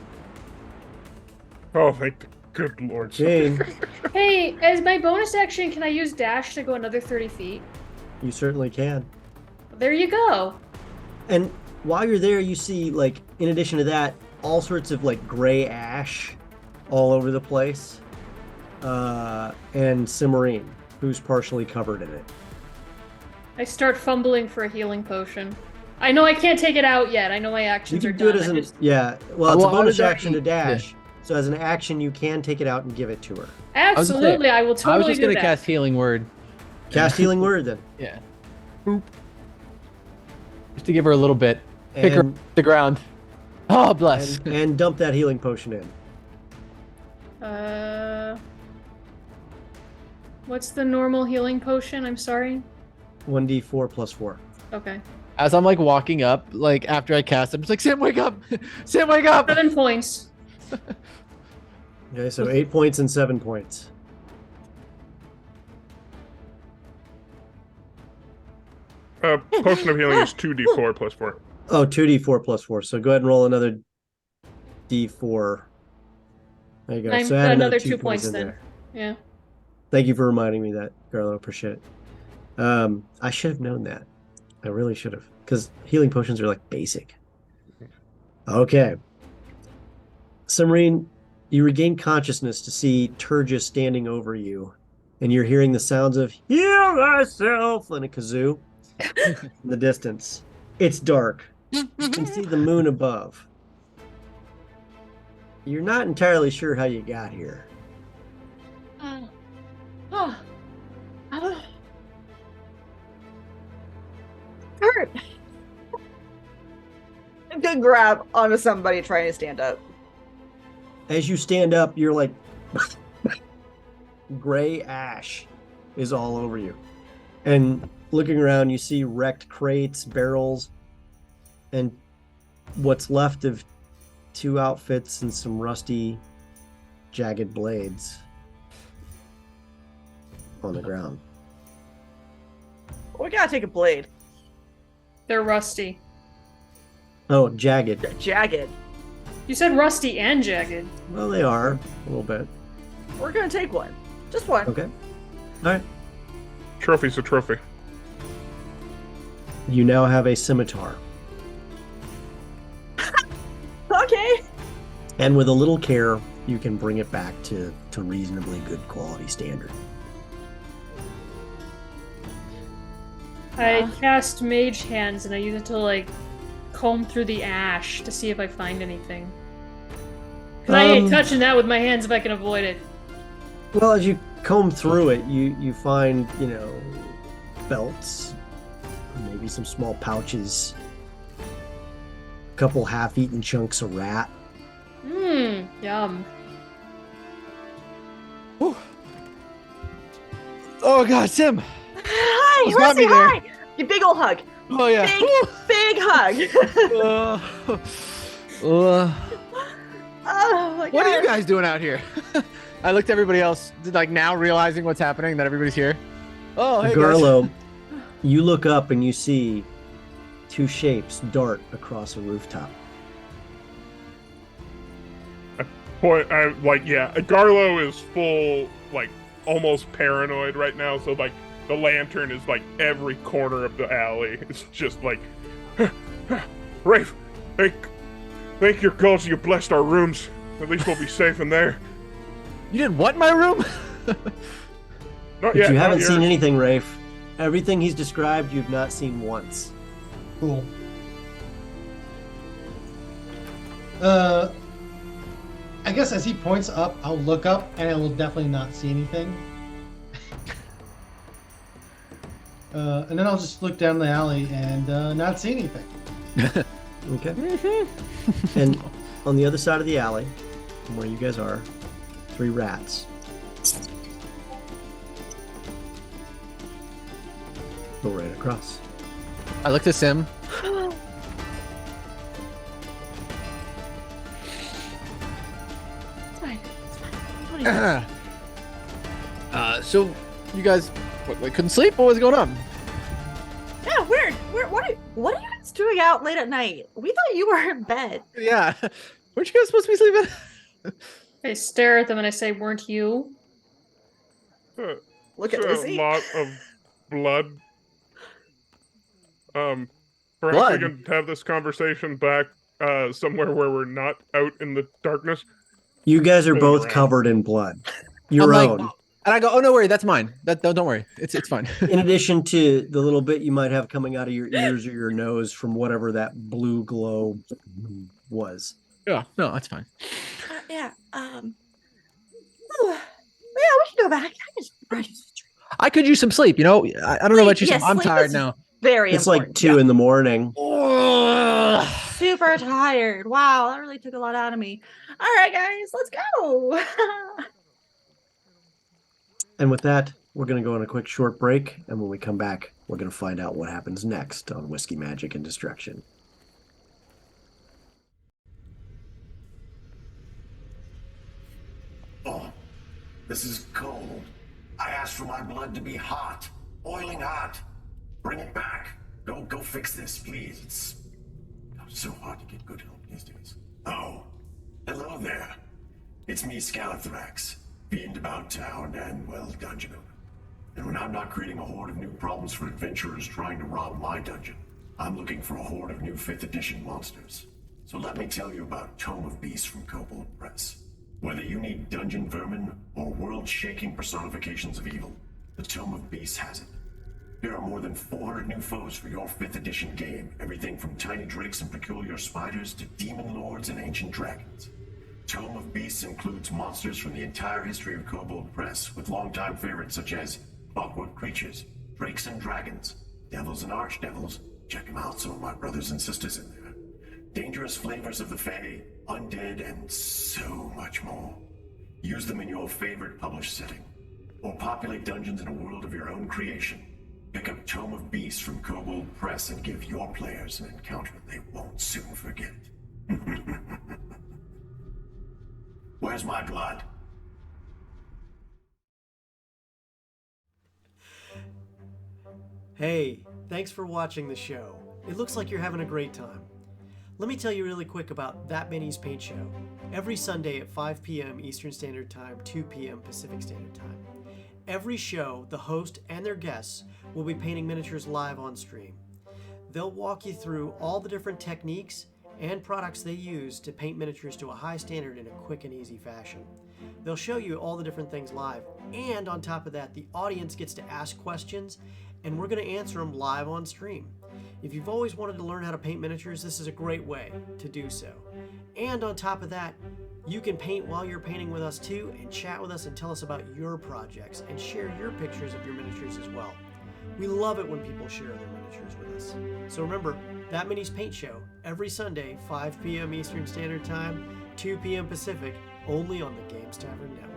Oh, thank the good lord. Jane, Hey, as my bonus action, can I use dash to go another 30 feet? you certainly can. There you go. And while you're there, you see, like, in addition to that, all sorts of, like, gray ash all over the place. And Cimarine, who's partially covered in it. I start fumbling for a healing potion. I know I can't take it out yet. I know my You actions are can do it done. as I an, just- yeah, well, it's Well, a I bonus was action to already- dash. So as an action, you can take it out and give it to her. Absolutely, I will I was totally just do gonna that. cast Healing Word. Cast Healing Word, then. Yeah. Just to give her a little bit. Pick her And, off the ground. Oh, bless. and dump that healing potion in. What's the normal healing potion? I'm sorry. 1d4 plus 4. Okay. As I'm like walking up, like after I cast, I'm just like, Sam, wake up! Sam, wake up! 7 points. Okay, so 8 points and 7 points. Potion of healing is 2d4 plus 4. Oh, 2d4 plus 4. So go ahead and roll another d4. There you go. I'm So add another two 2 points in then. there. Yeah. Thank you for reminding me that, Garlo. Appreciate it. I should have known that. I really should have. Because healing potions are like basic. Okay. Simrine, you regain consciousness to see Turgis standing over you, and you're hearing the sounds of "Heal thyself" and a kazoo in the distance. It's dark. You can see the moon above. You're not entirely sure how you got here. Hurt. A good grab onto somebody trying to stand up. As you stand up, you're like gray ash is all over you. And looking around, you see wrecked crates, barrels, and what's left of 2 outfits and some rusty, jagged blades on the ground. We gotta take a blade. They're rusty. Oh, jagged. Jagged. You said rusty and jagged. Well, they are a little bit. We're gonna take one. Just one. Okay. All right. Trophy's a trophy. You now have a scimitar. Okay. And with a little care, you can bring it back to reasonably good quality standard. I cast Mage Hands and I use it to like comb through the ash to see if I find anything. Because I ain't touching that with my hands if I can avoid it. Well, as you comb through it, you find, belts, maybe some small pouches, a couple half-eaten chunks of rat. Yum. Whew. Oh God, Sim. Hi, Who's got Rusty, me there? hi. Your big old hug. Oh yeah. Big hug. Oh my God. What are you guys doing out here? I looked at everybody else, like now realizing what's happening, that everybody's here. Oh, hey Garlo, guys. you look up and you see 2 shapes dart across a rooftop. Garlo is full, like, almost paranoid right now, so, like, the lantern is, like, every corner of the alley. It's just like, Rafe, thank your gods you blessed our rooms. At least we'll be safe in there. You did what in my room? Not But yet, you not haven't seen yours. anything, Rafe. Everything he's described, you've not seen once. Cool. I guess as he points up, I'll look up and I will definitely not see anything. And then I'll just look down the alley and not see anything. Okay. And on the other side of the alley, from where you guys are, 3 rats. Go right across. I looked at Sim. So you guys couldn't sleep? What was going on? Yeah, weird. What are you guys doing out late at night? We thought you were in bed. Yeah. Weren't you guys supposed to be sleeping? I stare at them and I say, "Weren't you?" Look at It's Lucy. a lot of blood. Perhaps Blood? we can have this conversation back somewhere where we're not out in the darkness. You guys are Going both around. covered in blood. Your I'm own. like, and I go, oh no, worry, that's mine. Don't worry, it's fine. In addition to the little bit you might have coming out of your ears or your nose from whatever that blue glow was. Yeah, no, that's fine. Yeah. Yeah, we can go back. I could use some sleep. I don't know about you, Sim. Yes, I'm sleep tired is now. Very It's important. like 2 in the morning. Super tired. Wow, that really took a lot out of me. All right, guys, let's go. And with that, we're going to go on a quick short break. And when we come back, we're going to find out what happens next on Whiskey, Magic, and Destruction. Oh, this is cold. I asked for my blood to be hot. Boiling hot. Bring it back. Go fix this, please. It's so hard to get good help these days. Oh, hello there. It's me, Scalathrax. Fiend about town and, well, dungeon owner. And when I'm not creating a horde of new problems for adventurers trying to rob my dungeon, I'm looking for a horde of new 5th edition monsters. So let me tell you about Tome of Beasts from Kobold Press. Whether you need dungeon vermin or world-shaking personifications of evil, the Tome of Beasts has it. There are more than 400 new foes for your 5th edition game, everything from tiny drakes and peculiar spiders to demon lords and ancient dragons. Tome of Beasts includes monsters from the entire history of Kobold Press, with longtime favorites such as clockwork creatures, drakes and dragons, devils and archdevils, check them out, some of my brothers and sisters in there, dangerous flavors of the Fae, undead, and so much more. Use them in your favorite published setting, or populate dungeons in a world of your own creation. Pick up Tome of Beasts from Kobold Press and give your players an encounter they won't soon forget. Where's my blood? Hey, thanks for watching the show. It looks like you're having a great time. Let me tell you really quick about That Many's Paint Show. Every Sunday at 5 p.m. Eastern Standard Time, 2 p.m. Pacific Standard Time. Every show, the host and their guests will be painting miniatures live on stream. They'll walk you through all the different techniques and products they use to paint miniatures to a high standard in a quick and easy fashion. They'll show you all the different things live, and on top of that, the audience gets to ask questions, and we're going to answer them live on stream. If you've always wanted to learn how to paint miniatures, this is a great way to do so. And on top of that, you can paint while you're painting with us too, and chat with us and tell us about your projects and share your pictures of your miniatures as well. We love it when people share their miniatures with us. So remember, That Many's Paint Show, every Sunday, 5 p.m. Eastern Standard Time, 2 p.m. Pacific, only on the Games Tavern Network.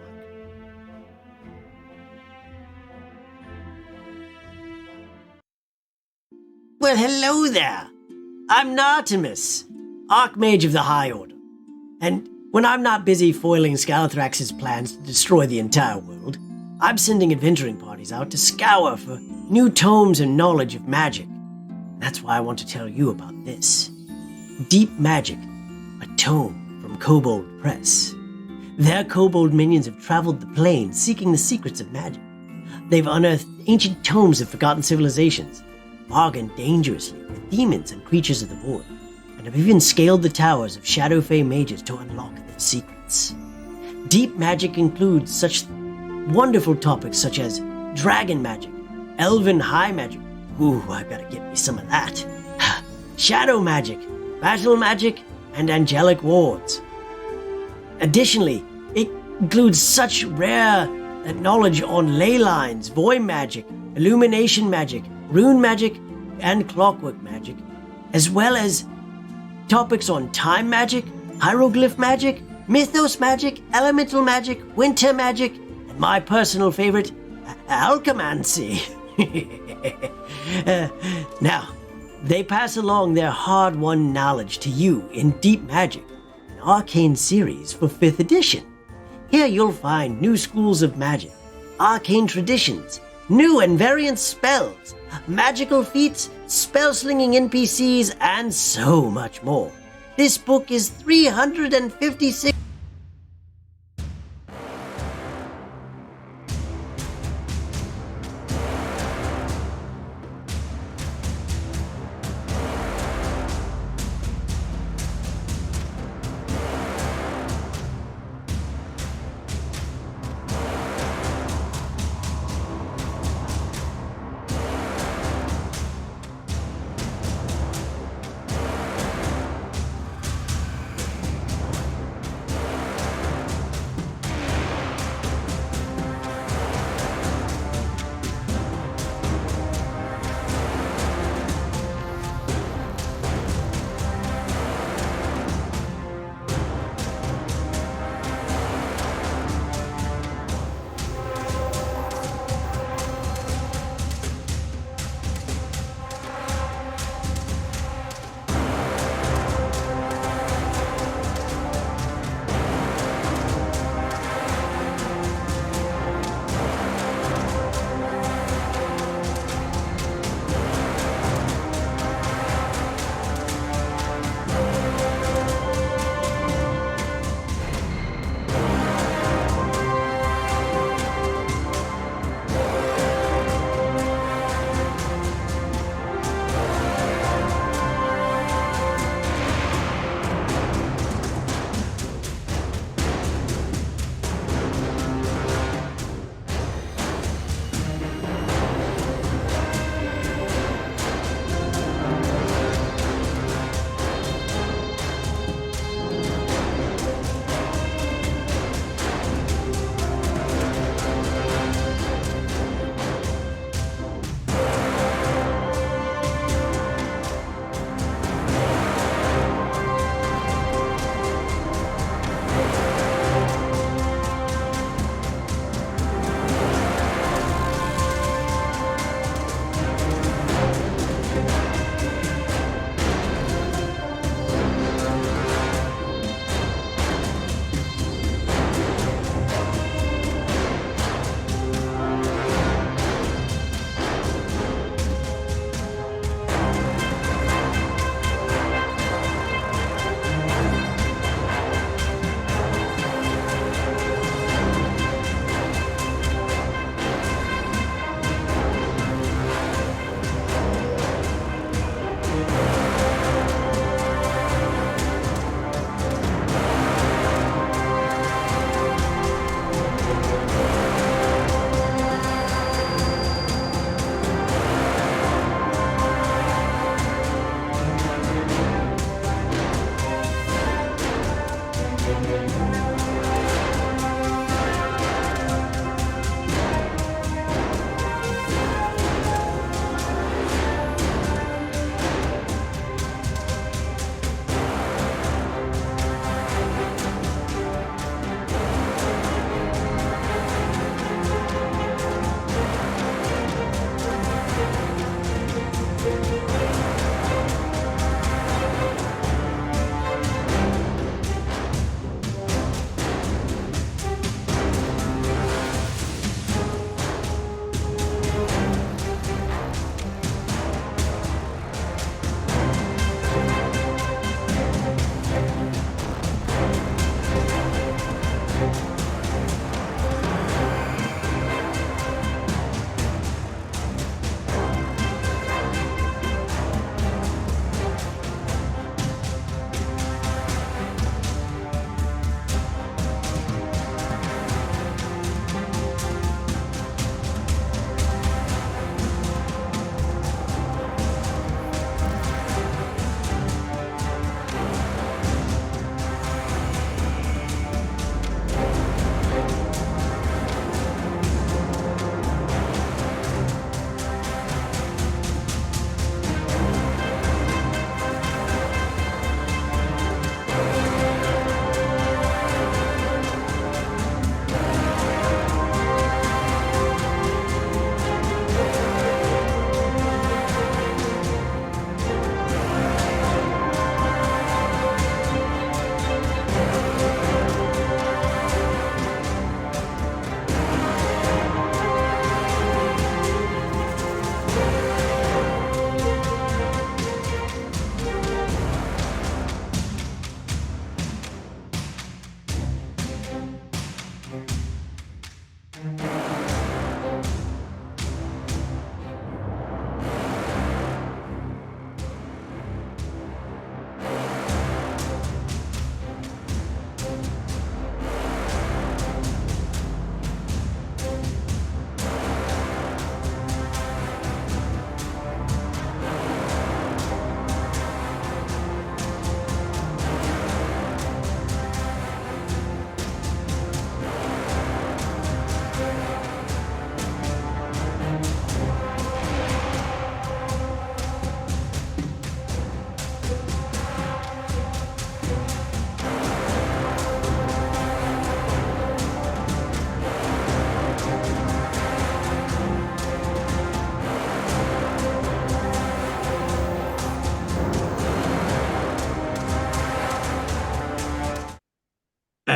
Well, hello there. I'm Nartimus, Archmage of the High Order. And when I'm not busy foiling Scalathrax's plans to destroy the entire world, I'm sending adventuring parties out to scour for new tomes and knowledge of magic. That's why I want to tell you about this. Deep Magic, a tome from Kobold Press. Their kobold minions have traveled the plains seeking the secrets of magic. They've unearthed ancient tomes of forgotten civilizations, bargained dangerously with demons and creatures of the void, and have even scaled the towers of Shadow Fae mages to unlock their secrets. Deep Magic includes such wonderful topics such as dragon magic, elven high magic, ooh, I gotta get me some of that, shadow magic, battle magic, and angelic wards. Additionally, it includes such rare knowledge on ley lines, void magic, illumination magic, rune magic, and clockwork magic, as well as topics on time magic, hieroglyph magic, mythos magic, elemental magic, winter magic, and my personal favorite, alchemancy. Now, they pass along their hard-won knowledge to you in Deep Magic, an arcane series for 5th edition. Here you'll find new schools of magic, arcane traditions, new and variant spells, magical feats, spell-slinging NPCs, and so much more. This book is 356...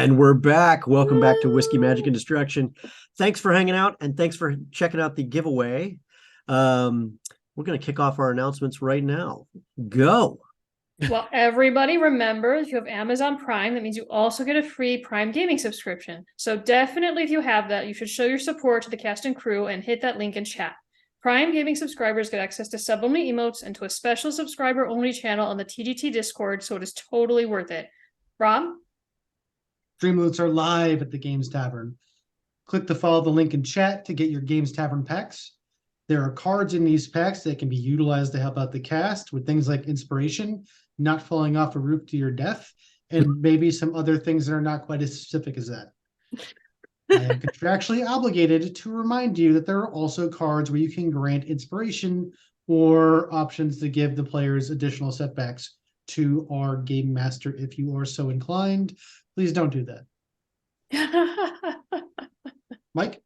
And we're back. Welcome back to Whiskey, Magic, and Destruction. Thanks for hanging out, and thanks for checking out the giveaway. We're going to kick off our announcements right now. Go. Well, everybody remember, if you have Amazon Prime, that means you also get a free Prime Gaming subscription. So definitely, if you have that, you should show your support to the cast and crew and hit that link in chat. Prime Gaming subscribers get access to sub-only emotes and to a special subscriber-only channel on the TGT Discord, so it is totally worth it. Rob? Streamloots are live at the Games Tavern. Click to follow the link in chat to get your Games Tavern packs. There are cards in these packs that can be utilized to help out the cast with things like inspiration, not falling off a roof to your death, and maybe some other things that are not quite as specific as that. I am contractually obligated to remind you that there are also cards where you can grant inspiration or options to give the players additional setbacks to our game master if you are so inclined. Please don't do that. Mike?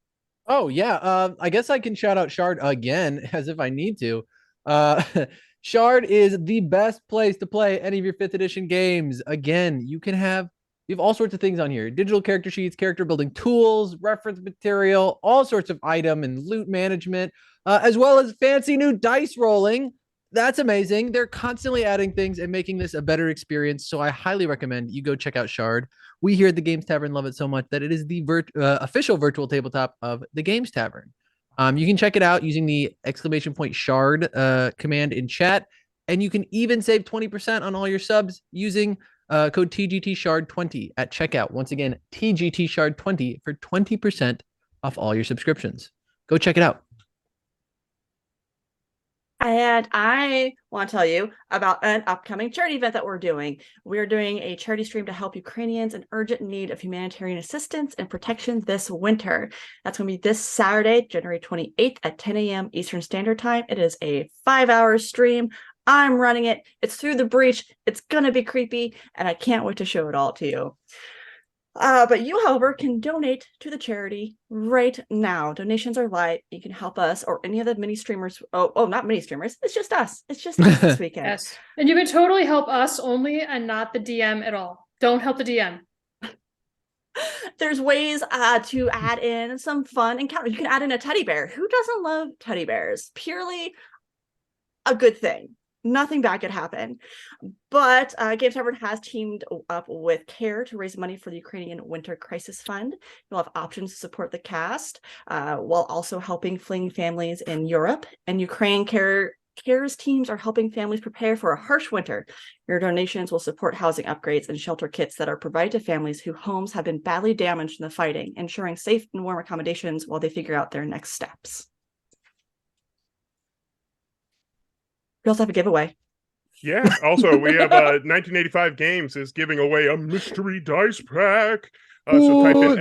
Oh, yeah. I guess I can shout out Shard again, as if I need to. Shard is the best place to play any of your 5th edition games. Again, you have all sorts of things on here. Digital character sheets, character building tools, reference material, all sorts of item and loot management, as well as fancy new dice rolling. That's amazing. They're constantly adding things and making this a better experience. So I highly recommend you go check out Shard. We here at the Games Tavern love it so much that it is the official virtual tabletop of the Games Tavern. You can check it out using the !Shard command in chat. And you can even save 20% on all your subs using code TGTShard20 at checkout. Once again, TGTShard20 for 20% off all your subscriptions. Go check it out. And I want to tell you about an upcoming charity event that we're doing. We're doing a charity stream to help Ukrainians in urgent need of humanitarian assistance and protection this winter. That's going to be this Saturday, January 28th at 10 a.m. Eastern Standard Time. It is a 5-hour stream. I'm running it. It's through the breach. It's going to be creepy, and I can't wait to show it all to you. But you, however, can donate to the charity right now. Donations are live. You can help us or any of the mini streamers. Oh, not mini streamers. It's just us. It's just us this weekend. Yes. And you can totally help us only and not the DM at all. Don't help the DM. There's ways to add in some fun encounters. You can add in a teddy bear. Who doesn't love teddy bears? Purely a good thing. Nothing bad could happen. But Games Tavern has teamed up with CARE to raise money for the Ukrainian Winter Crisis Fund. You'll have options to support the cast while also helping fleeing families in Europe. And Ukraine CARE's teams are helping families prepare for a harsh winter. Your donations will support housing upgrades and shelter kits that are provided to families whose homes have been badly damaged in the fighting, ensuring safe and warm accommodations while they figure out their next steps. We also have a giveaway. Yeah. Also, we have 1985 Games is giving away a mystery dice pack. So type in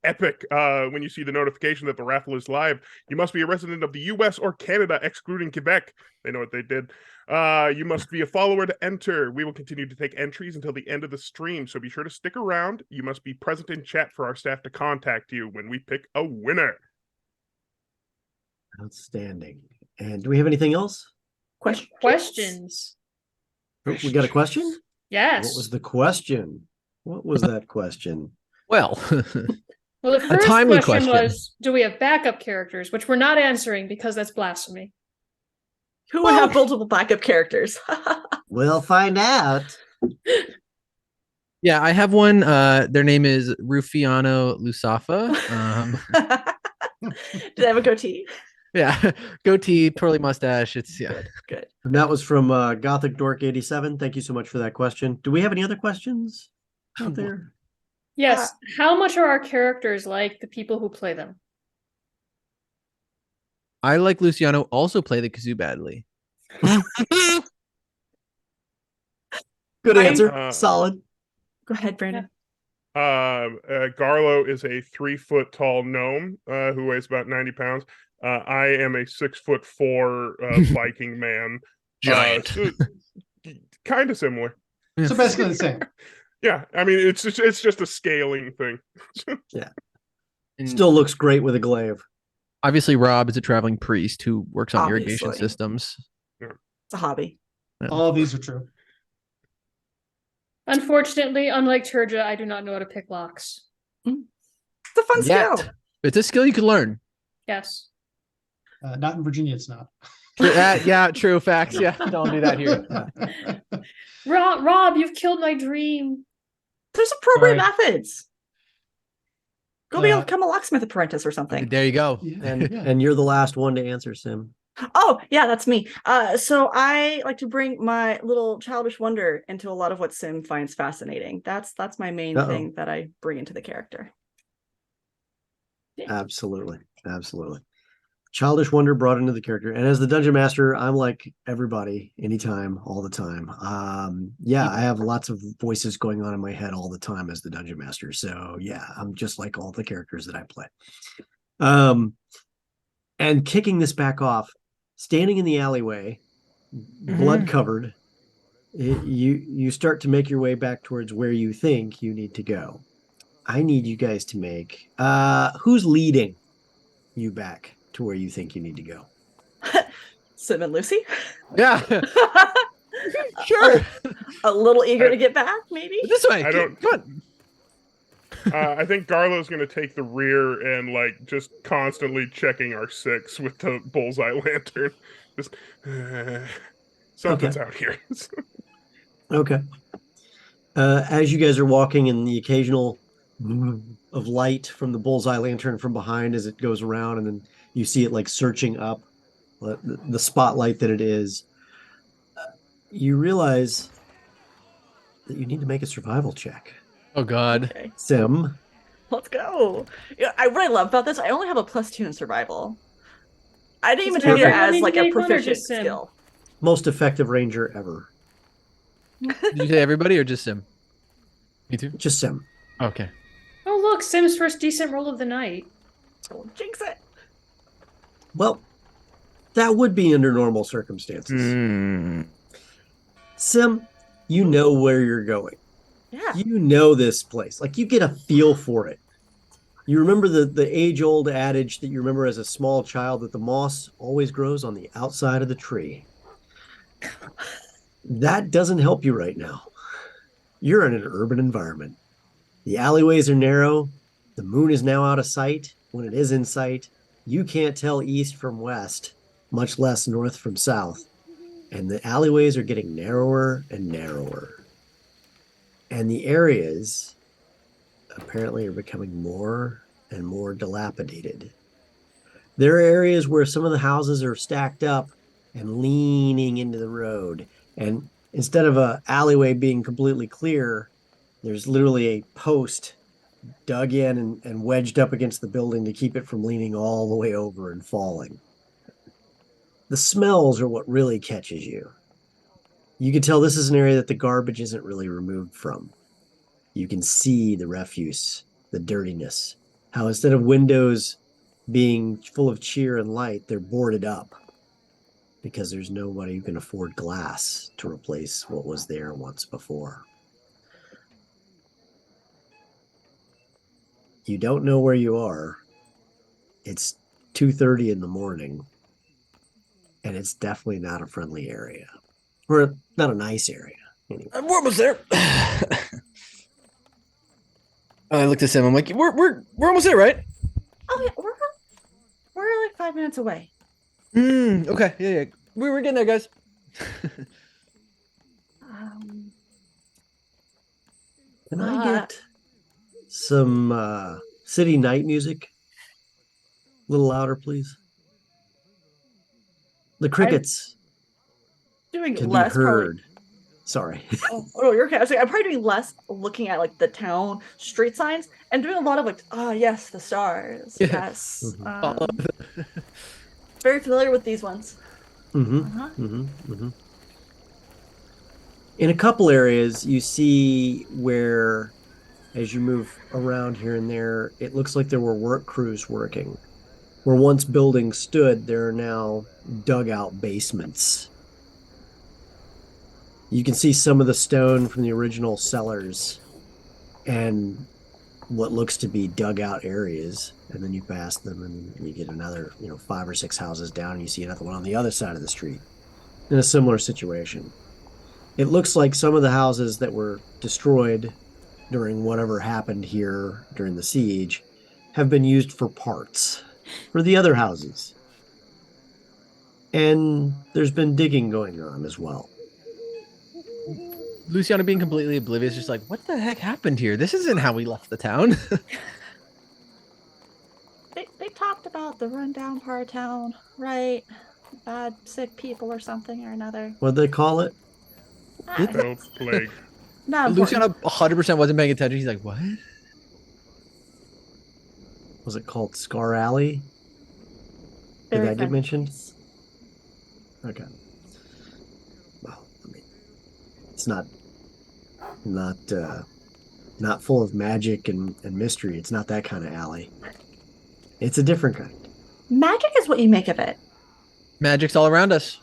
!epic when you see the notification that the raffle is live. You must be a resident of the US or Canada, excluding Quebec. They know what they did. You must be a follower to enter. We will continue to take entries until the end of the stream, so be sure to stick around. You must be present in chat for our staff to contact you when we pick a winner. Outstanding. And do we have anything else? Questions. Oh, we got a question? Yes. What was the question? What was that question? Well, Well, the first timely question question. was, do we have backup characters? Which we're not answering because that's blasphemy. Who would have multiple backup characters? We'll find out. yeah, I have one. Their name is Rufiano Lusafa. Do they have a goatee? Yeah, goatee, twirly mustache. It's Good. And that was from Gothic Dork 87. Thank you so much for that question. Do we have any other questions out there? Yes. How much are our characters like the people who play them? I, like Luciano, also play the kazoo badly. Good answer. Uh, Solid. Go ahead, Brandon. Garlo is a 3-foot tall gnome who weighs about 90 pounds. I am a 6'4" Viking man. Giant. Kind of similar. So basically the same. Yeah, I mean it's just a scaling thing. Yeah. And Still looks great with a glaive. obviously, Rob is a traveling priest who works on irrigation Obviously. systems. It's a hobby. All of these are true. Unfortunately, unlike Turja, I do not know how to pick locks. It's a fun Yet. skill. It's a skill you can learn. Yes. Not in Virginia, it's not. Yeah, true facts. Yeah, don't do that here. Rob, you've killed my dream. There's appropriate Sorry. methods. Go become a locksmith apprentice or something. There you go. And you're the last one to answer, Sim. Oh, yeah, that's me. So I like to bring my little childish wonder into a lot of what Sim finds fascinating. That's my main thing that I bring into the character. Absolutely. Childish wonder brought into the character. And as the dungeon master, I'm like everybody, anytime, all the time. I have lots of voices going on in my head all the time as the dungeon master. So yeah, I'm just like all the characters that I play. And kicking this back off, standing in the alleyway, blood covered, you start to make your way back towards where you think you need to go. I need you guys to make who's leading you back to where you think you need to go? Sim and Lucy? Yeah. Sure. A little eager to get back, maybe? This way. Come on. I think Garlo's going to take the rear and like just constantly checking our 6 with the bullseye lantern. Just something's out here. Okay. As you guys are walking, and the occasional of light from the bullseye lantern from behind as it goes around, and then you see it like searching up the spotlight that it is, you realize that you need to make a survival check. Oh God. Okay. Sim. Let's go. Yeah, what I love about this, I only have a +2 in survival. I didn't even Perfect. take it as like a proficient Sim? skill. Most effective ranger ever. Did you say everybody or just Sim? Me too. Just Sim. Okay. Oh, look, Sim's first decent roll of the night. Don't jinx it. Well, that would be under normal circumstances. Sim, you know where you're going. Yeah. You know this place. Like, you get a feel for it. You remember the age-old adage that you remember as a small child, that the moss always grows on the outside of the tree. That doesn't help you right now. You're in an urban environment. The alleyways are narrow. The moon is now out of sight. When it is in sight, you can't tell east from west, much less north from south. And the alleyways are getting narrower and narrower. And the areas apparently are becoming more and more dilapidated. There are areas where some of the houses are stacked up and leaning into the road. And instead of an alleyway being completely clear, there's literally a post dug in and wedged up against the building to keep it from leaning all the way over and falling. The smells are what really catches you. You can tell this is an area that the garbage isn't really removed from. You can see the refuse, the dirtiness, how instead of windows being full of cheer and light, they're boarded up because there's nobody who can afford glass to replace what was there once before. You don't know where you are. It's 2:30 in the morning, and it's definitely not a friendly area. Or not a nice area. Anyway. We're almost there. I looked at Sim. I'm like, we're almost there, right? Oh yeah, we're like 5 minutes away. Okay. Yeah. We're getting there, guys. Can I get some city night music? A little louder, please. The crickets Doing can less be heard. Sorry. Oh, you're okay. I was like, I'm probably doing less looking at like the town street signs and doing a lot of like, yes, the stars. Yeah. Yes. Very familiar with these ones. In a couple areas, you see where, as you move around here and there, it looks like there were work crews working. Where once buildings stood, there are now dugout basements. You can see some of the stone from the original cellars and what looks to be dugout areas. And then you pass them and you get another, 5 or 6 houses down, and you see another one on the other side of the street in a similar situation. It looks like some of the houses that were destroyed during whatever happened here during the siege have been used for parts for the other houses. And there's been digging going on as well. Luciana being completely oblivious, just like, what the heck happened here? This isn't how we left the town. They talked about the rundown part of town, right? Bad, sick people or something or another. What'd they call it? Belt plague. Not Luciana important. 100% wasn't paying attention. He's like, what? Was it called Scar Alley? Did Very that get friendly. mentioned? Okay. Well, I mean, it's not full of magic and mystery. It's not that kind of alley. It's a different kind. Magic is what you make of it. Magic's all around us.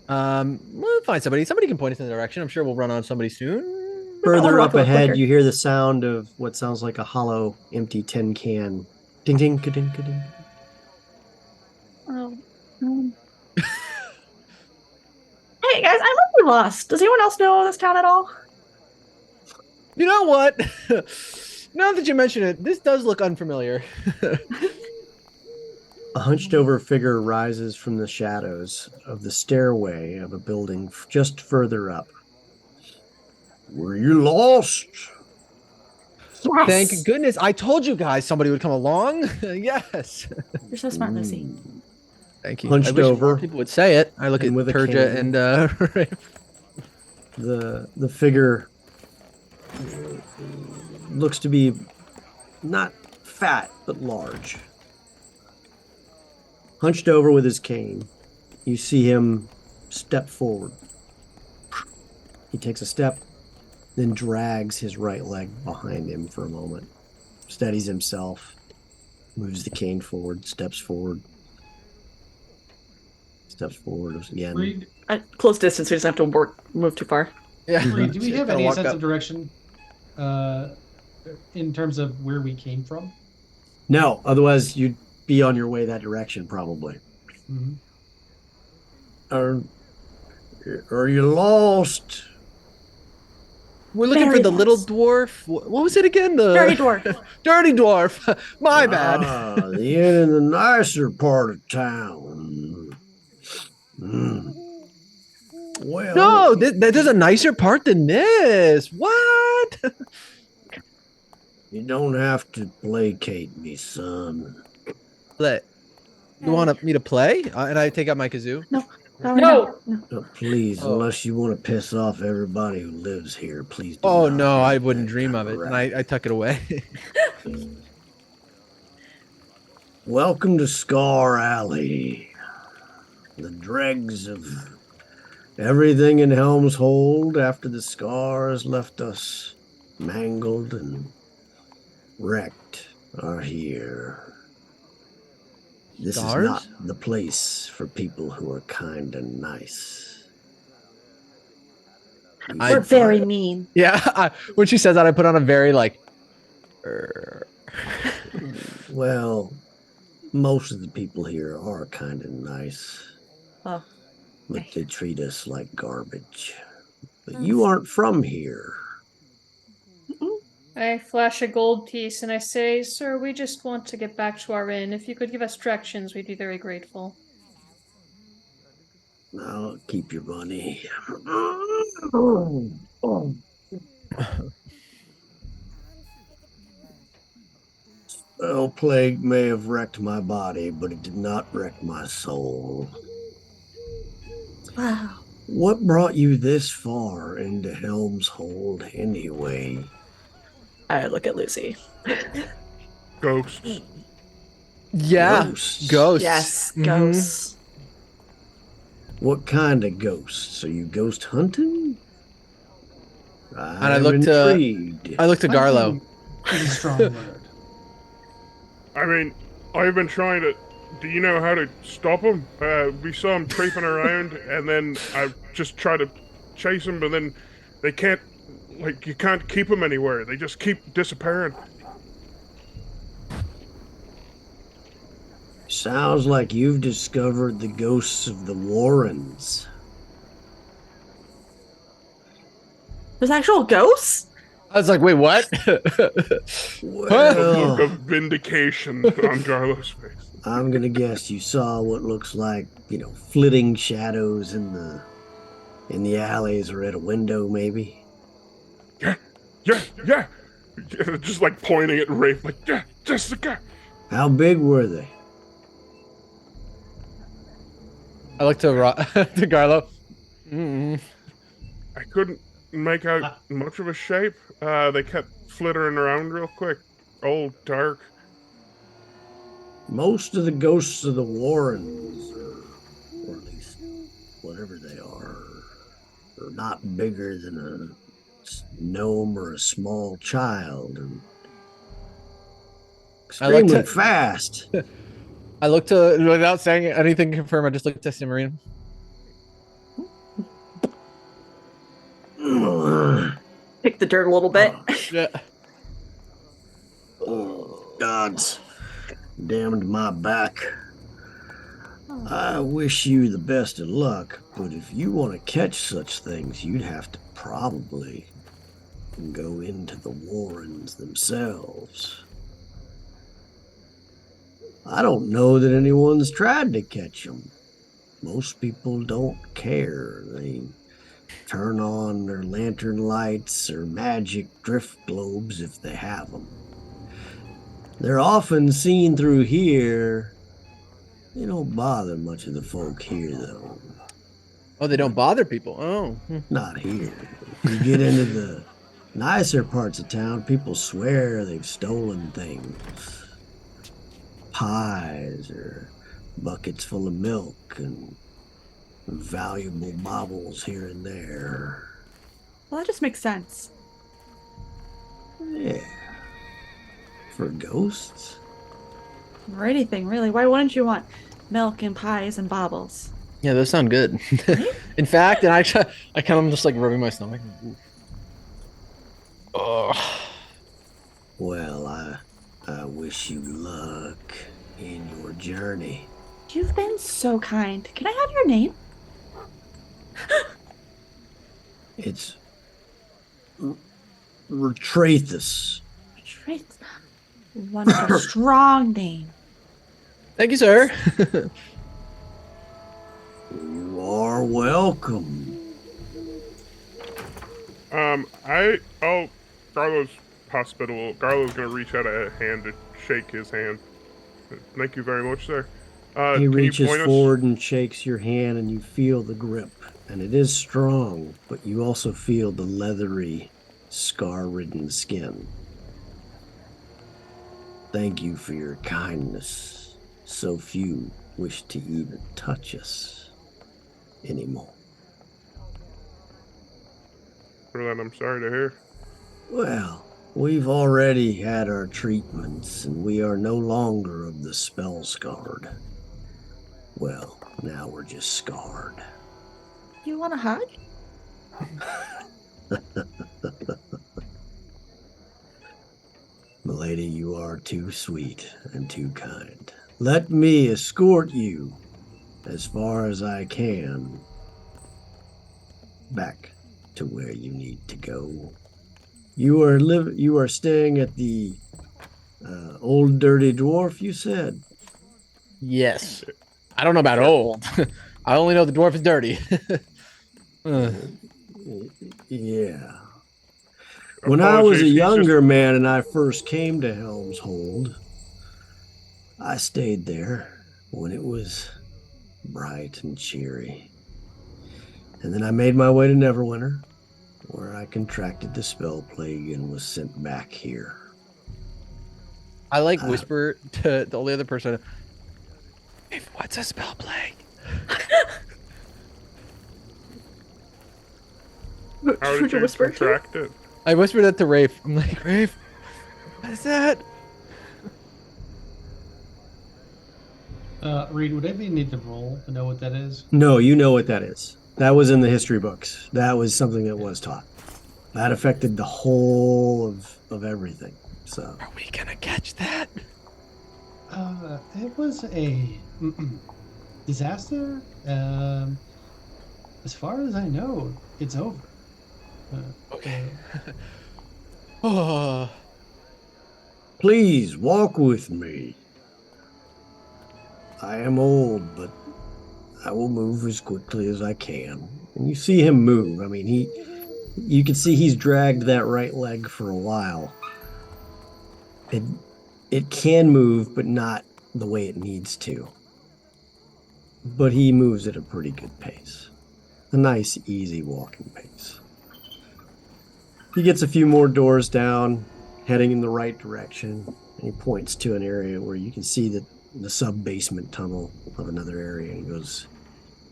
We'll find somebody. Somebody can point us in the direction. I'm sure we'll run on somebody soon. Further walk up a little ahead, quicker. you hear the sound of what sounds like a hollow, empty tin can. Ding ding ka ding ka ding. Oh. Hey guys, I'm really lost. Does anyone else know this town at all? You know what? Now that you mention it, this does look unfamiliar. A hunched over figure rises from the shadows of the stairway of a building just further up. Were you lost? Yes. Thank goodness. I told you guys somebody would come along. Yes. You're so smart, Lucy. Thank you. Hunched I wish more over people would say it. I look at and with a Turja cane. and The figure looks to be not fat but large. Hunched over with his cane, you see him step forward. He takes a step, then drags his right leg behind him for a moment, steadies himself, moves the cane forward, steps forward again. Reed, At close distance, we just have to move too far. yeah. Reed, do we have Kinda any walk sense up. of direction in terms of where we came from? No, otherwise you'd be on your way that direction probably. Mm-hmm. Are you lost? We're looking Very for the little lost. dwarf. What was it again? The Dirty dwarf. Dirty dwarf. My bad. The inn in the nicer part of town. Hmm. Well, No, there's a nicer part than this. What? you don't have to placate me, son. Let you want me to play? And I take out my kazoo. No. Please, Oh. unless you want to piss off everybody who lives here, please do Oh not no, make I wouldn't that dream kind of it. And racket. I tuck it away. Welcome to Scar Alley. The dregs of everything in Helm's Hold after the scars left us mangled and wrecked are here. This Scars? is not the place for people who are kind and nice. We're very mean. Yeah. When she says that, I put on a very like. Well, most of the people here are kind and nice. Oh. But they treat us like garbage. But you aren't from here. I flash a gold piece and I say, "Sir, we just want to get back to our inn. If you could give us directions, we'd be very grateful." I'll keep your money. Well, plague may have wrecked my body, but it did not wreck my soul. Wow. What brought you this far into Helm's Hold anyway? I look at Lucy. Ghosts. Yeah. Ghosts. Ghosts. Yes, Mhm. ghosts. What kind of ghosts? Are you ghost hunting? I look to- intrigued. I look to Garlo. Is a strong word. I mean, I've been trying to. Do you know how to stop them? We saw them creeping around, and then I just try to chase them, but then they can't. Like, you can't keep them anywhere. They just keep disappearing. Sounds like you've discovered the ghosts of the Warrens. There's actual ghosts? I was like, wait, what? The look Well, of vindication on Garlo's face. I'm gonna guess you saw what looks like, flitting shadows in the alleys or at a window, maybe. Yeah. Just like pointing at Rafe, like, yeah, Jessica. How big were they? I look to to Garlo. I couldn't make out much of a shape. They kept flittering around real quick. Old, dark. Most of the ghosts of the Warrens, or at least whatever they are not bigger than a gnome or a small child, and extremely fast. I look to, without saying anything confirm, I just looked to Cimarine. Pick the dirt a little bit. Yeah. Oh, God's damned my back. I wish you the best of luck, but if you want to catch such things, you'd have to probably go into the Warrens themselves. I don't know that anyone's tried to catch them. Most people don't care. They turn on their lantern lights or magic drift globes if they have them. They're often seen through here. They don't bother much of the folk here, though. Oh, they don't bother people. Oh. Not here. If you get into the nicer parts of town, people swear they've stolen things. Pies or buckets full of milk and valuable baubles here and there. Well, that just makes sense. Yeah. For ghosts? Or anything, really. Why wouldn't you want milk and pies and baubles? Yeah, those sound good. In fact, and I kind of just like rubbing my stomach. Oh. Well, I wish you luck in your journey. You've been so kind. Can I have your name? It's Retrathus. Wonderful, strong name. Thank you, sir. You are welcome. Garlo's hospitable. Garlo's gonna reach out a hand to shake his hand. Thank you very much, sir. He reaches forward and shakes your hand, and you feel the grip. And it is strong, but you also feel the leathery, scar-ridden skin. Thank you for your kindness. So few wish to even touch us anymore. For that, I'm sorry to hear. Well, we've already had our treatments, and we are no longer of the spell-scarred. Well, now we're just scarred. You want a hug? Milady, you are too sweet and too kind. Let me escort you as far as I can back to where you need to go. You are staying at the Old Dirty Dwarf, you said? Yes. I don't know about old. I only know the dwarf is dirty. Yeah. When I was a younger man and I first came to Helm's Hold, I stayed there when it was bright and cheery. And then I made my way to Neverwinter, where I contracted the spell plague and was sent back here. I like whisper to the only other person, what's a spell plague? How did you contract it? I whispered that to Rafe. I'm like, Rafe, what is that? Reed, would anybody need to roll to know what that is? No, you know what that is. That was in the history books. That was something that was taught. That affected the whole of everything. So, are we gonna catch that? It was a disaster. As far as I know, it's over. Okay. Oh. Please walk with me. I am old, but I will move as quickly as I can. And you see him move. I mean, you can see he's dragged that right leg for a while. It can move, but not the way it needs to. But he moves at a pretty good pace. A nice, easy walking pace. He gets a few more doors down, heading in the right direction, and he points to an area where you can see the sub-basement tunnel of another area. And he goes,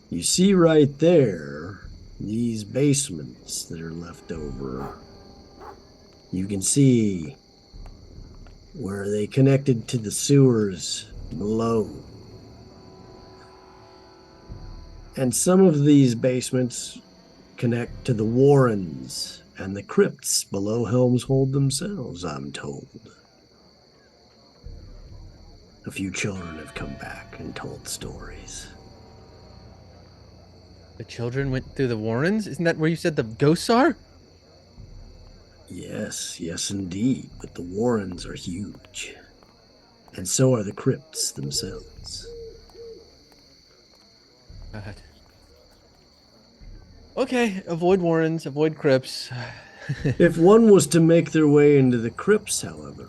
you see right there, these basements that are left over. You can see where they connected to the sewers below. And some of these basements connect to the warrens and the crypts below Helm's Hold themselves, I'm told. A few children have come back and told stories. The children went through the Warrens? Isn't that where you said the ghosts are? Yes, yes indeed, but the warrens are huge. And so are the crypts themselves. God. Okay, avoid Warrens, avoid crypts. If one was to make their way into the crypts, however,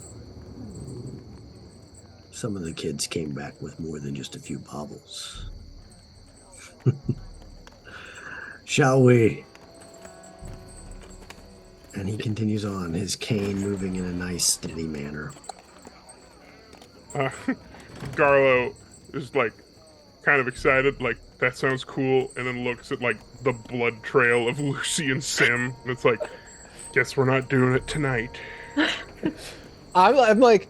some of the kids came back with more than just a few baubles. Shall we? And he continues on, his cane moving in a nice, steady manner. Garlo is like kind of excited, like that sounds cool, and then looks at like the blood trail of Lucy and Sim, and it's like, guess we're not doing it tonight. I'm like,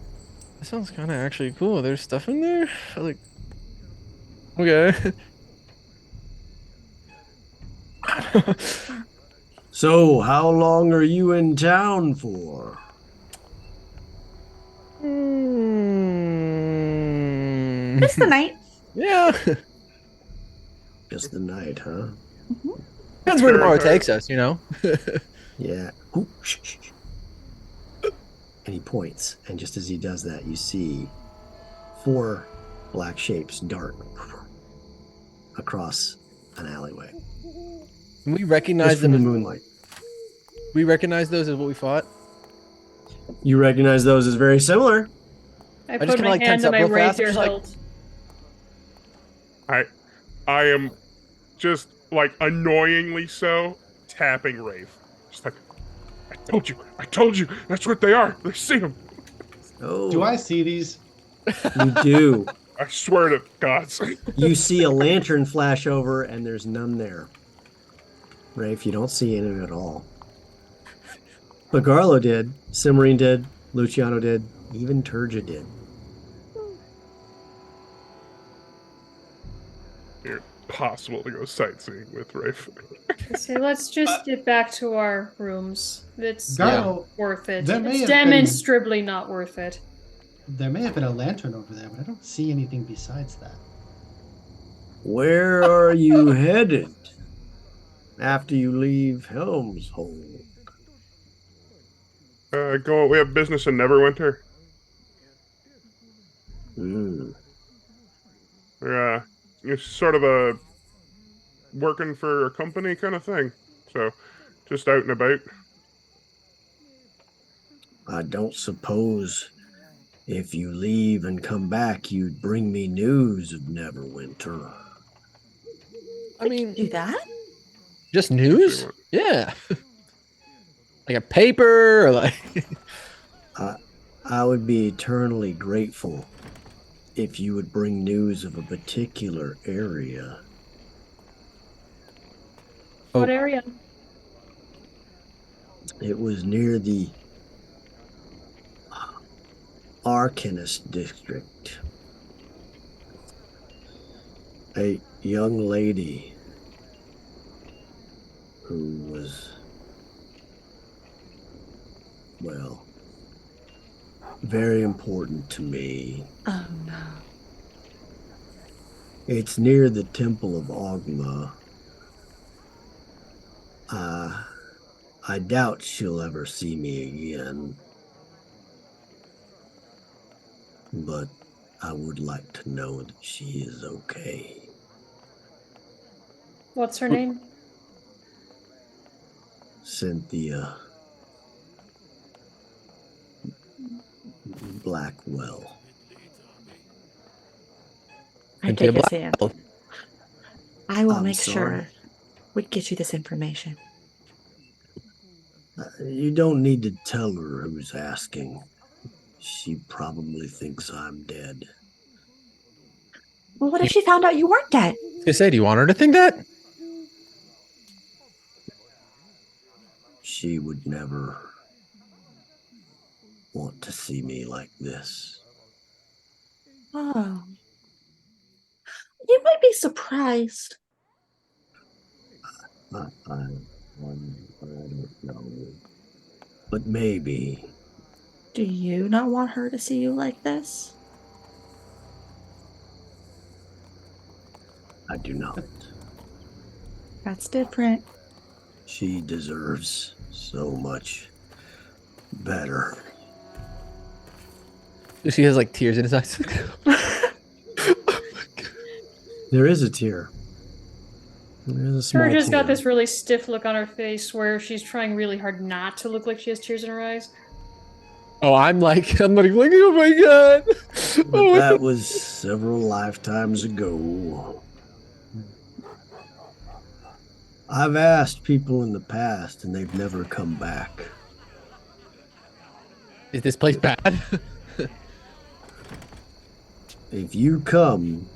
that sounds kind of actually cool. There's stuff in there? Like, okay. So, how long are you in town for? Just the night. Yeah. Just the night, huh? Depends where tomorrow takes us, you know? Yeah. Ooh, shh, shh, shh. And he points, and just as he does that, you see 4 black shapes dart across an alleyway. We recognize Just from them the as, moonlight. we recognize those as what we fought. You recognize those as very similar. I just put kinda, my like, hand tense on up my real fast. rapier I'm just like- hilt. I am just like annoyingly so tapping Rafe. Just like, I told you, that's what they are. They see them. Oh, Do I see these? You do. I swear to gods. You see a lantern flash over, and there's none there. Rafe, you don't see any at all. But Garlo did, Cimarine did, Luciano did, even Turja did. It's impossible to go sightseeing with Rafe. So let's just get back to our rooms. It's Garlo, not worth it. there may It's have been- demonstrably not worth it. there may have been a lantern over there, but I don't see anything besides that. Where are you headed after you leave Helm's Hold? We have business in Neverwinter. It's sort of a working for a company kind of thing. So, just out and about. I don't suppose if you leave and come back, you'd bring me news of Neverwinter. I mean, Do that? just news? Yeah. Like a paper or like. I would be eternally grateful if you would bring news of a particular area. What area? It was near the Arcanist district. A young lady who was, well, very important to me. Oh no. It's near the Temple of Ogma. I doubt she'll ever see me again. But I would like to know that she is okay. What's her name? Cynthia Blackwell. I Cynthia take his hand. Blackwell. I will I'm make sorry. sure we get you this information. You don't need to tell her who's asking. She probably thinks I'm dead. Well, what if she found out you weren't dead? I was gonna say, do you want her to think that? She would never want to see me like this. Oh. You might be surprised. I don't know. But maybe. Do you not want her to see you like this? I do not. That's different. She deserves so much better. She has like tears in his eyes. There is a tear. There is a small Georgia's got tear. this really stiff look on her face where she's trying really hard not to look like she has tears in her eyes. Oh, I'm like, oh my god. But that was several lifetimes ago. I've asked people in the past and they've never come back. Is this place bad? If you come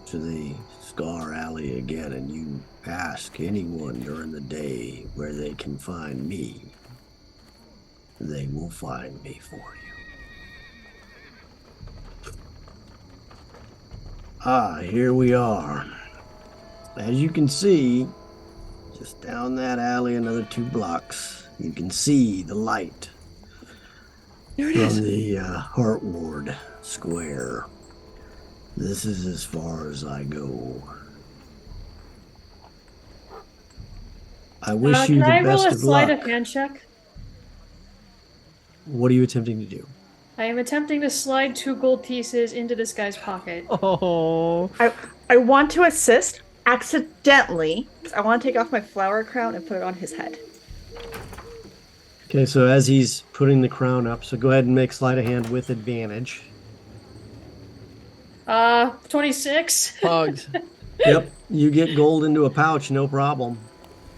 to the Scar Alley again and you ask anyone during the day where they can find me, they will find me for you. Ah, here we are. As you can see, just down that alley another 2 blocks, you can see the light There it from is. the Heart Ward Square. This is as far as I go. I wish you Can the I roll best a of sleight luck. of hand check? What are you attempting to do? I am attempting to slide 2 gold pieces into this guy's pocket. Oh. I want to assist accidentally. I want to take off my flower crown and put it on his head. Okay, so as he's putting the crown up, so go ahead and make sleight of hand with advantage. 26. Hugs. Yep, you get gold into a pouch, no problem.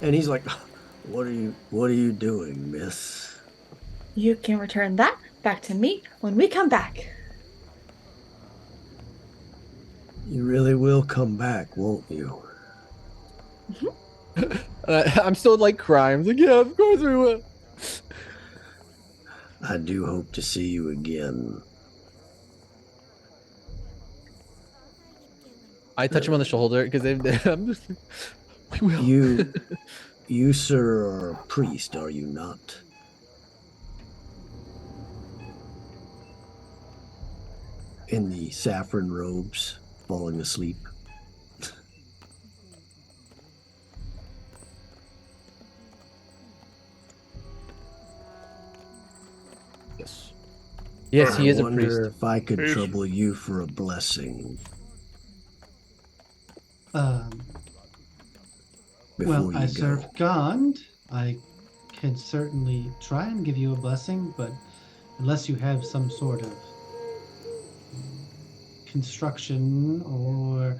And he's like, what are you doing, miss? You can return that back to me when we come back. You really will come back, won't you? I'm still like crying. I'm like, yeah, of course we will. I do hope to see you again. I touch him on the shoulder because I'm just. We will. You, sir, are a priest, are you not? In the saffron robes, falling asleep. Yes. Yes, he is I a priest. wonder if I could Priest. trouble you for a blessing before Well, you I go. serve God. I can certainly try and give you a blessing, but unless you have some sort of construction or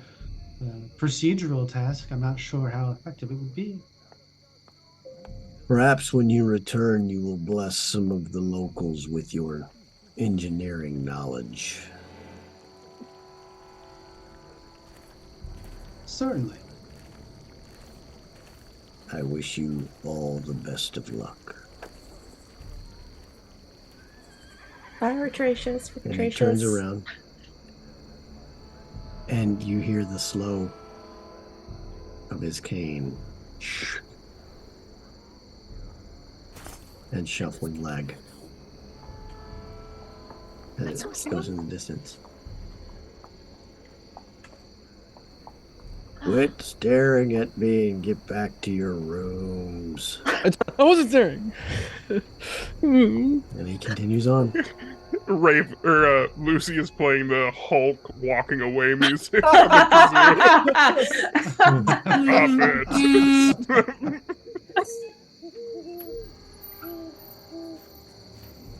procedural task, I'm not sure how effective it would be. Perhaps when you return, you will bless some of the locals with your engineering knowledge. Certainly. I wish you all the best of luck. Bye, Retracious. And he turns around, and you hear the slow of his cane and shuffling leg. And That's it so goes sad. in the distance. Quit staring at me and get back to your rooms. I wasn't staring. And he continues on. Lucy is playing the Hulk walking away music. Oh, Stop it.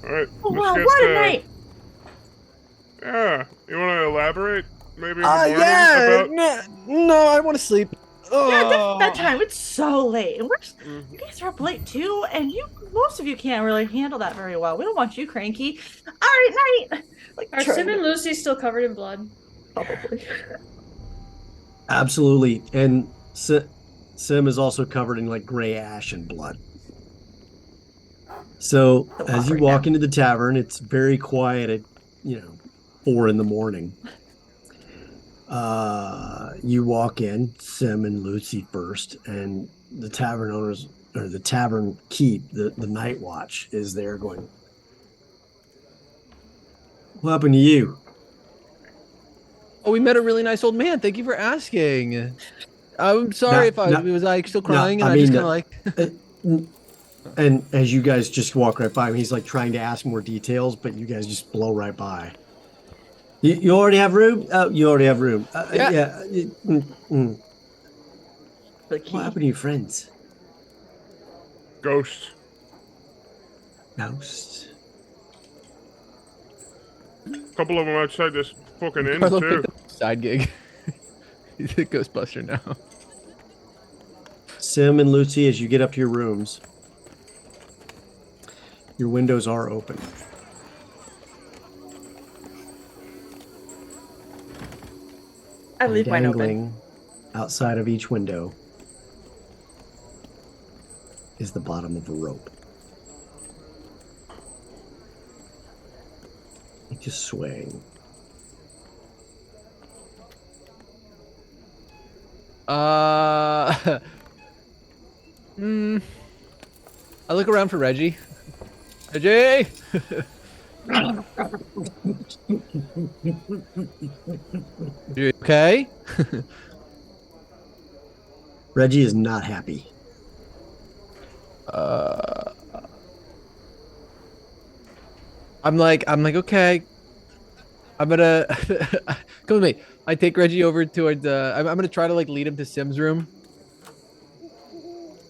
All right. wow, what a night! Yeah, you want to elaborate? Maybe in the morning Yeah. about... No, I want to sleep. Yeah, that's bedtime. It's so late, and you guys are up late too. And most of you can't really handle that very well. We don't want you cranky. All right, night. Like, Are Sim and Lucy still covered in blood? probably. Absolutely. And Sim is also covered in like gray ash and blood. So as you walk into the tavern, it's very quiet at 4 a.m. You walk in, Sim and Lucy first, and the tavern owners, or the tavern keep, the night watch is there going, what happened to you? Oh, we met a really nice old man. Thank you for asking. I'm sorry if I was like still crying and I just kind of like. And as you guys just walk right by him, he's like trying to ask more details, but you guys just blow right by. You already have room? Oh, you already have room. Yeah. What happened to your friends? Ghosts. Ghosts. A couple of them outside this fucking inn Carlo too. picked up a side gig. He's a Ghostbuster now. Sim and Lucy, as you get up to your rooms, your windows are open. I leave mine open. Dangling outside of each window is the bottom of a rope. It's just swaying. I look around for Reggie. Reggie! You okay? Reggie is not happy. I'm like, okay. I'm gonna come with me. I take Reggie over towards. I'm gonna try to like lead him to Sim's room.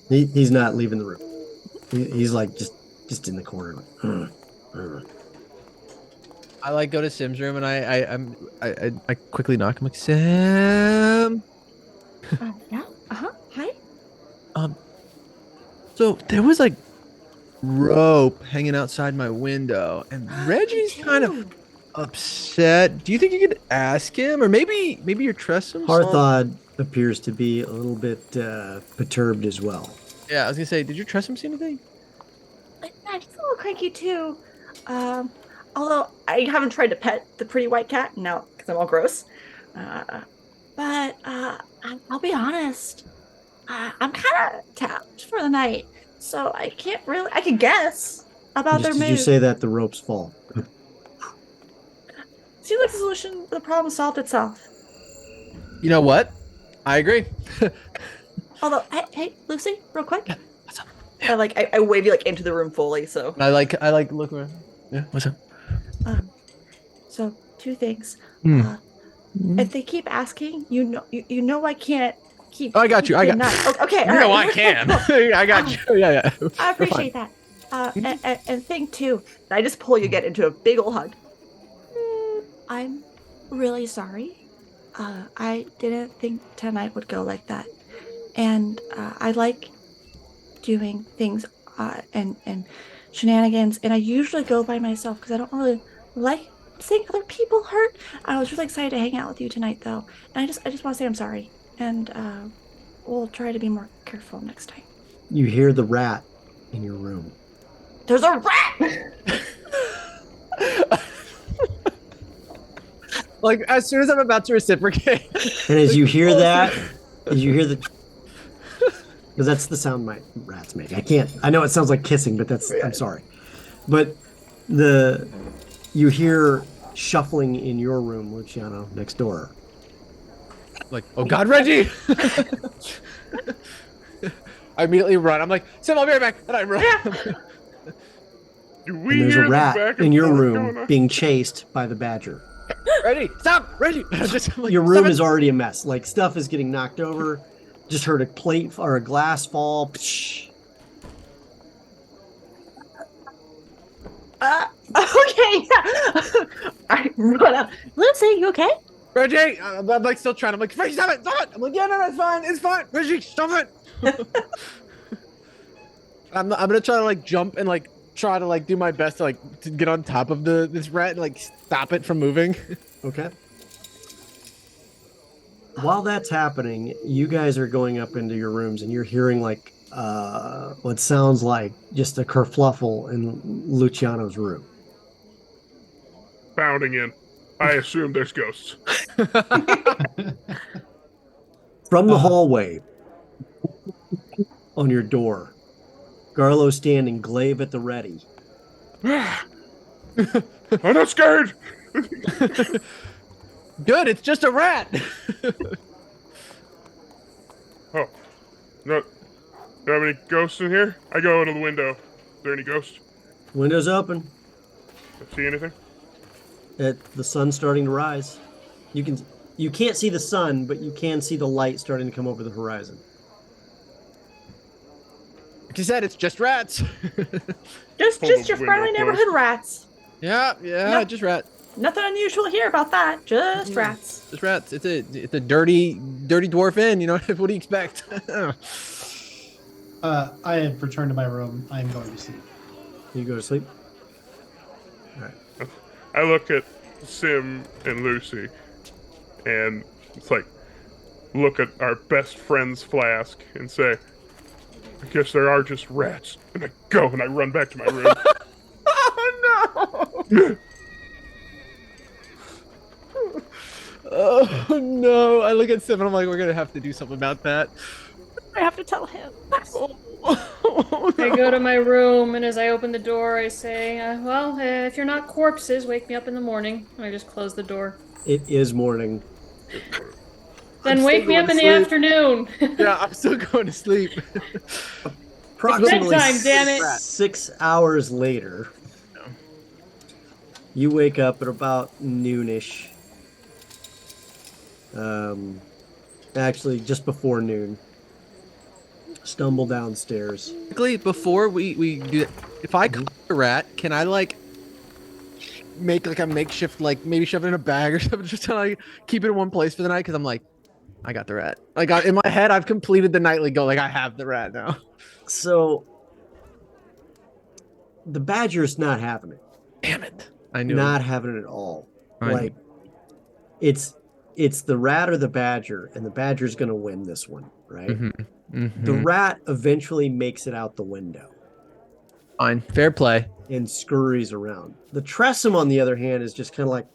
He's not leaving the room. He's like just in the corner. I like go to Sim's room and I quickly knock. I'm like, Sim. Yeah. Hi. So there was like rope hanging outside my window, and Reggie's kind of upset. Do you think you could ask him, or maybe you trust him? Harthod appears to be a little bit perturbed as well. Yeah, I was gonna say, did you trust him see anything? I'm just a little cranky too. Although I haven't tried to pet the pretty white cat now because I'm all gross. But I'll be honest. I'm kind of tapped for the night, so I can't really. I can guess about their mood. Did you say that the ropes fall? Seems like the solution, the problem solved itself. You know what? I agree. Although, hey, Lucy, real quick. Yeah, what's up? I wave you like into the room fully. So I like look around. Yeah, what's up? So 2 things. If they keep asking, you know I can't keep. Oh, I got you. Okay. All right. No, I can. I got you. Yeah. I appreciate that. And thing 2, I just pull you again into a big old hug. I'm really sorry. I didn't think tonight would go like that, and I like doing things and shenanigans, and I usually go by myself because I don't really like seeing other people hurt. I was really excited to hang out with you tonight, though, and I just want to say I'm sorry, and we'll try to be more careful next time. You hear the rat in your room. There's a rat. Like as soon as I'm about to reciprocate. And as you hear that, because that's the sound my rats make. I know it sounds like kissing, but I'm sorry. But you hear shuffling in your room, Luciano, next door. like, oh God, Reggie! I immediately run. I'm like, Sim, I'll be right back. And I run. Do we And there's hear a the rat back in and your forth room going on? being chased by the badger. Reggie, stop! Reggie! I'm like, Your "Stop room it." is already a mess. Like stuff is getting knocked over. Just heard a plate or a glass fall. Psh. Okay. I run out. Lucy, you okay? Reggie! I'm like still trying. I'm like, Reggie, stop it! Stop it! I'm like, yeah, no, it's fine. It's fine. Reggie, stop it! I'm gonna try to like jump and like try to like do my best to like to get on top of this rat and like stop it from moving. Okay. While that's happening, you guys are going up into your rooms and you're hearing like what sounds like just a kerfluffle in Luciano's room. Bounding in. I assume there's ghosts. From the hallway on your door, Garlo standing glaive at the ready. I'm not scared. Good, it's just a rat. Oh, no. Do you have any ghosts in here? I go into the window. Is there any ghosts? Windows open. See anything? The sun's starting to rise. You can't see the sun, but you can see the light starting to come over the horizon. Like you said, it's just rats. Just Hold the your window friendly closed. neighborhood rats. yeah, Nope. just rat. Nothing unusual here about that. Just rats. Just rats. It's a dirty dwarf inn. You know what do you expect? I have returned to my room. I am going to sleep. You go to sleep. I look at Sim and Lucy, and it's like, look at our best friend's flask and say, I guess there are just rats. And I go and I run back to my room. Oh no! Oh no! I look at Sim and I'm like, we're gonna have to do something about that. I have to tell him. Oh, I no. go to my room, and as I open the door, I say, well, if you're not corpses, wake me up in the morning. And I just close the door. It is morning. Then I'm wake still me going up in to the sleep. afternoon. Yeah, I'm still going to sleep. Approximately bedtime, damn it. 6 hours later, you wake up at about noonish. Actually, just before noon. Stumble downstairs. Quickly, before we do it, if I caught a rat, can I like make like a makeshift, like maybe shove it in a bag or something, just to like keep it in one place for the night? Because I'm like, I got the rat. Like in my head, I've completed the nightly goal. Like I have the rat now. So the badger's not having it. Damn it! I knew. Not having it at all. I Like it's the rat or the badger, and the badger's gonna win this one, right? The rat eventually makes it out the window Fine, fair play. and scurries around. The Tressum, on the other hand, is just kind of like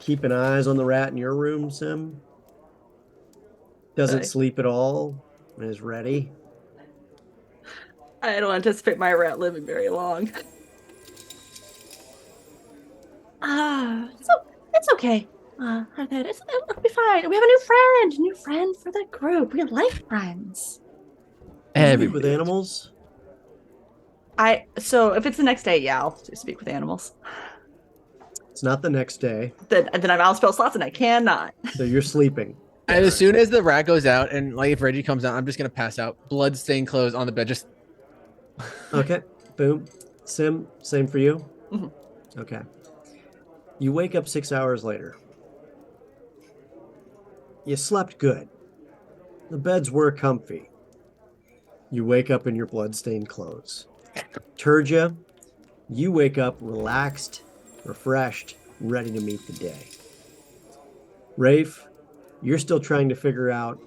keeping eyes on the rat in your room, Sim. Doesn't Right. sleep at all and is ready. I don't anticipate my rat living very long. It's okay. It'll be fine. We have a new friend for the group. We like friends. Speak with animals. So if it's the next day, yeah, I'll speak with animals. It's not the next day, Then I'm out of spell slots and I cannot. so you're sleeping. And as soon as the rat goes out, and like if Reggie comes out, I'm just gonna pass out, blood stained clothes on the bed. Just Okay, boom. Sim, same for you? Mhm. Okay. You wake up 6 hours later. You slept good. The beds were comfy. You wake up in your blood-stained clothes. Turja, you wake up relaxed, refreshed, ready to meet the day. Rafe, you're still trying to figure out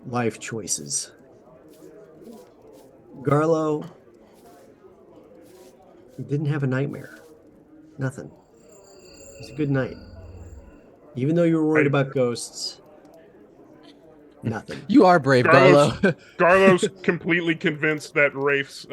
life choices. Garlo, you didn't have a nightmare. Nothing. It was a good night. Even though you were worried about ghosts, nothing. you are brave, Garlo's, Garlo. Garlo's completely convinced that Rafe's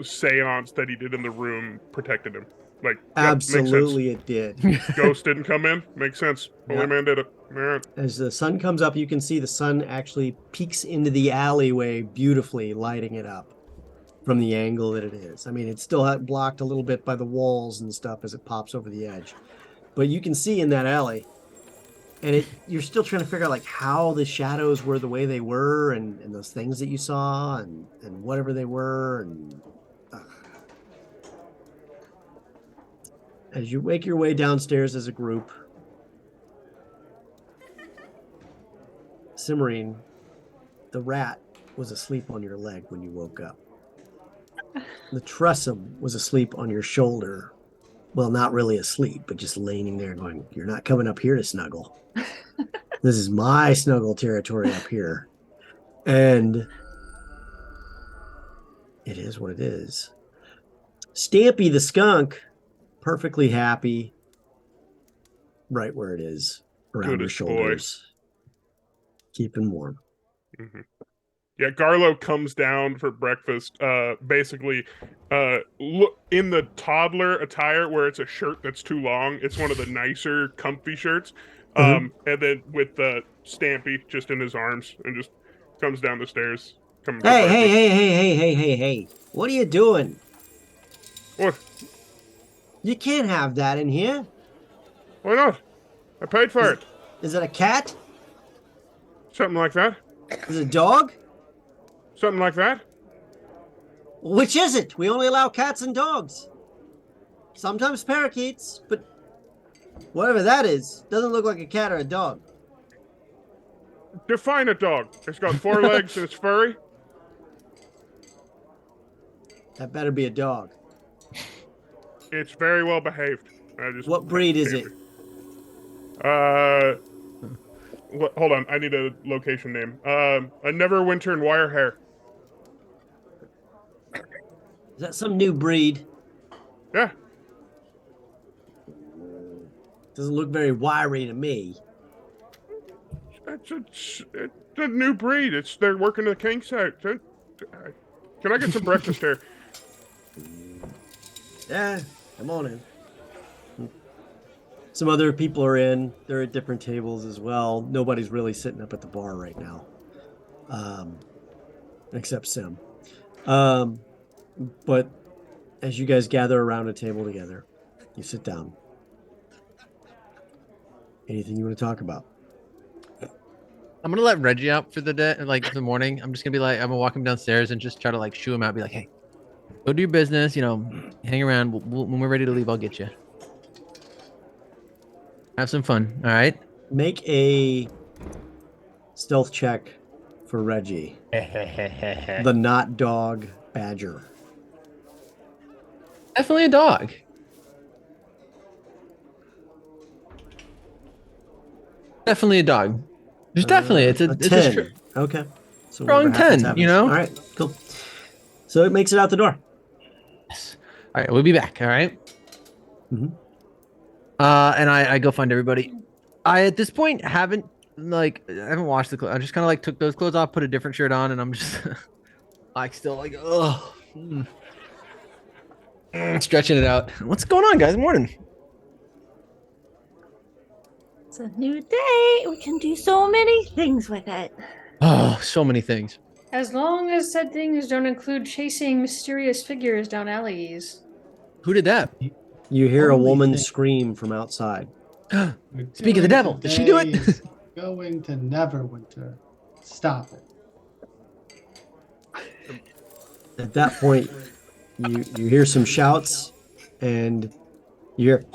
seance that he did in the room protected him. Like, Absolutely, it did. Ghost didn't come in. Makes sense. Holy Yeah. man did it. All right. As the sun comes up, you can see the sun actually peeks into the alleyway beautifully, lighting it up from the angle that it is. I mean, it's still blocked a little bit by the walls and stuff as it pops over the edge, but you can see in that alley. And you're still trying to figure out like how the shadows were the way they were, and those things that you saw, and whatever they were, and as you make your way downstairs as a group, Cimarine, the rat was asleep on your leg when you woke up. The Tressum was asleep on your shoulder. Well, not really asleep, but just laying there going, "You're not coming up here to snuggle. This is my snuggle territory up here." And it is what it is. Stampy the skunk, perfectly happy, right where it is, around your shoulders. Keeping warm. Mm-hmm. Yeah, Garlo comes down for breakfast, basically look in the toddler attire where it's a shirt that's too long. It's one of the nicer, comfy shirts. And then with Stampy just in his arms, and just comes down the stairs. Hey. What are you doing? What? You can't have that in here. Why not? I paid for it. Is it a cat? Something like that. Is it a dog? Something like that. Which is it? We only allow cats and dogs. Sometimes parakeets, but whatever that is, doesn't look like a cat or a dog. Define a dog. It's got 4 legs and it's furry. That better be a dog. It's very well behaved. What breed is it? Hold on. I need a location name. A Neverwinter and Wire Hair. Is that some new breed? Yeah. Doesn't look very wiry to me. It's a new breed. They're working the kinks out. Can I get some breakfast here? Yeah, come on in. Some other people are in. They're at different tables as well. Nobody's really sitting up at the bar right now, except Sim. But as you guys gather around a table together, you sit down. Anything you want to talk about? I'm gonna let Reggie out for the day, like for the morning. I'm just gonna be like, I'm gonna walk him downstairs and just try to like shoo him out. Be like, hey, go do your business. You know, hang around. When we're ready to leave, I'll get you. Have some fun. All right. Make a stealth check for Reggie, the not dog badger. Definitely a dog. Definitely a dog. There's definitely it's a 10. Okay. So strong 10. You know. All right. Cool. So it makes it out the door. Yes. All right. We'll be back. All right. Mm-hmm. And I go find everybody. I at this point haven't washed the clothes. I just kind of like took those clothes off, put a different shirt on, and I'm just like still like stretching it out. What's going on, guys? Morning. It's a new day. We can do so many things with it. Oh, so many things. As long as said things don't include chasing mysterious figures down alleys. Who did that? You hear a woman scream from outside. Speak of the devil. Did she do it? Going to Neverwinter. Stop it. At that point, you hear some shouts, and you hear,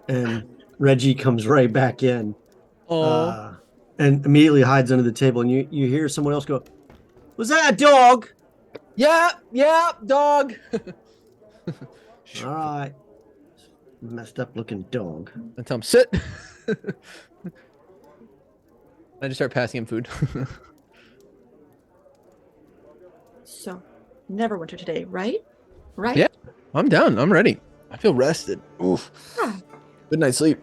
and Reggie comes right back in, and immediately hides under the table. And you hear someone else go, "Was that a dog?" Yeah, dog. All right, messed up looking dog. And tell him sit. I just start passing him food. So, Neverwinter today, right? Right? Yeah, I'm down. I'm ready. I feel rested. Oof. Good night's sleep.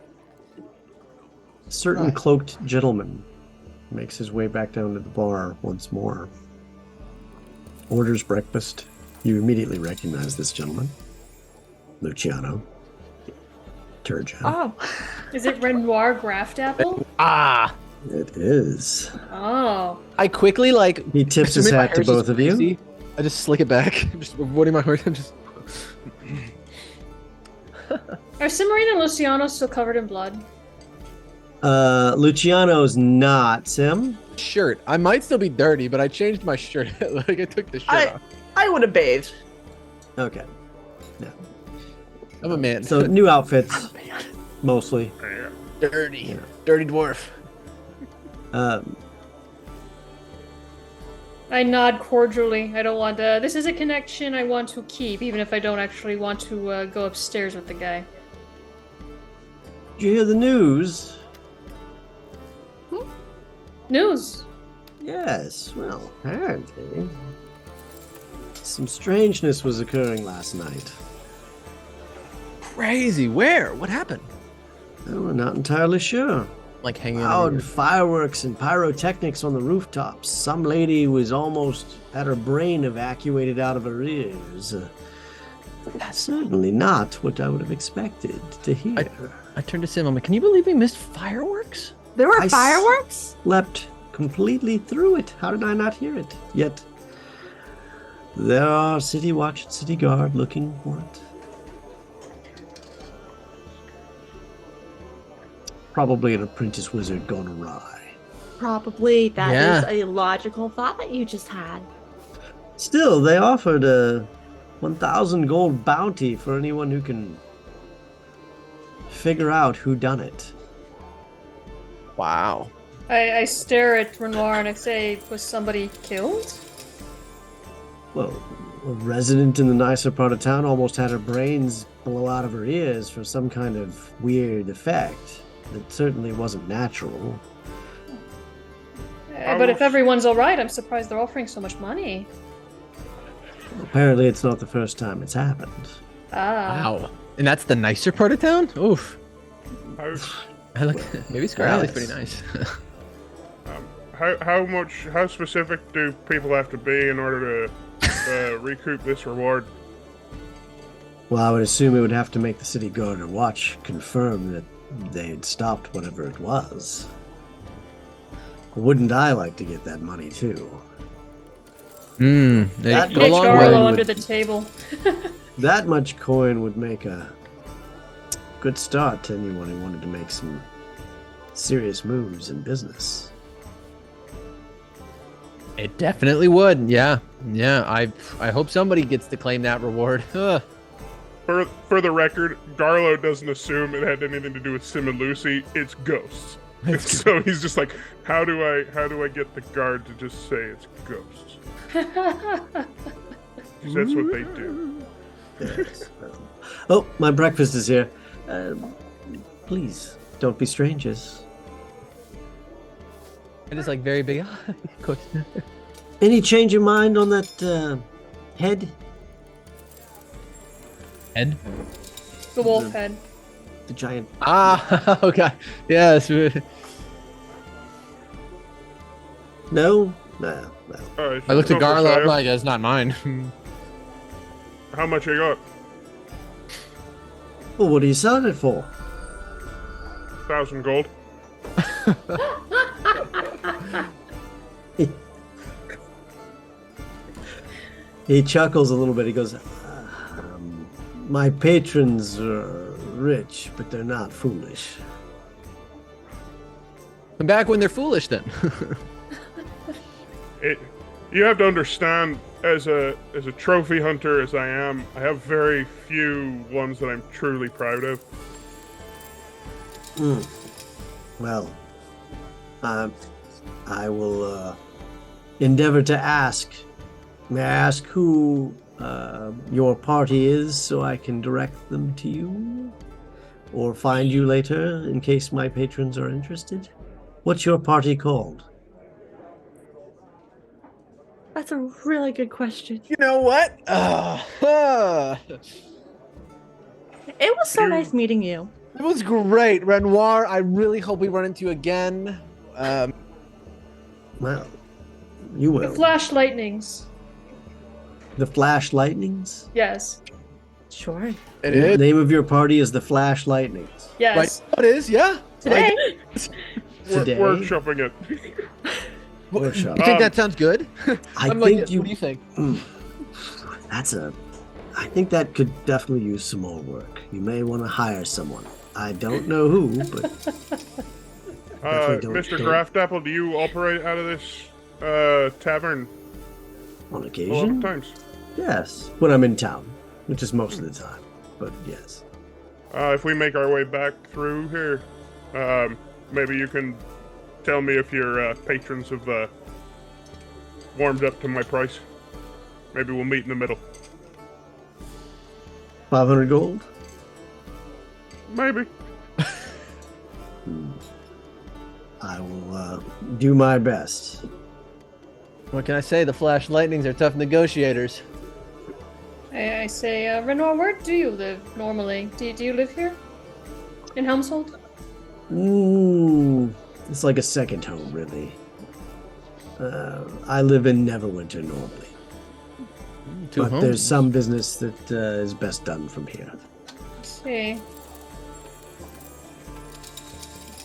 A certain cloaked gentleman makes his way back down to the bar once more. Orders breakfast, You immediately recognize this gentleman, Luciano Turja. Oh, Is it Renoir Graft Apple? Ah, It is. Oh. I quickly like. He tips his assuming my hat to hair's just both of you. crazy, I just slick it back. I'm just avoiding my horse. I'm just. Are Cimarine and Luciano still covered in blood? Luciano's not, Sim. Shirt. I might still be dirty, but I changed my shirt. Like I took the shirt off. I would have bathed. Okay. I'm a man. So new outfits, mostly. dirty, Yeah. dirty dwarf. I nod cordially. I don't want to. This is a connection I want to keep, even if I don't actually want to go upstairs with the guy. Did you hear the news? News. Yes. Well, apparently, some strangeness was occurring last night. Crazy. Where? What happened? Oh, we're not entirely sure. Like hanging Loud out. fireworks and pyrotechnics on the rooftops. Some lady was almost had her brain evacuated out of her ears. That's certainly not what I would have expected to hear. I turned to Sim. I'm like, can you believe we missed fireworks? There were I fireworks? Leapt completely through it. How did I not hear it? Yet there are City Watch and City Guard looking for it. Probably an apprentice wizard gone awry. Probably. That is Yeah. a logical thought that you just had. Still, they offered a 1,000 gold bounty for anyone who can figure out who done it. Wow. I stare at Renoir and I say, was somebody killed? Well, a resident in the nicer part of town almost had her brains blow out of her ears for some kind of weird effect that certainly wasn't natural. But if everyone's alright, I'm surprised they're offering so much money. Apparently, it's not the first time it's happened. Ah. Wow. And that's the nicer part of town? Oof. How, I look. Maybe Scar Alley's Yes. pretty nice. how specific do people have to be in order to recoup this reward? Well, I would assume it would have to make the city guard or watch confirm that they had stopped whatever it was. Wouldn't I like to get that money too? That Go Get along Garlo with Garlo would- under the table. That much coin would make a good start to anyone who wanted to make some serious moves in business. It definitely would. Yeah. Yeah. I hope somebody gets to claim that reward. Ugh. For the record, Garlo doesn't assume it had anything to do with Sim and Lucy. It's ghosts. So he's just like, how do I get the guard to just say it's ghosts? 'Cause that's what they do. Yes. Oh, my breakfast is here. Please, don't be strangers. It is like very big. Any change of mind on that head? Head? The wolf head. The giant. Ah, okay. Yes. No? No. I looked at No, Garlo. I'm Josiah, like, it's not mine. how much you got? Well, what are you selling it for? 1,000 gold. He chuckles a little bit. He goes, my patrons are rich, but they're not foolish. Come back when they're foolish, then. You have to understand, as a trophy hunter as I am, I have very few ones that I'm truly proud of. Well, I will endeavor to ask. May I ask who your party is so I can direct them to you? Or find you later in case my patrons are interested? What's your party called? That's a really good question. You know what? It was so nice meeting you. It was great, Renoir. I really hope we run into you again. Well, you The will. flash lightnings. The Flash Lightnings? Yes. Sure. It The is. name of your party is the Flash Lightnings. Yes. Right. It is. Yeah. Today. Today? Workshopping it. Workshop. You think that sounds good? I I'm think like, you. What do you think? I think that could definitely use some more work. You may want to hire someone. I don't know who, but definitely Mr. don't- Graftapple, do you operate out of this tavern on a lot of occasion, times? yes, when I'm in town, which is most of the time. But yes, If we make our way back through here, maybe you can tell me if your patrons have warmed up to my price. Maybe we'll meet in the middle. 500 gold. Maybe. I will do my best. What can I say? The Flash Lightnings are tough negotiators. I say, Renoir, where do you live normally? Do you live here? In Helmshold? It's like a second home, really. I live in Neverwinter normally, but there's some business that is best done from here. See.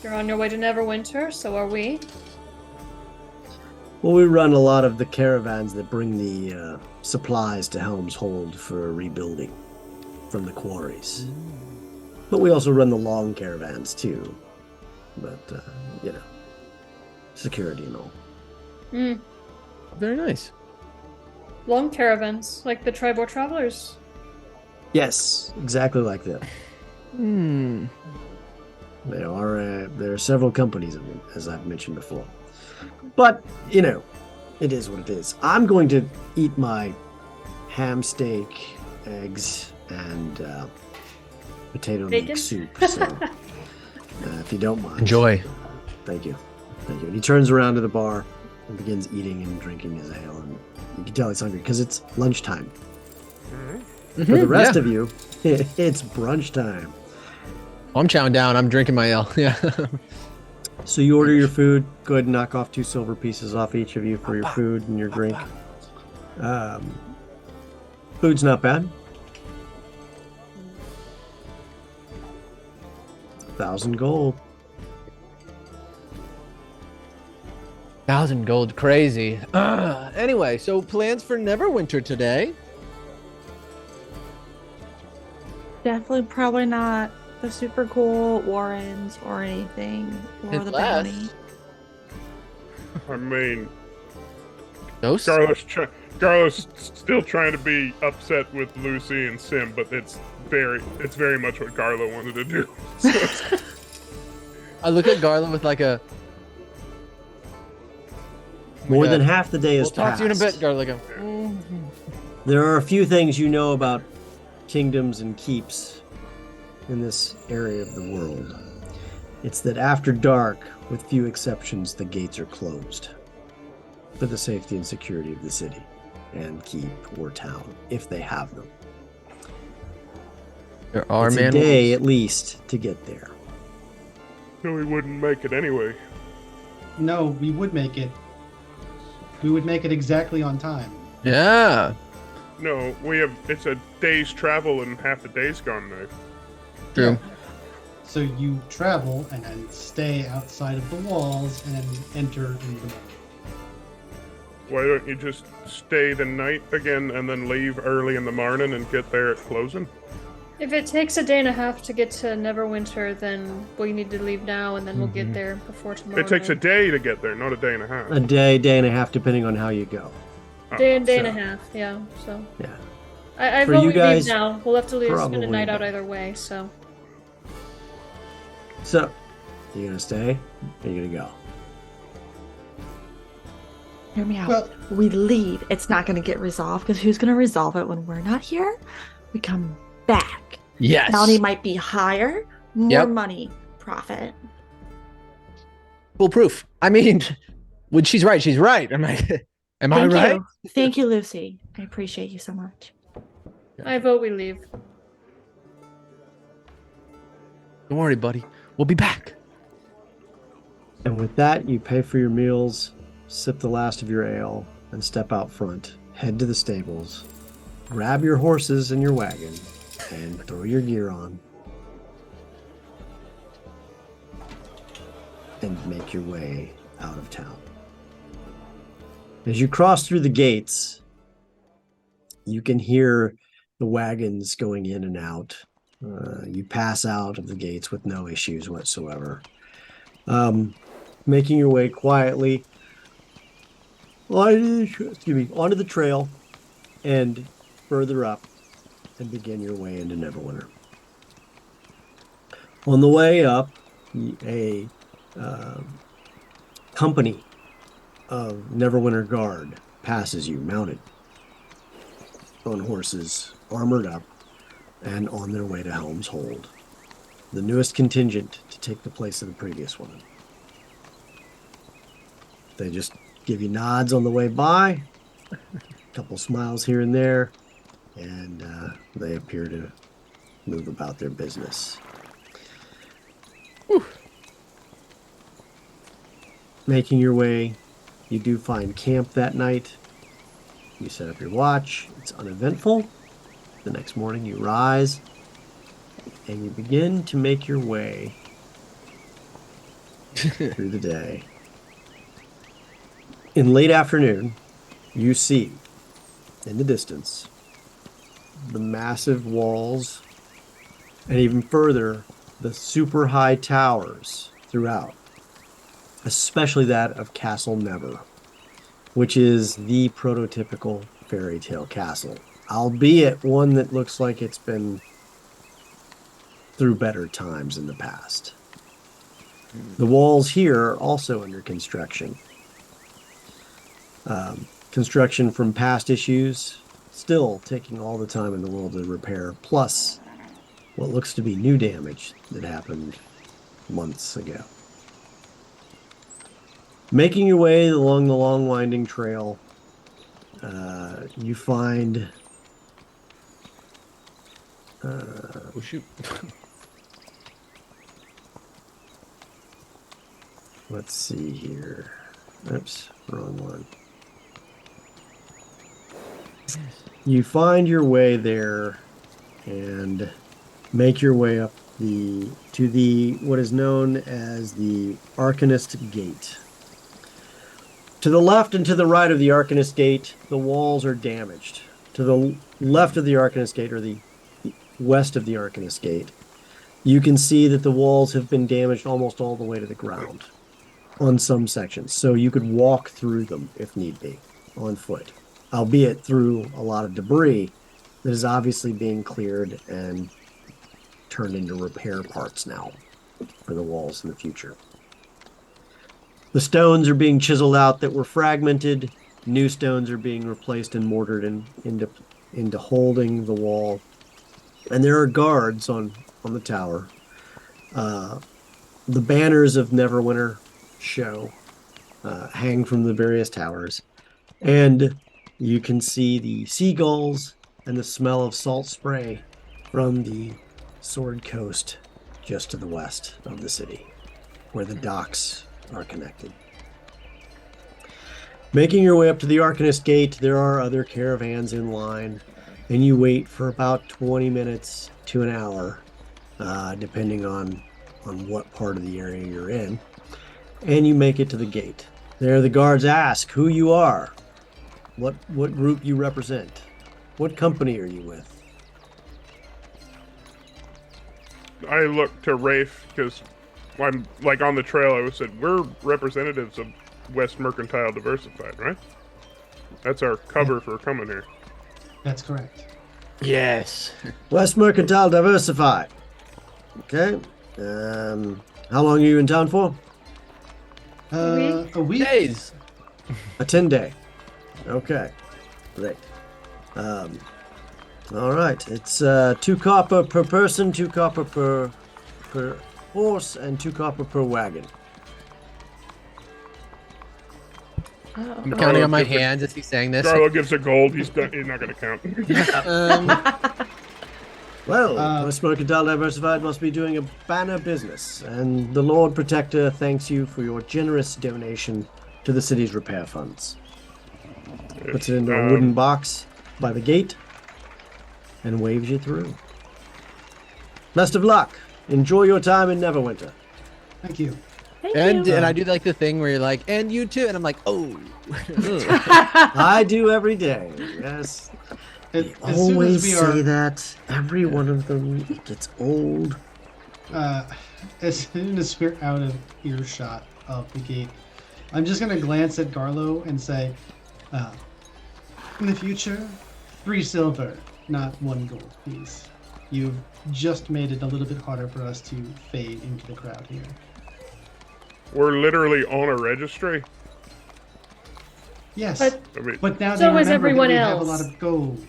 You're on your way to Neverwinter, so are we. Well, we run a lot of the caravans that bring the supplies to Helm's Hold for rebuilding from the quarries. But we also run the long caravans too. But, security and all. Very nice. Long caravans, like the Tribor Travelers. Yes, exactly like that. There are several companies of them, as I've mentioned before. But, it is what it is. I'm going to eat my ham steak, eggs, and potato Bacon? leek soup. So, if you don't mind. Enjoy. Thank you. Thank you. And he turns around to the bar and begins eating and drinking his ale. And you can tell he's hungry because it's lunchtime. For the rest of you, it's brunch time. I'm chowing down. I'm drinking my ale. Yeah. So you order your food. Go ahead and knock off 2 silver pieces off each of you for your food and your drink. Food's not bad. 1,000 gold. 1,000 gold, crazy. Anyway, so plans for Neverwinter today? Definitely probably not the super cool Warrens or anything, or the Unless- bounty. I mean, Ghosts? Carlos still trying to be upset with Lucy and Sim, but it's very much what Garlo wanted to do. So I look at Garland with like a... More Yeah. than half the day We'll has talk passed. to you in a bit, Garland. There are a few things you know about kingdoms and keeps in this area of the world. It's that after dark, with few exceptions, the gates are closed for the safety and security of the city and keep or town, if they have them. There are It's a man. day at least to get there. no, we wouldn't make it anyway. No, we would make it. We would make it exactly on time. Yeah. No, it's a day's travel and half the day's gone now. True. So you travel and then stay outside of the walls and then enter in the morning. Why don't you just stay the night again and then leave early in the morning and get there at closing? If it takes a day and a half to get to Neverwinter, then we need to leave now, and then we'll get there before tomorrow. It takes a night. day to get there, not a day and a half. A day and a half, depending on how you go. Day and so- a half, yeah. So Yeah. I For vote you we guys, leave now. We'll have to leave, spend probably a night out not. either way. So So, you gonna stay? Or you gonna go? Hear me out. Well- we leave. It's not going to get resolved because who's going to resolve it when we're not here? We come back. Yes. Bounty might be higher, more Yep. money, profit. Foolproof. I mean, when she's right, she's right. Am I Thank right? you. Thank you, Lucy. I appreciate you so much. I vote we leave. Don't worry, buddy. We'll be back. And with that, you pay for your meals, sip the last of your ale, and step out front. Head to the stables, grab your horses and your wagon and throw your gear on and make your way out of town. As you cross through the gates, you can hear the wagons going in and out. You pass out of the gates with no issues whatsoever. Making your way quietly onto the trail and further up and begin your way into Neverwinter. On the way up, a company of Neverwinter Guard passes you, mounted on horses, armored up, and on their way to Helm's Hold, the newest contingent to take the place of the previous one. They just give you nods on the way by, a couple smiles here and there, and they appear to move about their business. Whew. Making your way, you do find camp that night. You set up your watch. It's uneventful. The next morning you rise and you begin to make your way through the day. In late afternoon, you see in the distance the massive walls and even further the super high towers throughout, especially that of Castle Never, which is the prototypical fairy tale castle, albeit one that looks like it's been through better times in the past. The walls here are also under construction. Construction from past issues, still taking all the time in the world to repair, plus what looks to be new damage that happened months ago. Making your way along the long winding trail, you find Oh shoot. let's see here. Oops, wrong one. You find your way there and make your way up to the what is known as the Arcanist Gate. To the left and to the right of the Arcanist Gate, the walls are damaged. To the left of the Arcanist Gate, or the west of the Arcanist Gate, you can see that the walls have been damaged almost all the way to the ground on some sections. So you could walk through them if need be, on foot, albeit through a lot of debris that is obviously being cleared and turned into repair parts now for the walls in the future. The stones are being chiseled out that were fragmented. New stones are being replaced and mortared into holding the wall. And there are guards on the tower. The banners of Neverwinter show hang from the various towers. And you can see the seagulls and the smell of salt spray from the Sword Coast just to the west of the city, where the docks are connected. Making your way up to the Arcanist Gate, there are other caravans in line, and you wait for about 20 minutes to an hour, depending on what part of the area you're in, and you make it to the gate. There the guards ask who you are, what group you represent, what company are you with? I look to Rafe because I'm like on the trail. I said we're representatives of West Mercantile Diversified, right? That's our cover for coming here. That's correct. Yes. West Mercantile Diversified. Okay. How long are you in town for? A week. Days. A 10-day. Okay. Great. All right. It's 2 copper per person, 2 copper per horse, and 2 copper per wagon. I'm counting on my hands as he's saying this. Garlo gives a gold. He's not going to count. Well, West Mercantile Diversified must be doing a banner business, and the Lord Protector thanks you for your generous donation to the city's repair funds. Puts it into a wooden box by the gate and waves you through. Best of luck. Enjoy your time in Neverwinter. Thank you. Thank And you. I do like the thing where you're like, and you too, and I'm like, oh. I do every day. Yes. As They soon as always we say are, that. Every one of them. It gets old. as soon as we're out of earshot of the gate, I'm just gonna glance at Garlo and say, in the future, 3 silver, not 1 gold, please. You've just made it a little bit harder for us to fade into the crowd here. We're literally on a registry. Yes, But I mean, but now so they is remember everyone that we have a else. lot of gold.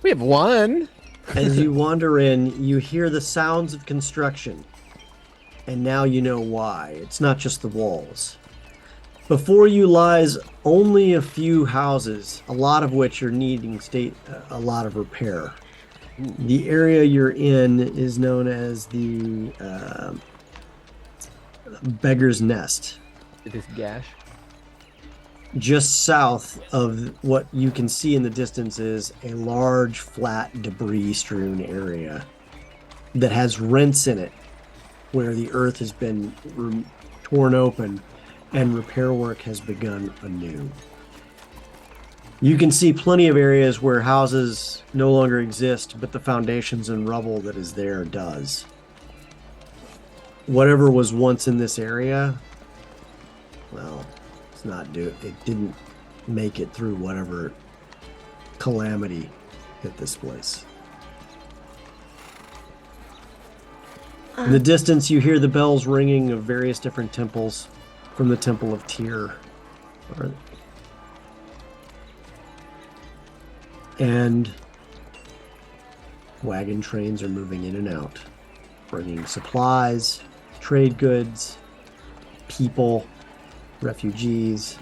We have one. As you wander in, you hear the sounds of construction. And now you know why. It's not just the walls. Before you lies only a few houses, a lot of which are needing a lot of repair. The area you're in is known as the Beggar's Nest. This gash. Just south of what you can see in the distance is a large, flat, debris-strewn area that has rents in it where the earth has been torn open and repair work has begun anew. You can see plenty of areas where houses no longer exist, but the foundations and rubble that is there does. Whatever was once in this area, well, it didn't make it through whatever calamity hit this place. In the distance, you hear the bells ringing of various different temples from the Temple of Tyr. And wagon trains are moving in and out, bringing supplies, trade goods, people, refugees,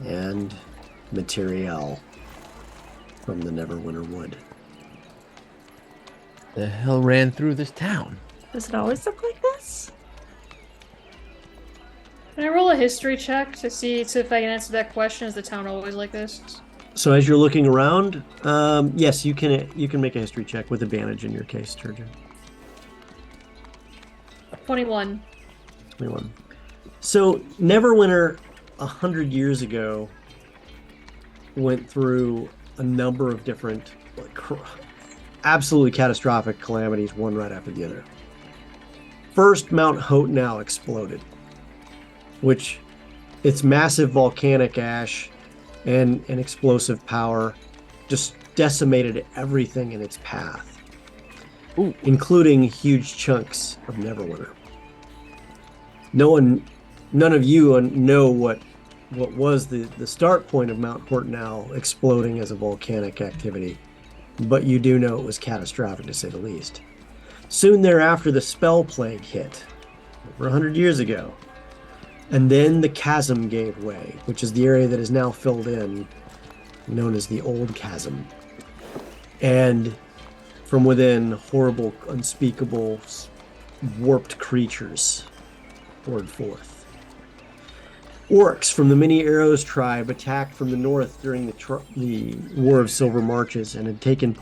and materiel from the Neverwinter Wood. The hell ran through this town? Does it always look like this? Can I roll a history check to see if I can answer that question? Is the town always like this? So as you're looking around, yes, you can make a history check with advantage in your case, Turgeon. 21. 21. So Neverwinter 100 years ago went through a number of different absolutely catastrophic calamities, one right after the other. First, Mount Hotenow exploded, which its massive volcanic ash and an explosive power just decimated everything in its path, including huge chunks of Neverwinter. None of you know what was the start point of Mount Hotenow exploding as a volcanic activity, but you do know it was catastrophic to say the least. Soon thereafter, the Spell Plague hit, over 100 years ago. And then the chasm gave way, which is the area that is now filled in, known as the Old Chasm. And from within, horrible, unspeakable, warped creatures poured forth. Orcs from the Many Arrows tribe attacked from the north during the War of Silver Marches and had taken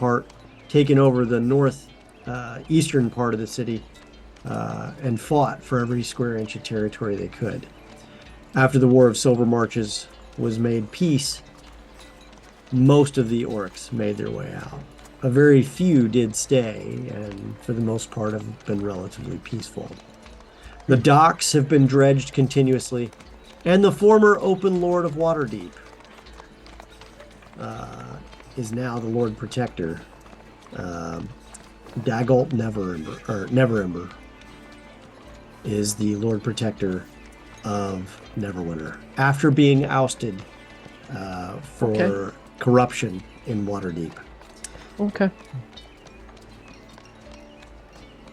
over the north eastern part of the city and fought for every square inch of territory they could. After the War of Silver Marches was made peace, most of the orcs made their way out. A very few did stay, and for the most part have been relatively peaceful. The docks have been dredged continuously, and the former open Lord of Waterdeep is now the Lord Protector. Dagult Neverember is the Lord Protector of Neverwinter after being ousted for corruption in Waterdeep. Okay.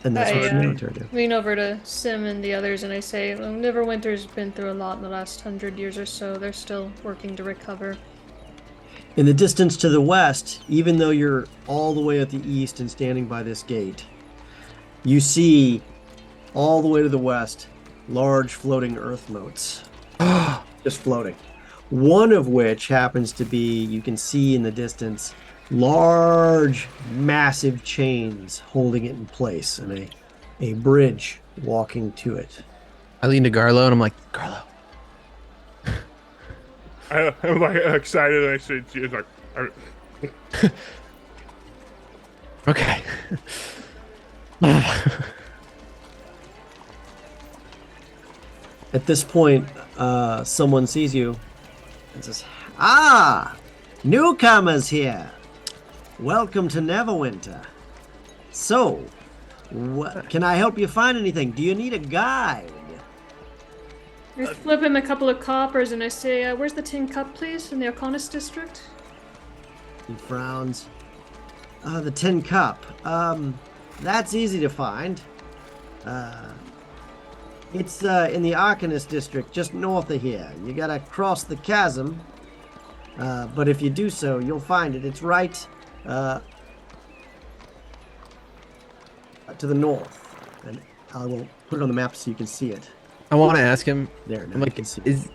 And that's what I, you know to do. Lean over to Sim and the others and I say, Neverwinter's been through a lot in the last 100 years or so. They're still working to recover. In the distance to the west, even though you're all the way at the east and standing by this gate, you see all the way to the west large floating earth moats. Just floating. One of which happens to be, you can see in the distance, large, massive chains holding it in place, and a bridge walking to it. I lean to Garlo and I'm like, Garlo. I'm like excited. And I say, "It's like, Okay. At this point, someone sees you and says, "Ah, newcomers here. Welcome to Neverwinter. So, can I help you find anything? Do you need a guide?" I flip him a couple of coppers and I say, where's the tin cup, please, in the Arcanist district? He frowns. The tin cup. That's easy to find. It's in the Arcanist district, just north of here. You gotta cross the chasm. But if you do so, you'll find it. It's right to the north. And I will put it on the map so you can see it. I want to ask him. There, now I'm you like, can see. is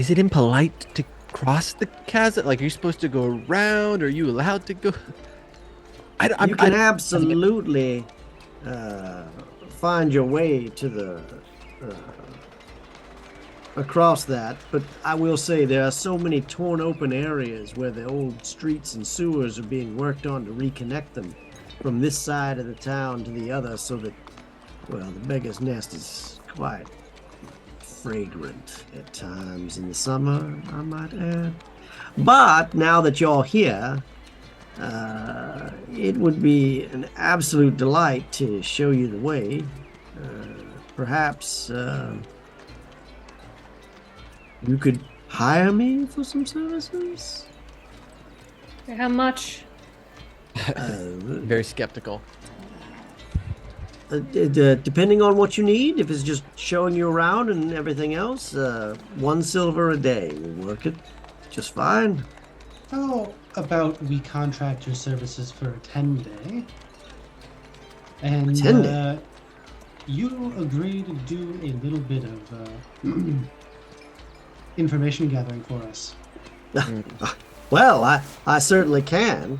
it impolite to cross the chasm? Like, are you supposed to go around? Or are you allowed to go? You can absolutely find your way to the across that, but I will say there are so many torn open areas where the old streets and sewers are being worked on to reconnect them from this side of the town to the other, so that, well, the beggar's nest is quite fragrant at times in the summer, I might add. But now that you're here, it would be an absolute delight to show you the way. Perhaps you could hire me for some services? How much? Very skeptical. Depending on what you need, if it's just showing you around and everything else, 1 silver a day will work it just fine. How about we contract your services for a 10-day? And 10 day? You agree to do a little bit of information gathering for us. Well, I certainly can.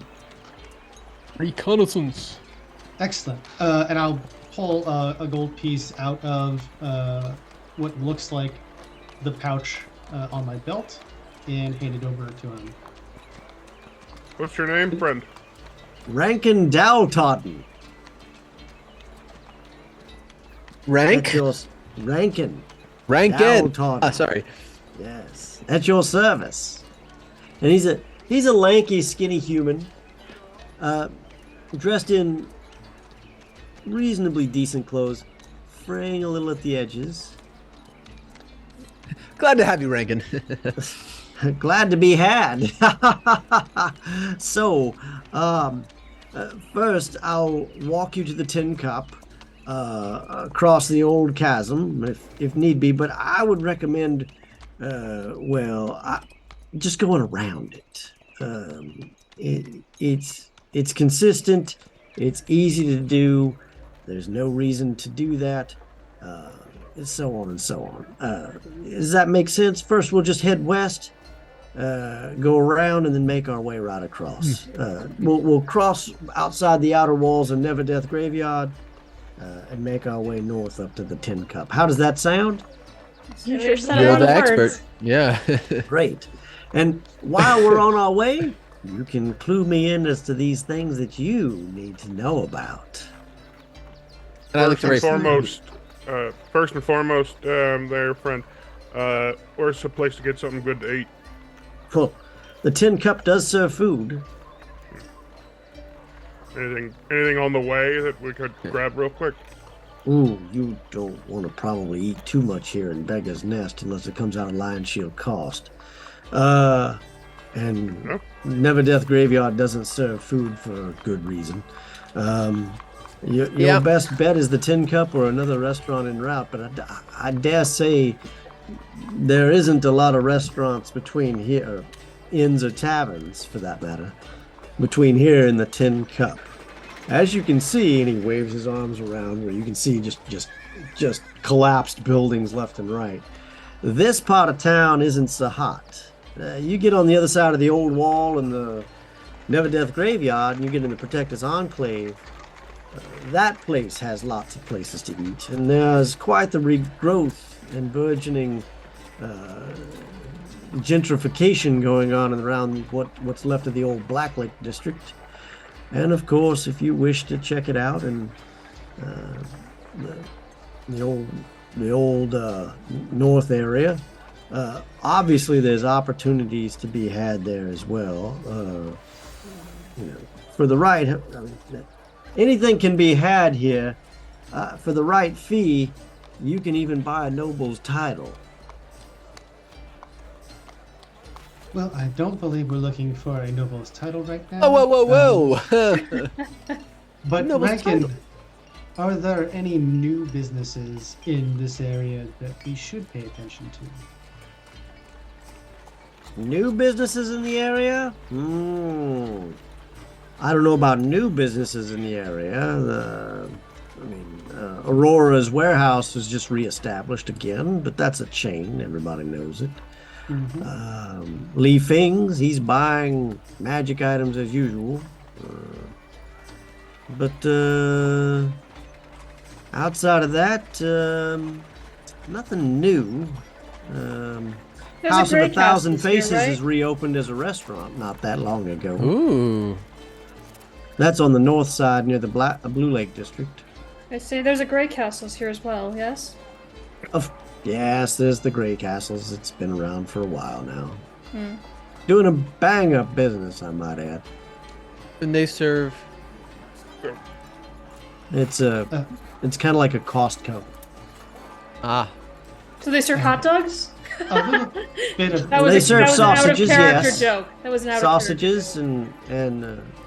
Reconnaissance. Excellent. And I'll pull a gold piece out of what looks like the pouch on my belt and hand it over to him. What's your name, friend? Rankin Daltotten. Rank? Rankin. Rankin. Daltotten. Sorry. Yes, at your service. And he's a lanky, skinny human, dressed in reasonably decent clothes, fraying a little at the edges. Glad to have you, Rankin. Glad to be had. So, first I'll walk you to the tin cup, across the old chasm, if need be. But I would recommend, just going around it. It's consistent. It's easy to do. There's no reason to do that. So on and so on. Does that make sense? First, we'll just head west, go around, and then make our way right across. We'll cross outside the outer walls of Neverdeath Graveyard, and make our way north up to the Tin Cup. How does that sound? You sure said You're a lot the of expert. words. Yeah. Great. And while we're on our way, you can clue me in as to these things that you need to know about. And I look First to and Race. foremost, there, friend. Where's a place to get something good to eat? Cool. The Tin Cup does serve food. Anything on the way that we could grab real quick? Ooh, you don't want to probably eat too much here in Beggar's Nest unless it comes out of Lion Shield cost. And No. Neverdeath Graveyard doesn't serve food for a good reason. Your best bet is the Tin Cup or another restaurant en route, but I dare say there isn't a lot of restaurants between here, inns or taverns for that matter, between here and the Tin Cup. As you can see, and he waves his arms around where you can see just collapsed buildings left and right. This part of town isn't so hot. You get on the other side of the old wall and the Never Death Graveyard and you get in the Protector's Enclave, that place has lots of places to eat, and there's quite the regrowth and burgeoning gentrification going on around what's left of the old Black Lake district. And of course, if you wish to check it out and the old north area, obviously there's opportunities to be had there as well. For the right, anything can be had here. For the right fee, you can even buy a noble's title. Well, I don't believe we're looking for a noble's title right now. Oh, whoa. But Noble's Rankin, title. are there any new businesses in this area that we should pay attention to? New businesses in the area? I don't know about new businesses in the area. Aurora's warehouse was just reestablished again, but that's a chain. Everybody knows it. Lee Fing's, he's buying magic items as usual. But outside of that, nothing new. House of a Thousand Faces is reopened as a restaurant not that long ago. Ooh. That's on the north side near the Blue Lake district. I see there's a Grey Castles here as well, yes? Yes, there's the Grey Castles. It's been around for a while now. Doing a bang-up business, I might add. And they serve... It's kind of like a Costco. Ah. So they serve hot dogs? A little bit of. They serve sausages, an out-of-character yes. joke. That was an out Sausages and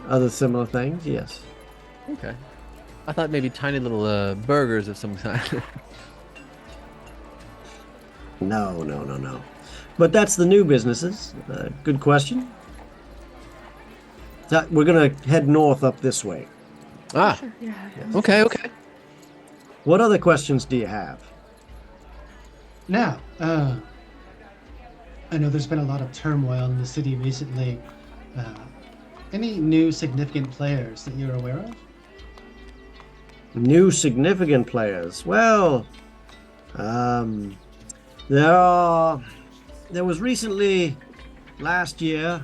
other similar things, yes. Okay. I thought maybe tiny little burgers of some kind. No. But that's the new businesses. Good question. So we're going to head north up this way. Ah. Okay. What other questions do you have? Now, I know there's been a lot of turmoil in the city recently. Any new significant players that you're aware of? New significant players. Well, there was recently, last year,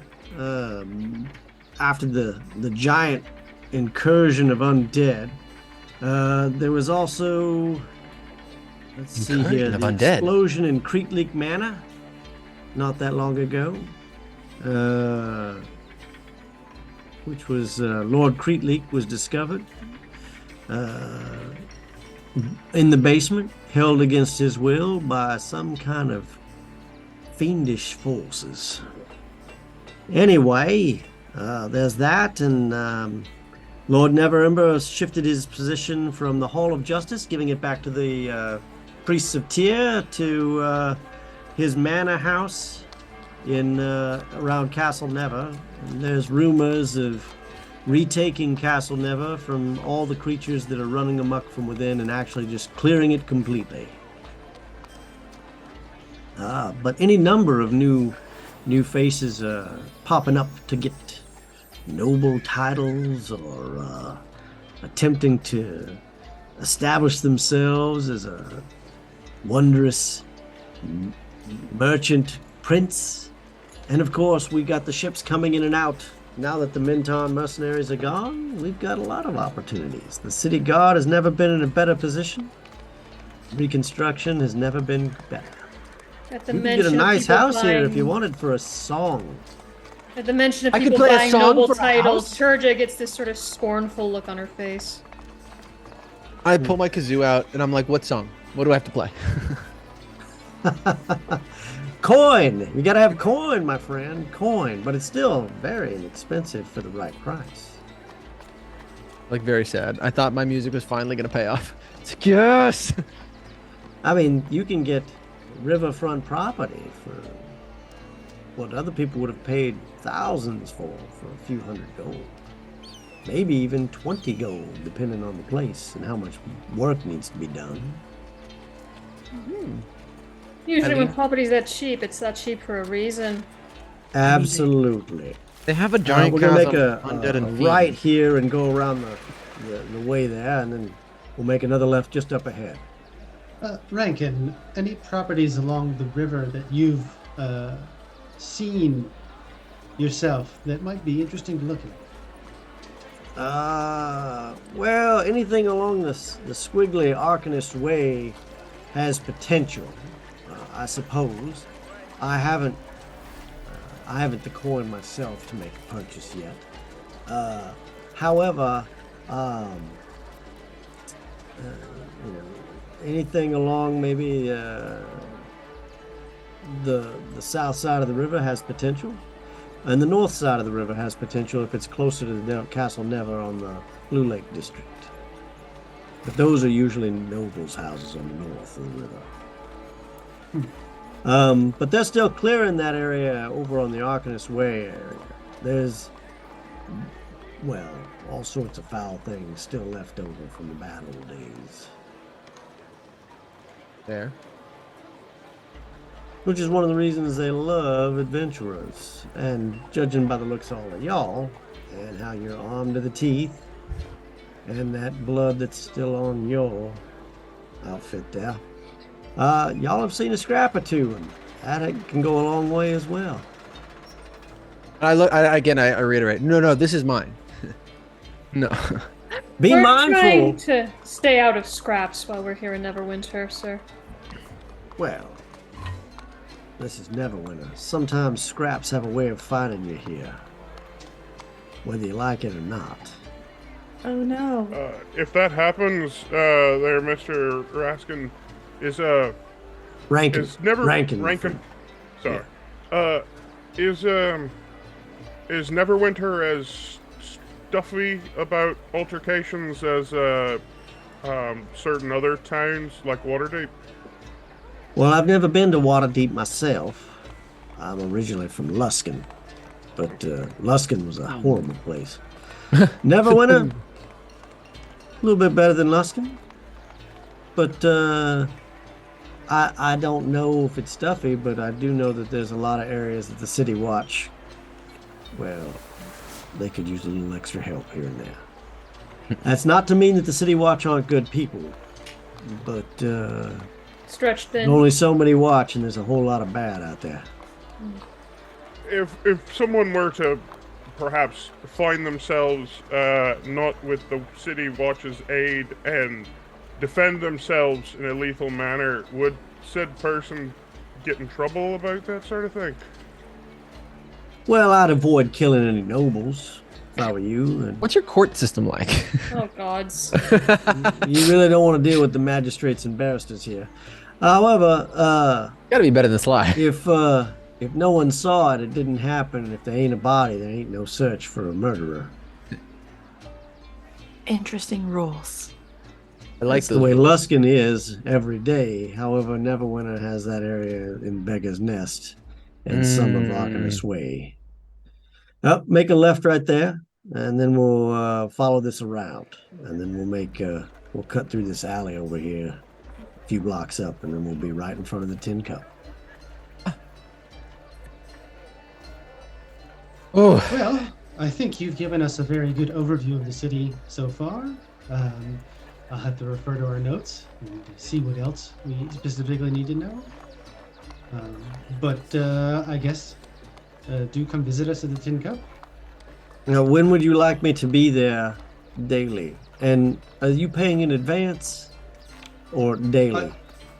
after the giant incursion of undead, there was also, let's see here, the explosion in Creek Leak Manor not that long ago, which was Lord Creetleak was discovered in the basement, held against his will by some kind of fiendish forces. Anyway, there's that, and Lord Neverember shifted his position from the Hall of Justice, giving it back to the Priests of Tyr, to his manor house in around Castle Never. And there's rumors of retaking Castle Never from all the creatures that are running amok from within and actually just clearing it completely. But any number of new faces popping up to get noble titles or attempting to establish themselves as a wondrous merchant prince. And of course, we got the ships coming in and out. Now that the Minton mercenaries are gone, we've got a lot of opportunities. The city guard has never been in a better position. Reconstruction has never been better. You could get a nice house here if you wanted for a song. At the mention of people buying noble titles, Turja gets this sort of scornful look on her face. I pull my kazoo out and I'm like, what song? What do I have to play? Coin! You gotta have coin, my friend. Coin. But it's still very inexpensive for the right price. Like, very sad. I thought my music was finally gonna pay off. It's like, yes! I mean, you can get riverfront property for what other people would have paid thousands for a few hundred gold. Maybe even 20 gold, depending on the place and how much work needs to be done. Usually when property's that cheap, it's that cheap for a reason. Absolutely. They have a giant we're gonna make chasm, a undead and right fiends. here and go around the way there, and then we'll make another left just up ahead. Rankin, any properties along the river that you've seen yourself that might be interesting to look at? Well, anything along the squiggly Arcanist Way has potential, I suppose. I haven't the coin myself to make a purchase yet. However, anything along maybe the south side of the river has potential, and the north side of the river has potential if it's closer to the Castle Never on the Blue Lake District. But those are usually nobles' houses on the north of the river. But they're still clearing that area over on the Arcanist Way area. There's, well, all sorts of foul things still left over from the bad old days. There. Which is one of the reasons they love adventurers. And judging by the looks of all of y'all, and how you're armed to the teeth, and that blood that's still on your outfit there, y'all have seen a scrap or two, and that can go a long way as well. I reiterate. No, this is mine. No. Be we're mindful. trying to stay out of scraps while we're here in Neverwinter, sir. Well, this is Neverwinter. Sometimes scraps have a way of finding you here, whether you like it or not. Oh no. If that happens, there, Mr. Raskin, is Rankin. is never Rankin. Rankin. Sorry. Is Neverwinter as stuffy about altercations as certain other towns like Waterdeep? Well, I've never been to Waterdeep myself. I'm originally from Luskin, but Luskin was a horrible place. Neverwinter, a little bit better than Luskin, but I don't know if it's stuffy, but I do know that there's a lot of areas that the City Watch, well, they could use a little extra help here and there. That's not to mean that the City Watch aren't good people, but Stretched thin. only so many watch, and there's a whole lot of bad out there. If someone were to perhaps find themselves not with the City Watch's aid and defend themselves in a lethal manner, would said person get in trouble about that sort of thing? Well, I'd avoid killing any nobles if I were you. And What's your court system like? Oh, gods. you really don't want to deal with the magistrates and barristers here. However, Gotta be better than Sly. if no one saw it, it didn't happen. If there ain't a body, there ain't no search for a murderer. Interesting rules. I like That's the way Luskin is every day. However, Neverwinter has that area in Beggar's Nest and some of Arcanist Way. Make a left right there, and then we'll follow this around, and then we'll cut through this alley over here, a few blocks up, and then we'll be right in front of the Tin Cup. Oh, Well, I think you've given us a very good overview of the city so far. I'll have to refer to our notes and see what else we specifically need to know. But I guess do come visit us at the Tin Cup. Now, when would you like me to be there daily? And are you paying in advance or daily?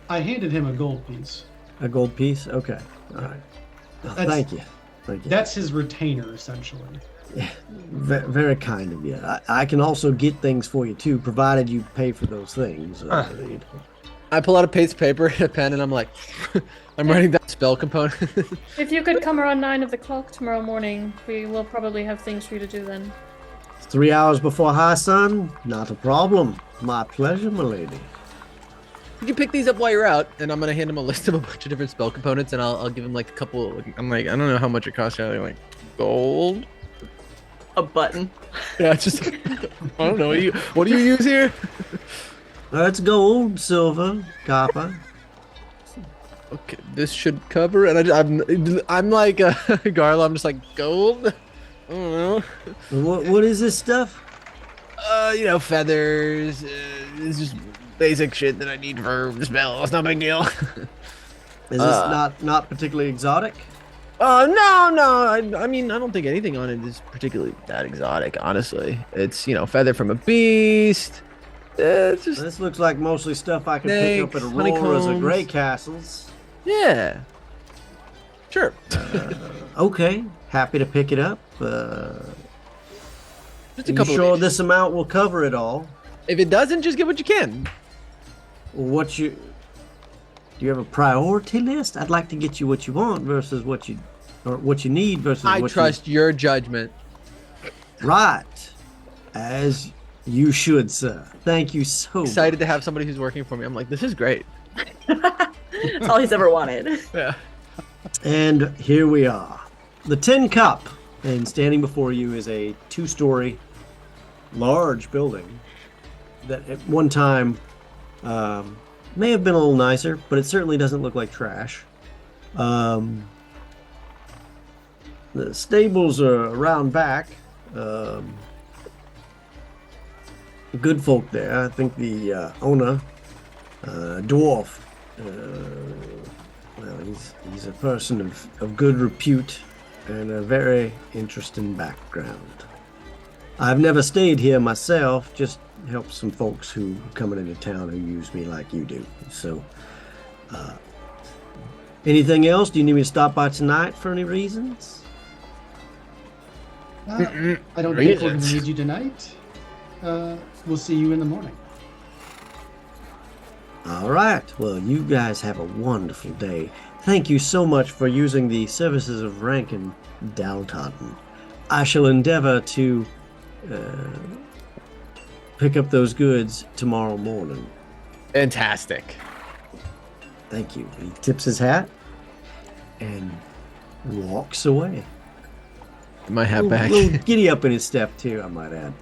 I handed him a gold piece. A gold piece? Okay. All right. Thank you. Thank you. That's his retainer, essentially. Very kind of you. I can also get things for you too, provided you pay for those things. I pull out a piece of paper and a pen, and I'm like, I'm writing that spell component. If you could come around 9 of the clock tomorrow morning, we will probably have things for you to do then. 3 hours before high sun? Not a problem. My pleasure, my lady. Could you pick these up while you're out? And I'm gonna hand him a list of a bunch of different spell components, and I'll give him like a couple. I'm like, I don't know how much it costs. You like gold. A button. Yeah, just I don't know. What do you use here? It's gold, silver, copper. Okay, this should cover. And I'm like Garlo. I'm just like gold. I don't know. What is this stuff? Feathers. It's just basic shit that I need for the spell. It's no big deal. Is this not particularly exotic? No. I mean, I don't think anything on it is particularly that exotic, honestly. It's, feather from a beast. It's just, This looks like mostly stuff I could pick up at Snakes, Aurora's or honeycombs. Grey Castles. yeah. Sure. Okay, happy to pick it up. Just a You couple sure of this amount will cover it all? If it doesn't, just get what you can. Do you have a priority list? I'd like to get you what you want versus what you need versus I what trust your judgment. Right. As you should, sir. Thank you so Excited to much. have somebody who's working for me. I'm like, this is great. That's all he's ever wanted. Yeah. And here we are. The Tin Cup. And standing before you is a 2-story large building that at one time may have been a little nicer, but it certainly doesn't look like trash. The stables are around back. Good folk there. I think the owner, dwarf, well, he's a person of good repute and a very interesting background. I've never stayed here myself, just help some folks who coming into town who use me like you do. So, anything else? Do you need me to stop by tonight for any reasons? I don't think we're going to need you tonight. We'll see you in the morning. All right. Well, you guys have a wonderful day. Thank you so much for using the services of Rankin Dalton. I shall endeavor to pick up those goods tomorrow morning. Fantastic. Thank you. He tips his hat and walks away. My hat back. A little giddy up in his step, too, I might add.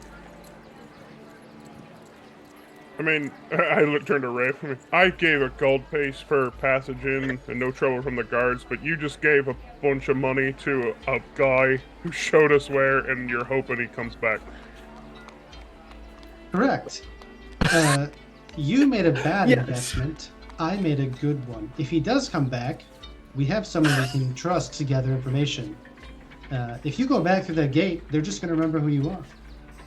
I mean, I turned to Ray. I gave a gold piece for passage in and no trouble from the guards, but you just gave a bunch of money to a guy who showed us where, and you're hoping he comes back. Correct. You made a bad investment. I made a good one. If he does come back, we have someone we can trust to gather information. If you go back through that gate, they're just going to remember who you are.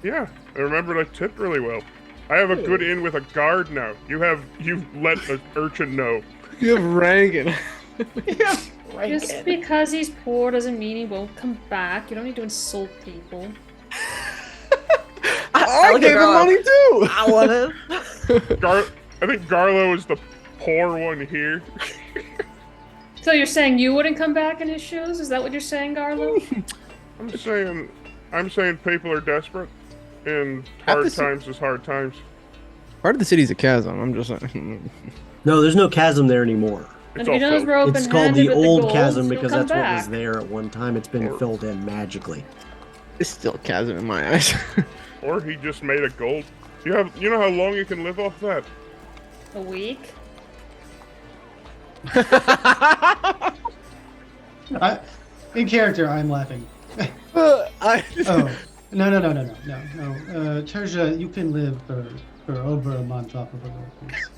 Yeah, I remembered I tipped really well. I have a good in with a guard now. You've let an urchin know. You have Rankin. Just because he's poor doesn't mean he won't come back. You don't need to insult people. I gave him money too. I want it. I think Garlo is the poor one here. So you're saying you wouldn't come back in his shoes? Is that what you're saying, Garlo? I'm saying people are desperate, and hard times is hard times. Part of the city's a chasm. I'm just saying. No, there's no chasm there anymore. And if he knows we're It's called the open-handed with old gold, chasm he'll because come that's what back. was there at one time. It's been filled in magically. It's still a chasm in my eyes. Or he just made a gold. You know how long you can live off that? A week? In character, I'm laughing. Oh, no. Terja, you can live for over a month off of a gold piece.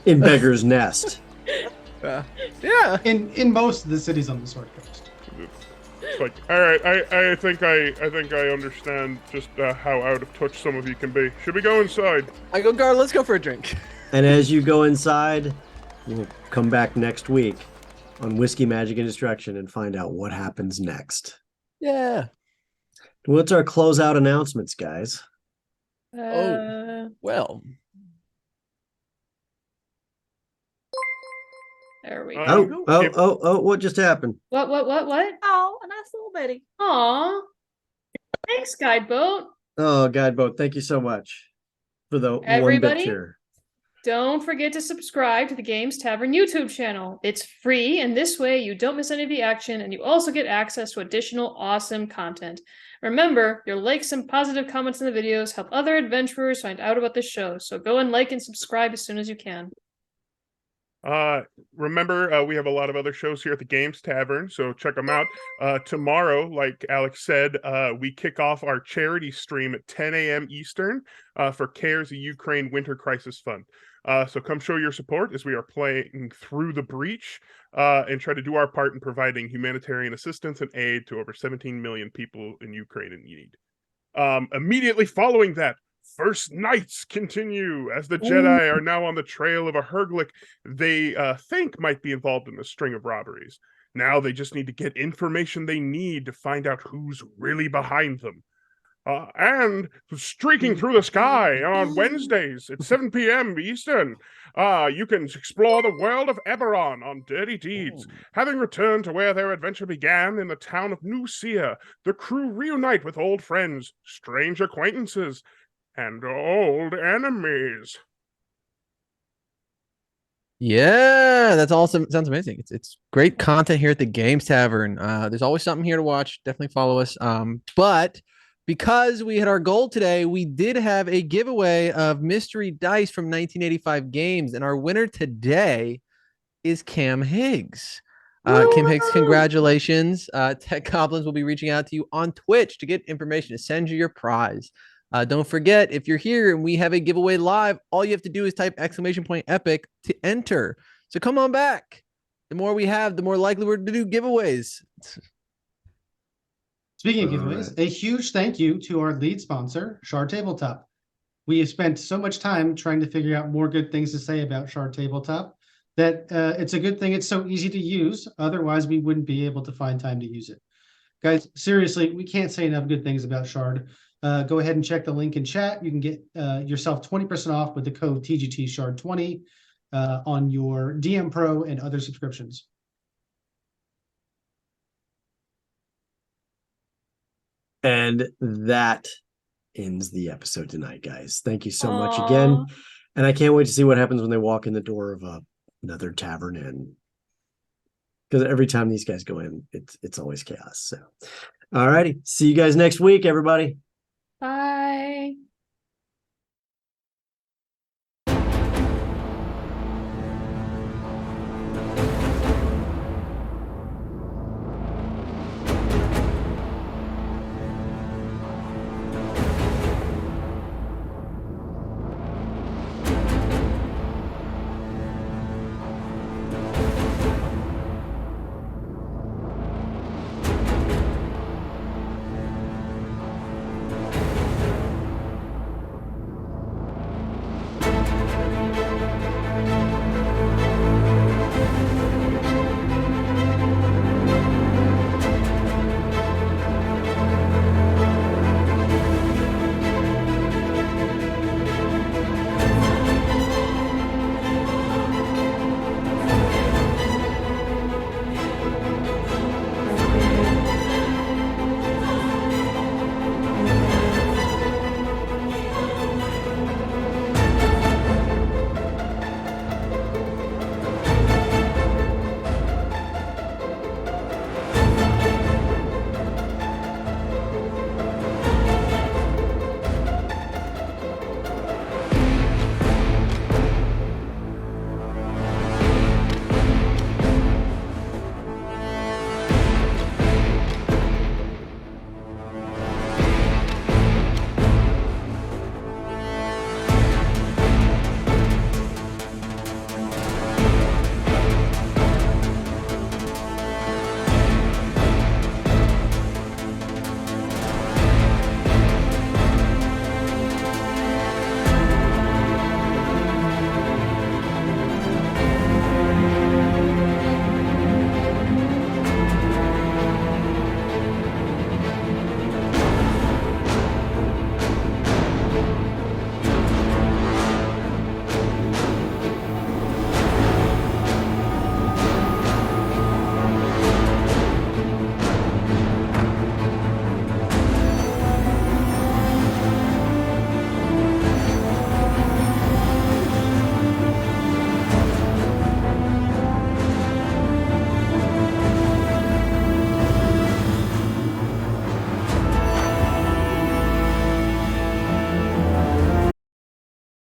In Beggar's Nest. Yeah. In most of the cities on the Sword Coast. It's like, all right, I think I understand just how out of touch some of you can be. Should we go inside? I go, Gar, let's go for a drink. And as you go inside, we'll come back next week on Whiskey, Magic, and Destruction and find out what happens next. Yeah. What's our closeout announcements, guys? Well. There we go. Oh, what just happened? What? Oh, a nice little bitty. Aw. Thanks, Guideboat. Oh, Guideboat, thank you so much for the Everybody? 1-bit tier. Don't forget to subscribe to the Games Tavern YouTube channel. It's free, and this way you don't miss any of the action, and you also get access to additional awesome content. Remember, your likes and positive comments in the videos help other adventurers find out about the show, so go and like and subscribe as soon as you can. Remember, we have a lot of other shows here at the Games Tavern, so check them out. Tomorrow, like Alex said, we kick off our charity stream at 10 a.m. Eastern for CARES Ukraine Winter Crisis Fund. So come show your support as we are playing Through the Breach and try to do our part in providing humanitarian assistance and aid to over 17 million people in Ukraine in need. Immediately following that, First Knights continue as the Jedi are now on the trail of a Herglick they think might be involved in a string of robberies. Now they just need to get information they need to find out who's really behind them. And streaking through the sky on Wednesdays at 7 p.m. Eastern, you can explore the world of Eberron on Dirty Deeds. Having returned to where their adventure began in the town of New Seer, the crew reunite with old friends, strange acquaintances, and old enemies. Yeah, that's awesome. Sounds amazing. It's great content here at the Games Tavern. There's always something here to watch. Definitely follow us. But because we had our goal today, we did have a giveaway of mystery dice from 1985 games, and our winner today is Cam Higgs. Kim Higgs, congratulations. Tech Goblins will be reaching out to you on Twitch to get information to send you your prize. Don't forget, if you're here and we have a giveaway live, all you have to do is type !epic to enter. So come on back. The more we have, the more likely we're to do giveaways. Speaking of giveaways, a huge thank you to our lead sponsor, Shard Tabletop. We have spent so much time trying to figure out more good things to say about Shard Tabletop that it's a good thing it's so easy to use. Otherwise, we wouldn't be able to find time to use it. Guys, seriously, we can't say enough good things about Shard. Go ahead and check the link in chat. You can get yourself 20% off with the code TGTShard20 on your DM Pro and other subscriptions. And that ends the episode tonight, guys. Thank you so much again. And I can't wait to see what happens when they walk in the door of another tavern inn. Because every time these guys go in, it's always chaos. So, all righty. See you guys next week, everybody. Bye.